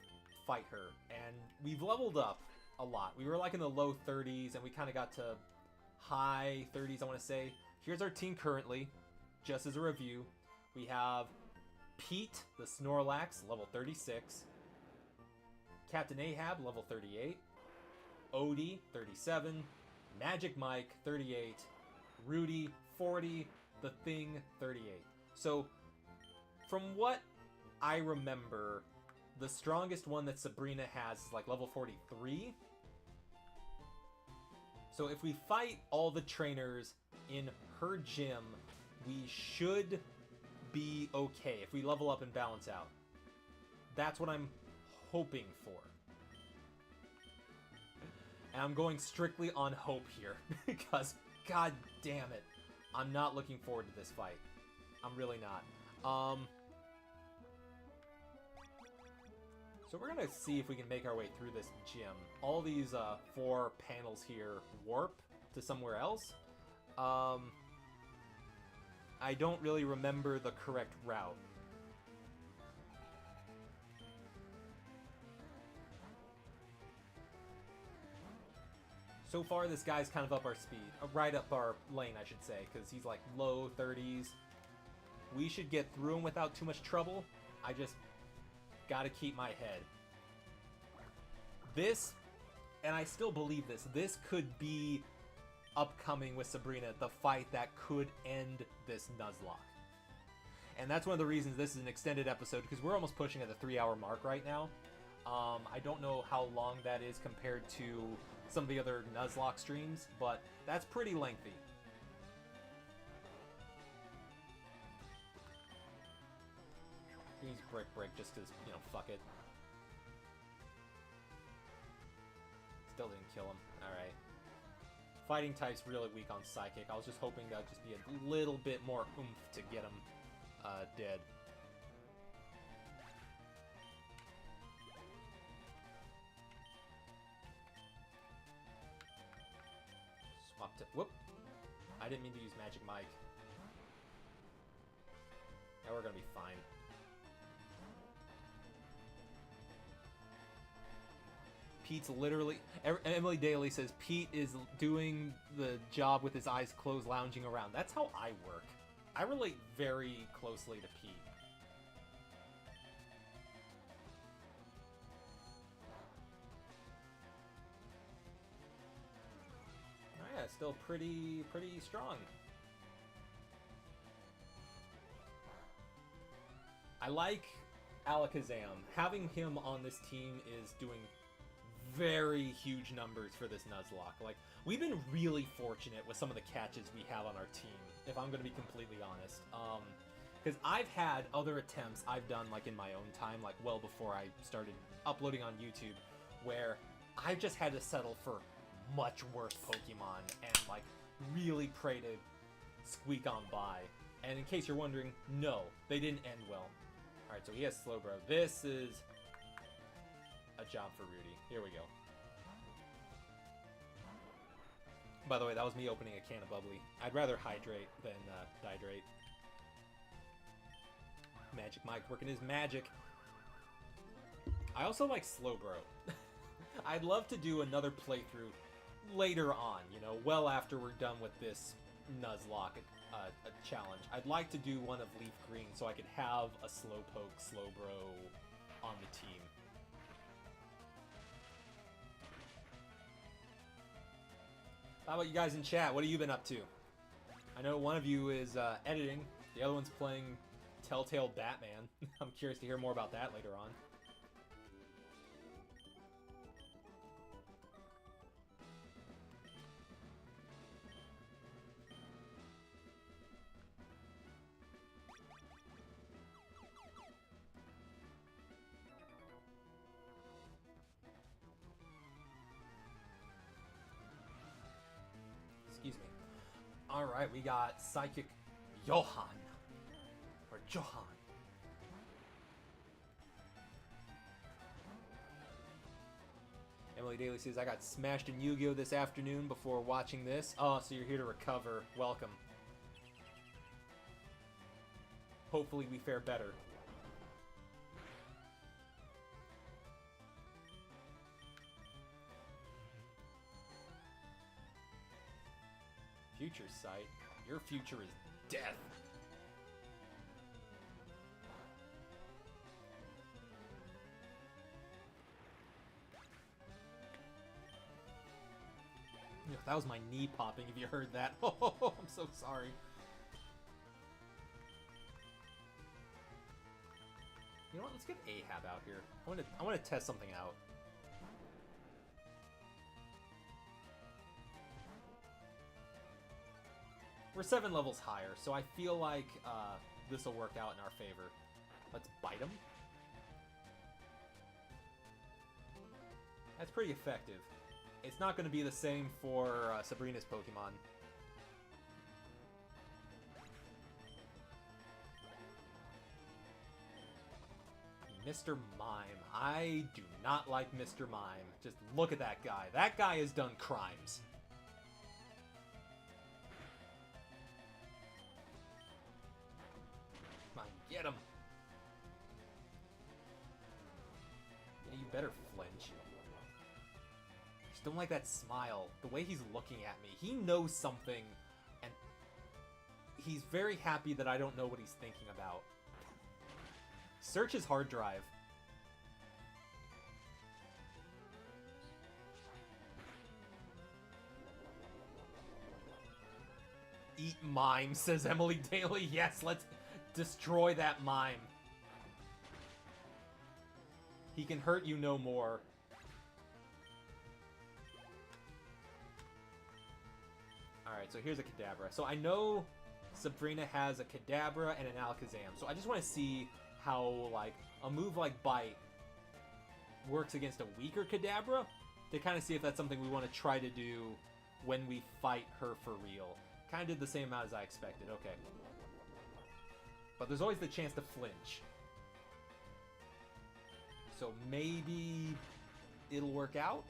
fight her, and we've leveled up a lot. We were like in the low 30s, and we kind of got to high 30s, I want to say. Here's our team currently, just as a review. We have Pete, the Snorlax, level 36. Captain Ahab, level 38. Odie, 37. Magic Mike, 38. Rudy, 40. The Thing, 38. So, from what I remember, the strongest one that Sabrina has is like level 43. So if we fight all the trainers in her gym, we should be okay if we level up and balance out. That's what I'm hoping for. And I'm going strictly on hope here because god damn it, I'm not looking forward to this fight. I'm really not. So we're gonna see if we can make our way through this gym. All these 4 panels here warp to somewhere else. I don't really remember the correct route. So far, this guy's kind of up our speed. Right up our lane, I should say, because he's like low 30s. We should get through him without too much trouble. I just gotta keep my head. This, and I still believe this could be upcoming with Sabrina, the fight that could end this Nuzlocke. And that's one of the reasons this is an extended episode, because we're almost pushing at the 3-hour mark right now. I don't know how long that is compared to some of the other Nuzlocke streams, but that's pretty lengthy. Use Brick just because, you know, fuck it. Still didn't kill him. Alright. Fighting type's really weak on Psychic. I was just hoping that would just be a little bit more oomph to get him dead. Swap to... Whoop! I didn't mean to use Magic Mike. Now we're gonna be fine. Pete's literally... Emily Daly says Pete is doing the job with his eyes closed, lounging around. That's how I work. I relate very closely to Pete. Oh yeah, still pretty strong. I like Alakazam. Having him on this team is doing very huge numbers for this Nuzlocke. Like, we've been really fortunate with some of the catches we have on our team, if I'm going to be completely honest. Because I've had other attempts I've done, like, in my own time, like, well before I started uploading on YouTube, where I've just had to settle for much worse Pokemon and, like, really pray to squeak on by. And in case you're wondering, no, they didn't end well. Alright, so he has Slowbro. This is a job for Rudy. Here we go. By the way, that was me opening a can of bubbly. I'd rather hydrate than dehydrate. Magic Mike working his magic. I also like Slowbro. I'd love to do another playthrough later on, you know, well after we're done with this Nuzlocke a challenge. I'd like to do one of Leaf Green so I could have a Slowpoke Slowbro on the team. How about you guys in chat? What have you been up to? I know one of you is editing, the other one's playing Telltale Batman. I'm curious to hear more about that later on. Excuse me. Alright, we got Psychic Johan. Or Johan. Emily Daly says, I got smashed in Yu-Gi-Oh! This afternoon before watching this. Oh, so you're here to recover. Welcome. Hopefully we fare better. Future sight. Your future is death. That was my knee popping, if you heard that. Oh, I'm so sorry. You know what? Let's get Ahab out here. I want to test something out. We're 7 levels higher, so I feel like this will work out in our favor. Let's bite him. That's pretty effective. It's not going to be the same for Sabrina's Pokemon. Mr. Mime. I do not like Mr. Mime. Just look at that guy. That guy has done crimes. Come on, get him. Yeah, you better flinch. Just don't like that smile. The way he's looking at me. He knows something, and he's very happy that I don't know what he's thinking about. Search his hard drive. Eat mime, says Emily Daly. Yes, let's destroy that mime. He can hurt you no more. Alright, so here's a Kadabra. So I know Sabrina has a Kadabra and an Alakazam. So I just want to see how, like, a move like Bite works against a weaker Kadabra, to kind of see if that's something we want to try to do when we fight her for real. Kind of did the same amount as I expected. Okay. But there's always the chance to flinch. So maybe it'll work out?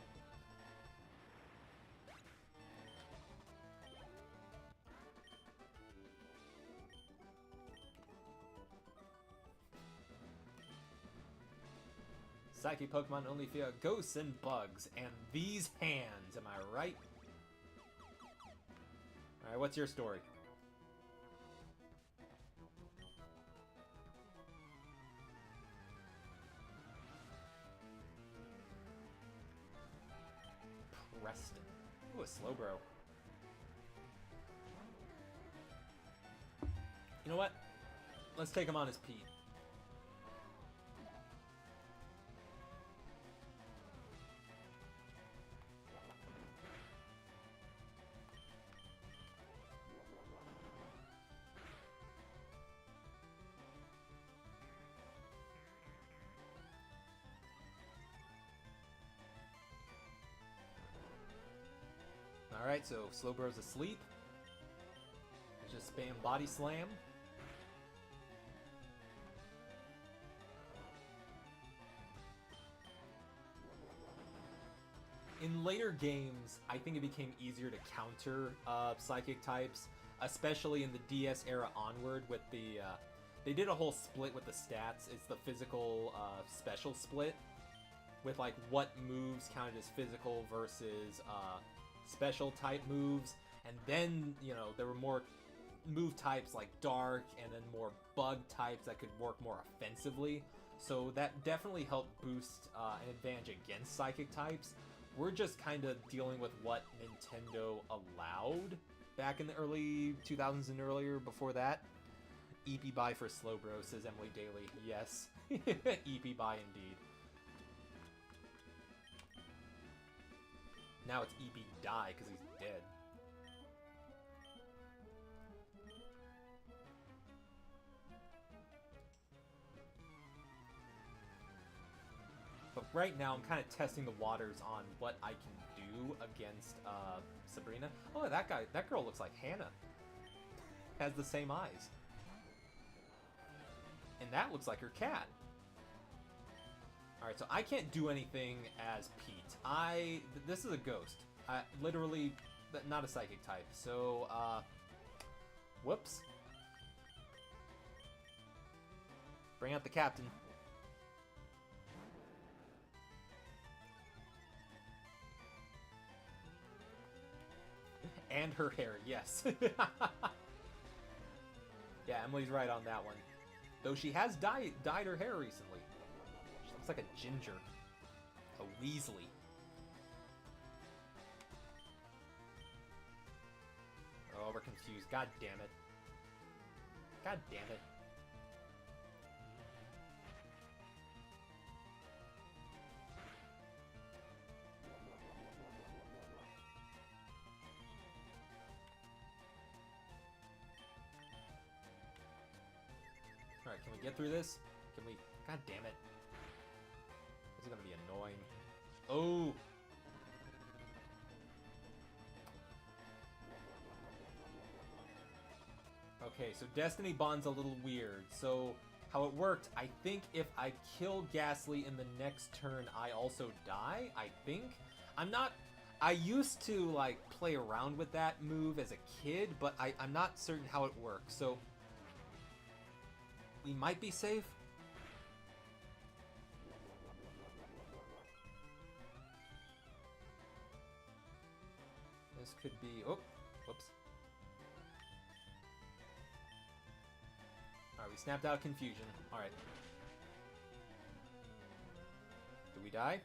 Psychic Pokemon only fear ghosts and bugs, and these hands, am I right? Alright, what's your story? Preston. Ooh, a Slowbro. You know what? Let's take him on as Pete. Alright, so Slowbro's asleep. Let's just spam Body Slam. In later games, I think it became easier to counter Psychic types, especially in the DS era onward with the... they did a whole split with the stats. It's the physical special split, with like what moves counted as physical versus... special type moves, and then, you know, there were more move types like dark and then more bug types that could work more offensively, so that definitely helped boost an advantage against Psychic types. We're just kind of dealing with what Nintendo allowed back in the early 2000s and earlier before that. EP buy for Slowbro, says Emily Daly. Yes. EP buy indeed. Now it's EP die because he's dead. But right now I'm kind of testing the waters on what I can do against Sabrina. Oh, that girl looks like Hannah. Has the same eyes. And that looks like her cat. Alright, so I can't do anything as Pete. This is a ghost. Literally, not a psychic type. So, whoops. Bring out the captain. And her hair, yes. Yeah, Emily's right on that one. Though she has dyed her hair recently. She looks like a ginger. A Weasley. Oh, we're confused. God damn it. God damn it. Alright, can we get through this? Can we... God damn it. This is gonna be annoying. Oh! Okay, so Destiny Bond's a little weird. So, how it worked, I think if I kill Ghastly in the next turn, I also die, I think? I'm not... I used to, like, play around with that move as a kid, but I'm not certain how it works, so... We might be safe. This could be... Oh, whoops. Alright, we snapped out confusion. Alright. Do we die?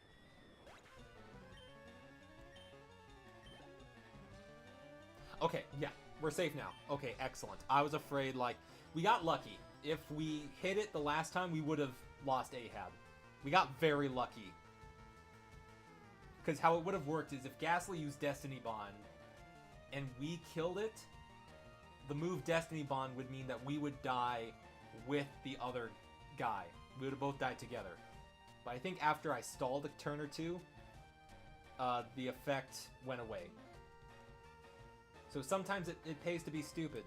Okay, yeah. We're safe now. Okay, excellent. I was afraid, like... We got lucky. If we hit it the last time, we would have lost Ahab. We got very lucky. Because how it would have worked is if Ghastly used Destiny Bond and we killed it, the move Destiny Bond would mean that we would die with the other guy. We would have both died together. But I think after I stalled a turn or two, the effect went away. So sometimes it pays to be stupid.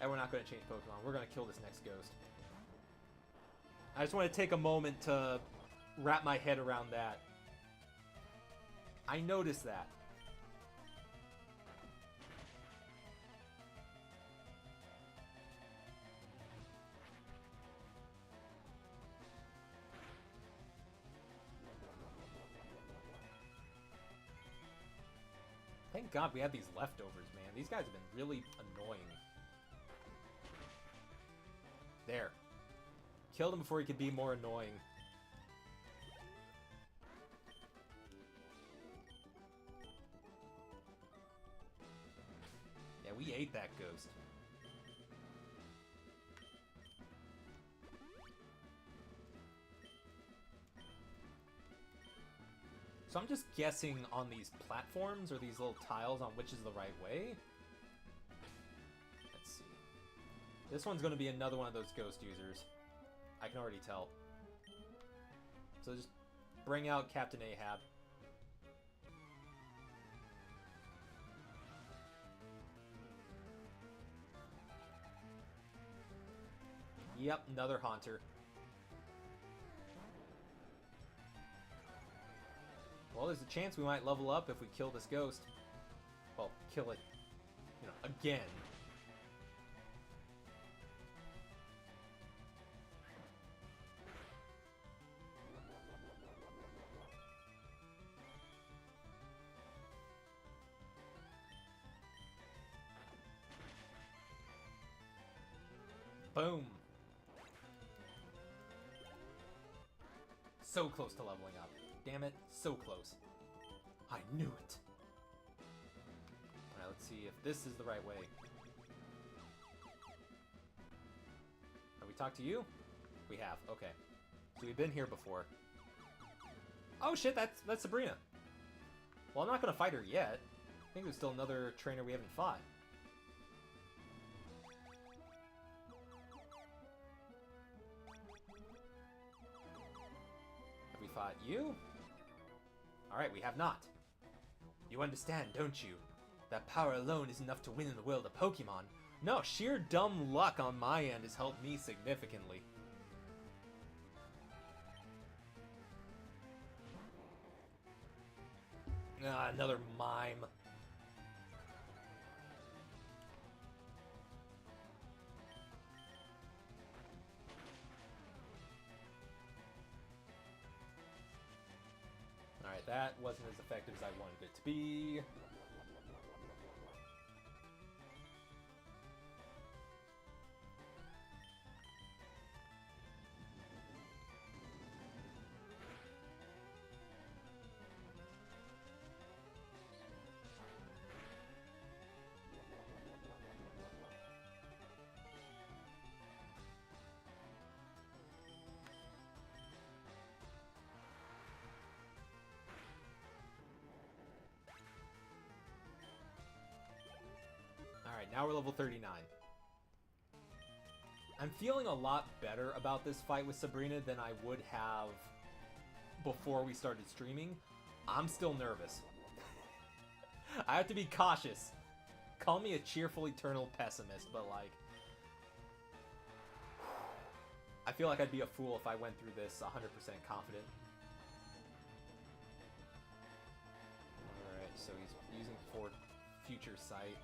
And we're not going to change Pokemon. We're going to kill this next ghost. I just want to take a moment to wrap my head around that. I noticed that. Thank God we have these leftovers, man. These guys have been really annoying. There. Killed him before he could be more annoying. Yeah, we ate that ghost. So I'm just guessing on these platforms or these little tiles on which is the right way. Let's see. This one's going to be another one of those ghost users. I can already tell. So just bring out Captain Ahab. Yep, another Haunter. Well, there's a chance we might level up if we kill this ghost. Well, kill it, you know, again. Boom. So close to leveling up. Damn it, so close. I knew it. Alright, let's see if this is the right way. we talked to you? We have. Okay. So we've been here before. Oh shit, that's Sabrina. Well, I'm not gonna fight her yet. I think there's still another trainer we haven't fought. Have we fought you? Alright, we have not. You understand, don't you? That power alone is enough to win in the world of Pokemon. No, sheer dumb luck on my end has helped me significantly. Ah, another mime. Alright, that wasn't as effective as I wanted it to be. Alright, now we're level 39. I'm feeling a lot better about this fight with Sabrina than I would have before we started streaming. I'm still nervous. I have to be cautious. Call me a cheerful eternal pessimist, but like... I feel like I'd be a fool if I went through this 100% confident. Alright, so he's using Future Sight.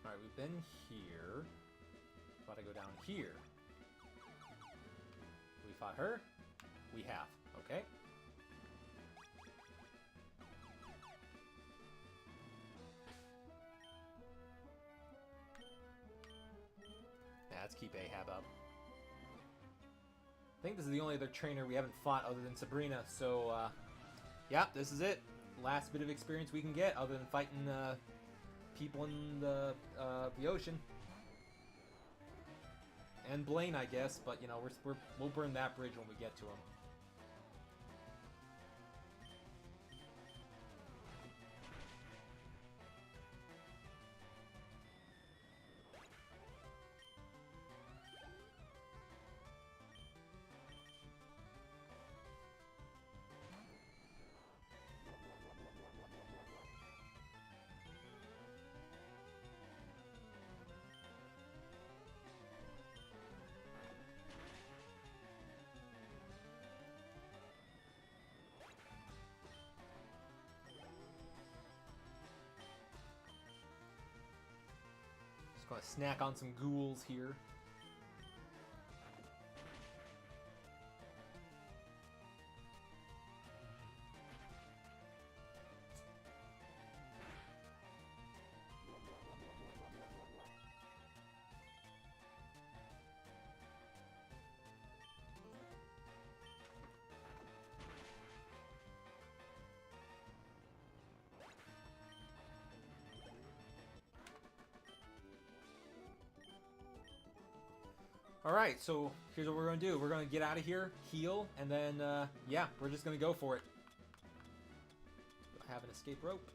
Alright, we've been here. About to go down here. We fought her? We have. Okay. Yeah, let's keep Ahab up. I think this is the only other trainer we haven't fought other than Sabrina, so, yeah, this is it. Last bit of experience we can get other than fighting, people in the ocean. And Blaine, I guess, but, you know, we'll burn that bridge when we get to him. Just gonna snack on some ghouls here. Alright, so here's what we're going to do. We're going to get out of here, heal, and then, yeah, we're just going to go for it. I have an escape rope.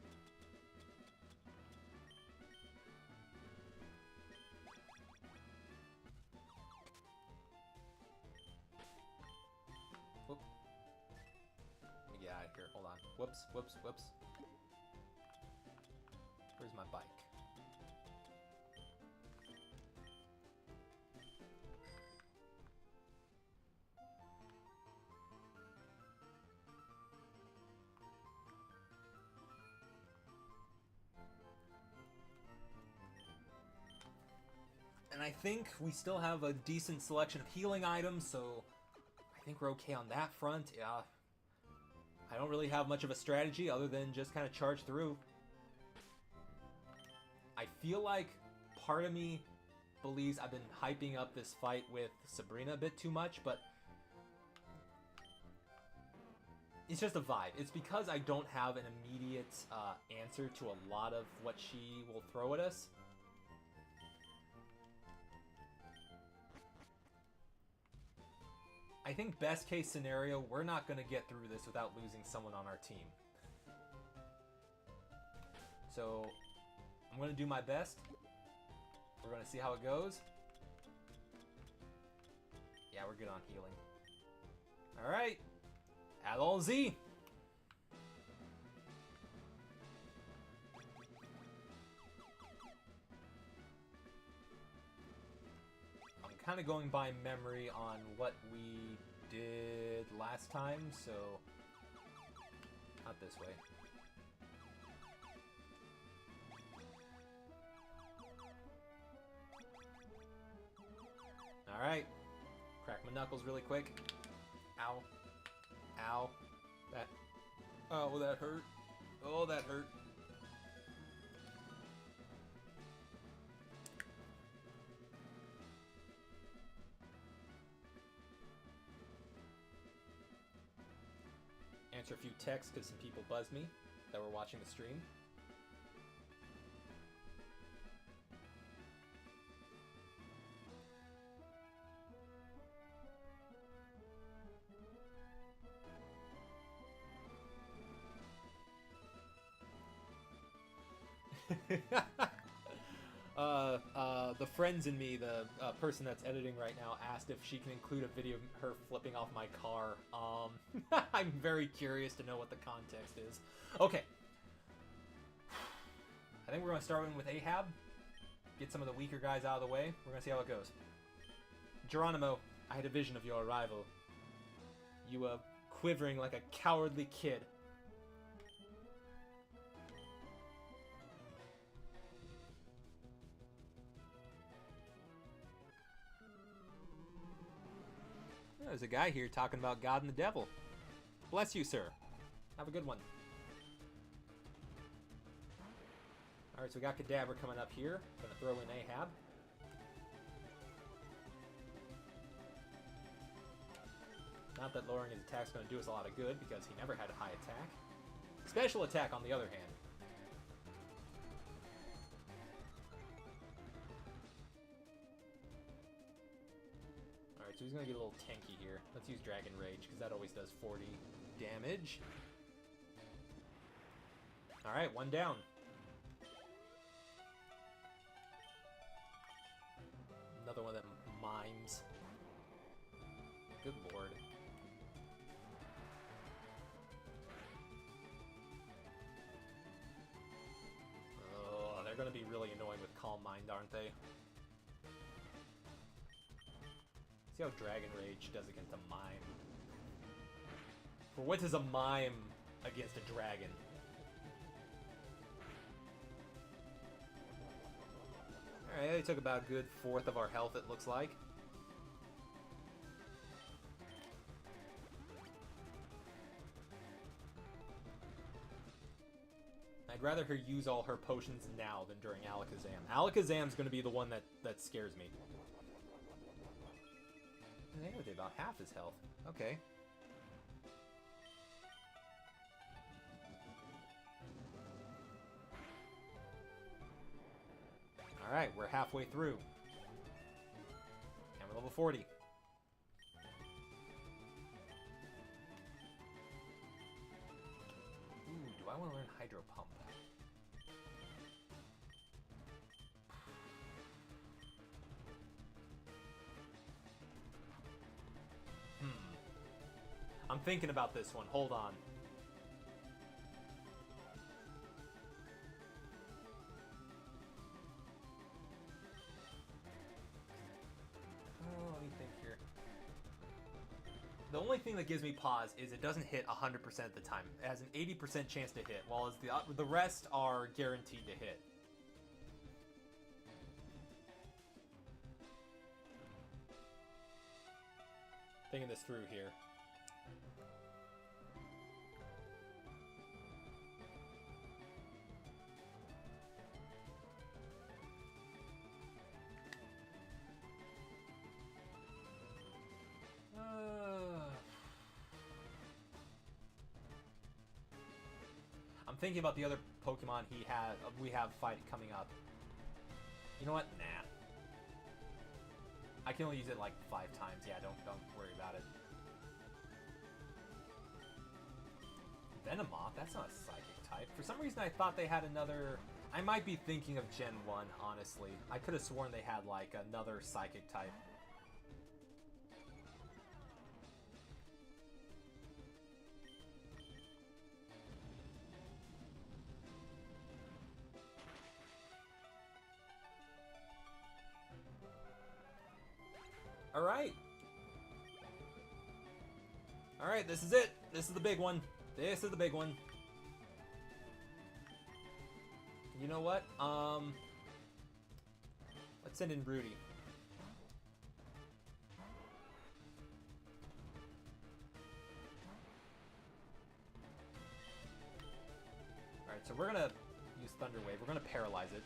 Whoop. Let me get out of here. Hold on. Whoops, whoops, whoops. Where's my bike? And I think we still have a decent selection of healing items, so I think we're okay on that front. Yeah, I don't really have much of a strategy other than just kind of charge through. feel like part of me believes I've been hyping up this fight with Sabrina a bit too much, but it's just a vibe. It's because I don't have an immediate answer to a lot of what she will throw at us. I think best case scenario, we're not going to get through this without losing someone on our team. So, I'm going to do my best. We're going to see how it goes. Yeah, we're good on healing. Alright. At all Z. I'm kind of going by memory on what we did last time, so not this way. Alright. Crack my knuckles really quick. Ow. Ow. That. Oh, that hurt. Oh, that hurt. Answer a few texts because some people buzzed me that were watching the stream. The friends in me, the person that's editing right now, asked if she can include a video of her flipping off my car. I'm very curious to know what the context is. Okay. I think we're going to start in with Ahab. Get some of the weaker guys out of the way. We're going to see how it goes. Geronimo, I had a vision of your arrival. You were quivering like a cowardly kid. There's a guy here talking about God and the devil. Bless you, sir. Have a good one. Alright, so we got Cadaver coming up here. Gonna throw in Ahab. Not that lowering his attack's gonna do us a lot of good, because he never had a high attack. Special attack, on the other hand. So he's going to get a little tanky here. Let's use Dragon Rage, because that always does 40 damage. Alright, one down. Another one of them mimes. Good lord. Oh, they're going to be really annoying with Calm Mind, aren't they? See how Dragon Rage does against a mime. For what is a mime against a dragon? Alright, they took about a good fourth of our health, it looks like. I'd rather her use all her potions now than during Alakazam. Alakazam's going to be the one that scares me. They did about half his health. Okay. Alright, we're halfway through. And we're level 40. Ooh, do I want to learn Hydro Pump? I'm thinking about this one. Hold on. Oh, let me think here. The only thing that gives me pause is it doesn't hit 100% of the time. It has an 80% chance to hit, while the rest are guaranteed to hit. Thinking this through here. thinking about the other Pokemon we have fight coming up. You know what? Nah. I can only use it like 5 times. Yeah, don't worry about it. Venomoth? That's not a psychic type. For some reason, I thought they had another... I might be thinking of Gen 1, honestly. I could have sworn they had like another psychic type. Alright. Alright, this is it. This is the big one. This is the big one. You know what? Let's send in Rudy. Alright, so we're gonna use Thunder Wave. We're gonna paralyze it.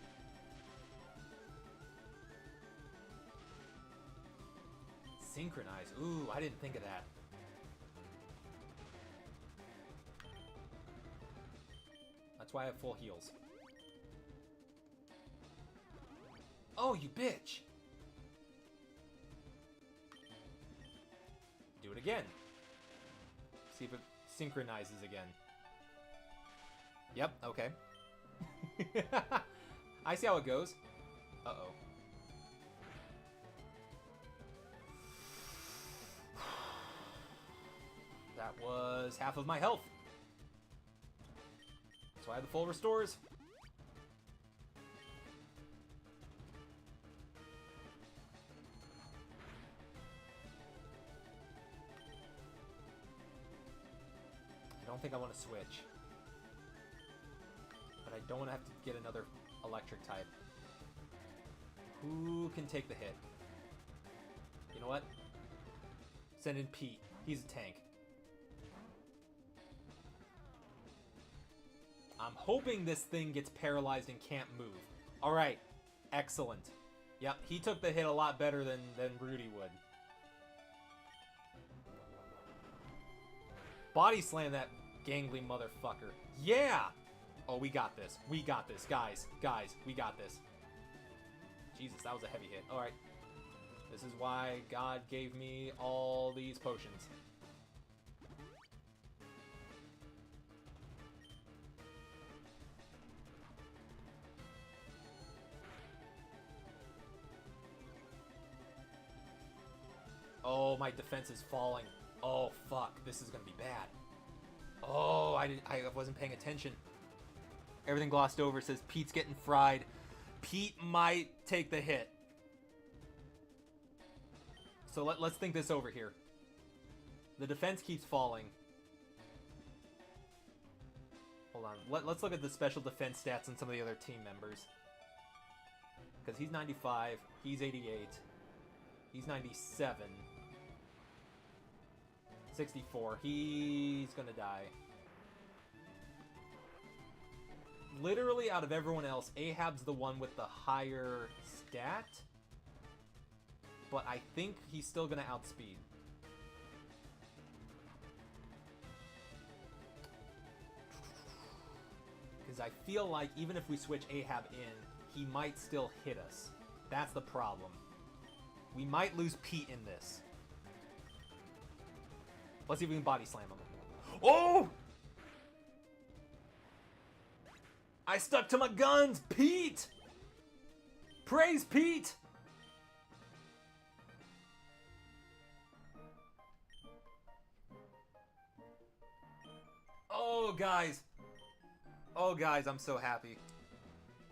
Synchronize. Ooh, I didn't think of that. That's why I have full heals. Oh, you bitch! Do it again. See if it synchronizes again. Yep, okay. I see how it goes. Uh-oh. That was half of my health. So I have the full restores. I don't think I want to switch. But I don't want to have to get another electric type. Who can take the hit? You know what? Send in Pete. He's a tank. I'm hoping this thing gets paralyzed and can't move. Alright. Excellent. Yep, he took the hit a lot better than Rudy would. Body slam that gangly motherfucker. Yeah! Oh, we got this. We got this. Guys, we got this. Jesus, that was a heavy hit. Alright. This is why God gave me all these potions. Oh, my defense is falling. Oh, fuck. This is gonna be bad. Oh, I wasn't paying attention. Everything glossed over. Says Pete's getting fried. Pete might take the hit. So let's think this over here. The defense keeps falling. Hold on. Let's look at the special defense stats on some of the other team members. Because he's 95. He's 88. He's 97. 64. He's gonna die. Literally, out of everyone else, Ahab's the one with the higher stat. But I think he's still gonna outspeed. Because I feel like even if we switch Ahab in, he might still hit us. That's the problem. We might lose Pete in this. Let's see if we can body slam him. Oh! I stuck to my guns! Pete! Praise Pete! Oh, guys. Oh, guys, I'm so happy.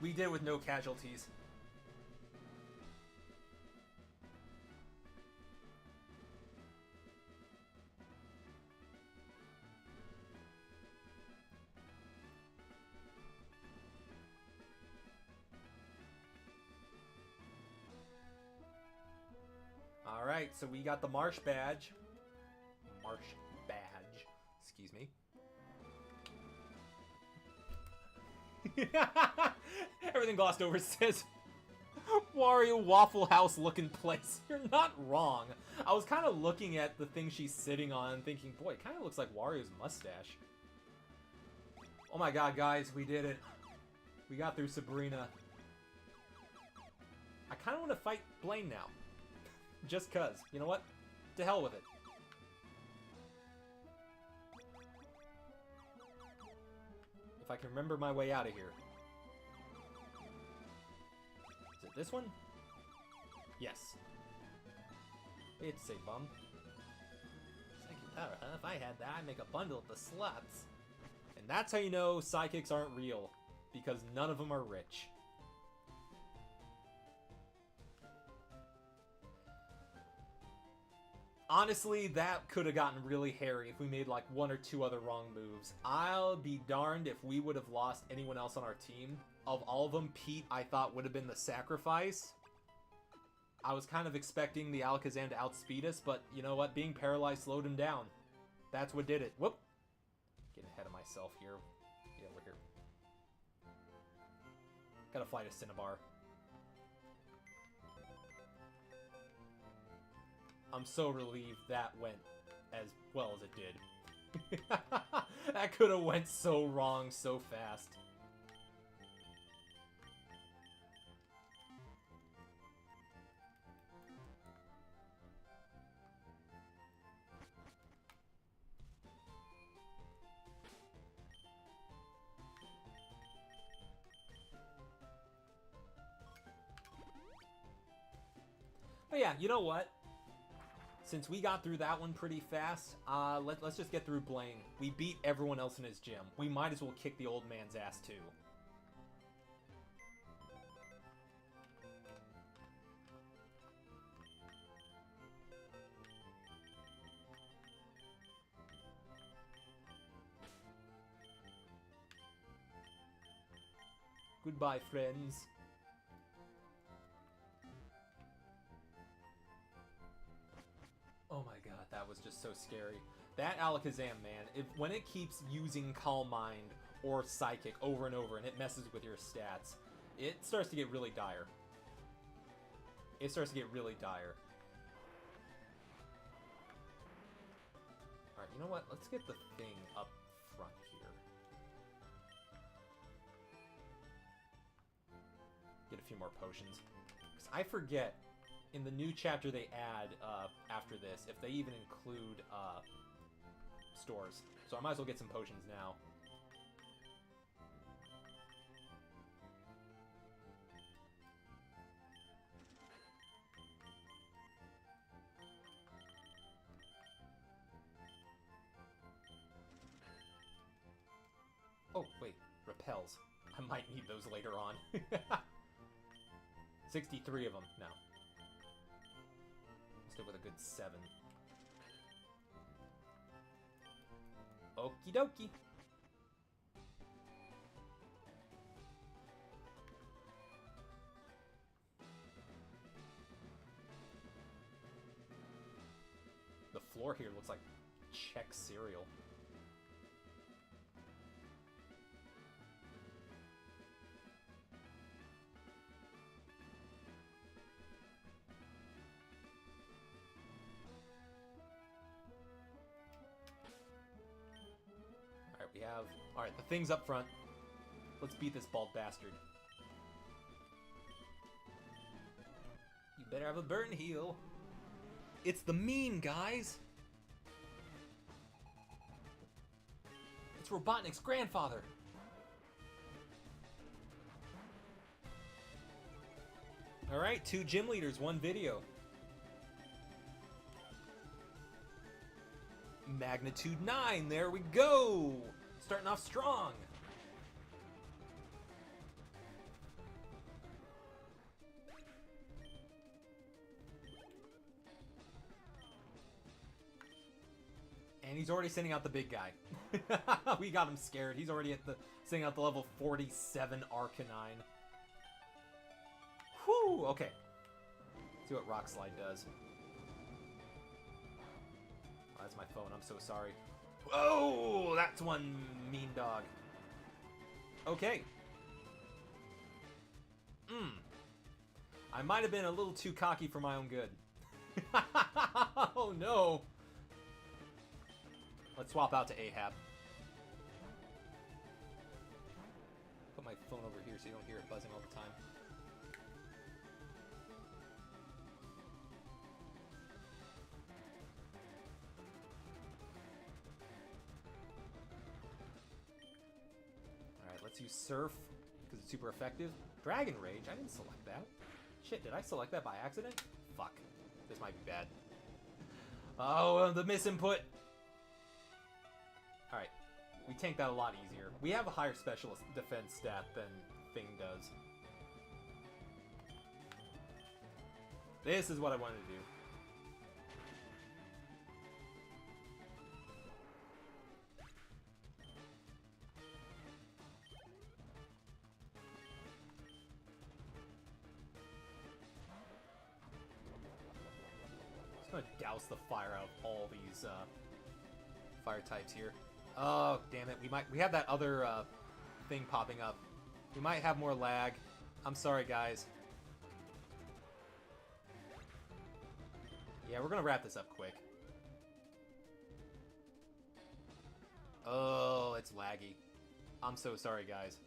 We did it with no casualties. Alright, so we got the Marsh badge. Marsh badge. Excuse me. Everything glossed over says Wario Waffle House looking place. You're not wrong. I was kind of looking at the thing she's sitting on thinking, boy, it kind of looks like Wario's mustache. Oh my god, guys, we did it. We got through Sabrina. I kind of want to fight Blaine now. Just cuz. You know what? To hell with it. If I can remember my way out of here. Is it this one? Yes. We have to say bum. Psychic power, huh? If I had that, I'd make a bundle of the sluts. And that's how you know psychics aren't real. Because none of them are rich. Honestly, that could have gotten really hairy if we made like one or two other wrong moves. I'll be darned if we would have lost anyone else on our team. Of all of them, Pete I thought would have been the sacrifice. I was kind of expecting the Alakazam to outspeed us, but you know what? Being paralyzed slowed him down. That's what did it. Whoop! Getting ahead of myself here. Yeah, we're here. Gotta fly to Cinnabar. I'm so relieved that went as well as it did. That could have went so wrong so fast. But yeah, you know what? Since we got through that one pretty fast, let's just get through Blaine. We beat everyone else in his gym. We might as well kick the old man's ass too. Goodbye, friends. Oh my god, that was just so scary. That Alakazam, man, when it keeps using Calm Mind or Psychic over and over and it messes with your stats, it starts to get really dire. It starts to get really dire. Alright, you know what? Let's get the thing up front here. Get a few more potions. Because I forget... In the new chapter they add after this, if they even include stores. So I might as well get some potions now. Oh, wait. Repels. I might need those later on. 63 of them. No. Stick with a good 7. Okie dokie. The floor here looks like Czech cereal. We have... Alright, the thing's up front. Let's beat this bald bastard. You better have a burn heal. It's the meme, guys! It's Robotnik's grandfather! Alright, 2 gym leaders, 1 video. Magnitude 9, there we go! Starting off strong. And he's already sending out the big guy. We got him scared. He's already at the sending out the level 47 Arcanine. Whew, okay. Let's see what Rock Slide does. Oh, that's my phone, I'm so sorry. Whoa, that's one mean dog. Okay. I might have been a little too cocky for my own good. Oh no. Let's swap out to Ahab. put my phone over here so you don't hear it buzzing all the time. Alright, let's use Surf, because it's super effective. Dragon Rage? I didn't select that. Shit, did I select that by accident? Fuck. This might be bad. Oh, the misinput! Alright. We tank that a lot easier. We have a higher specialist defense stat than Thing does. This is what I wanted to do. Just gonna douse the fire out of all these fire types here. Oh, damn it. We have that other thing popping up. We might have more lag. I'm sorry, guys. Yeah, we're gonna wrap this up quick. Oh, it's laggy. I'm so sorry, guys.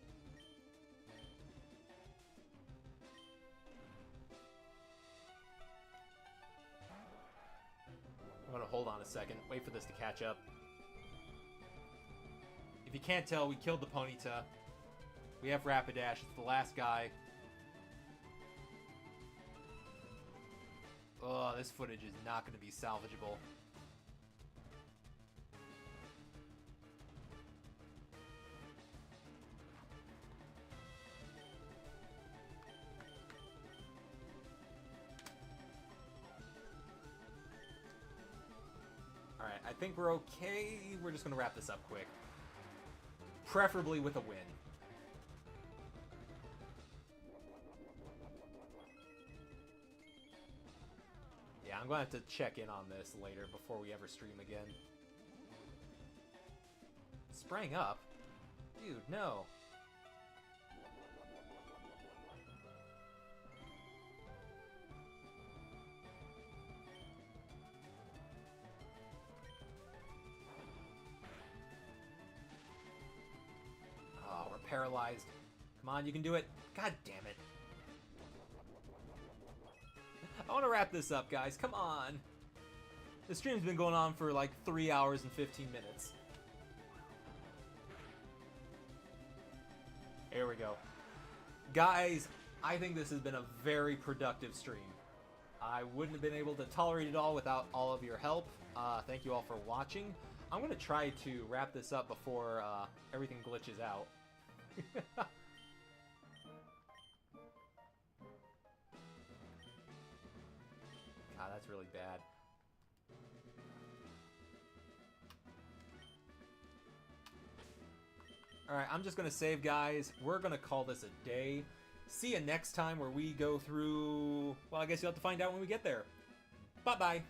I'm gonna hold on a second. Wait for this to catch up. If you can't tell, we killed the Ponyta. We have Rapidash. It's the last guy. Oh, this footage is not going to be salvageable. Alright, I think we're okay. We're just going to wrap this up quick. Preferably with a win. Yeah, I'm going to have to check in on this later before we ever stream again. Sprang up? Dude, no. Oh, we're paralyzed. Come on, you can do it. God damn it. I want to wrap this up, guys. Come on. The stream's been going on for like 3 hours and 15 minutes. Here we go. Guys, I think this has been a very productive stream. I wouldn't have been able to tolerate it all without all of your help. Thank you all for watching. I'm going to try to wrap this up before everything glitches out. God, that's really bad. Alright, I'm just going to save, guys. We're going to call this a day. See you next time where we go through... Well, I guess you'll have to find out when we get there. Bye-bye.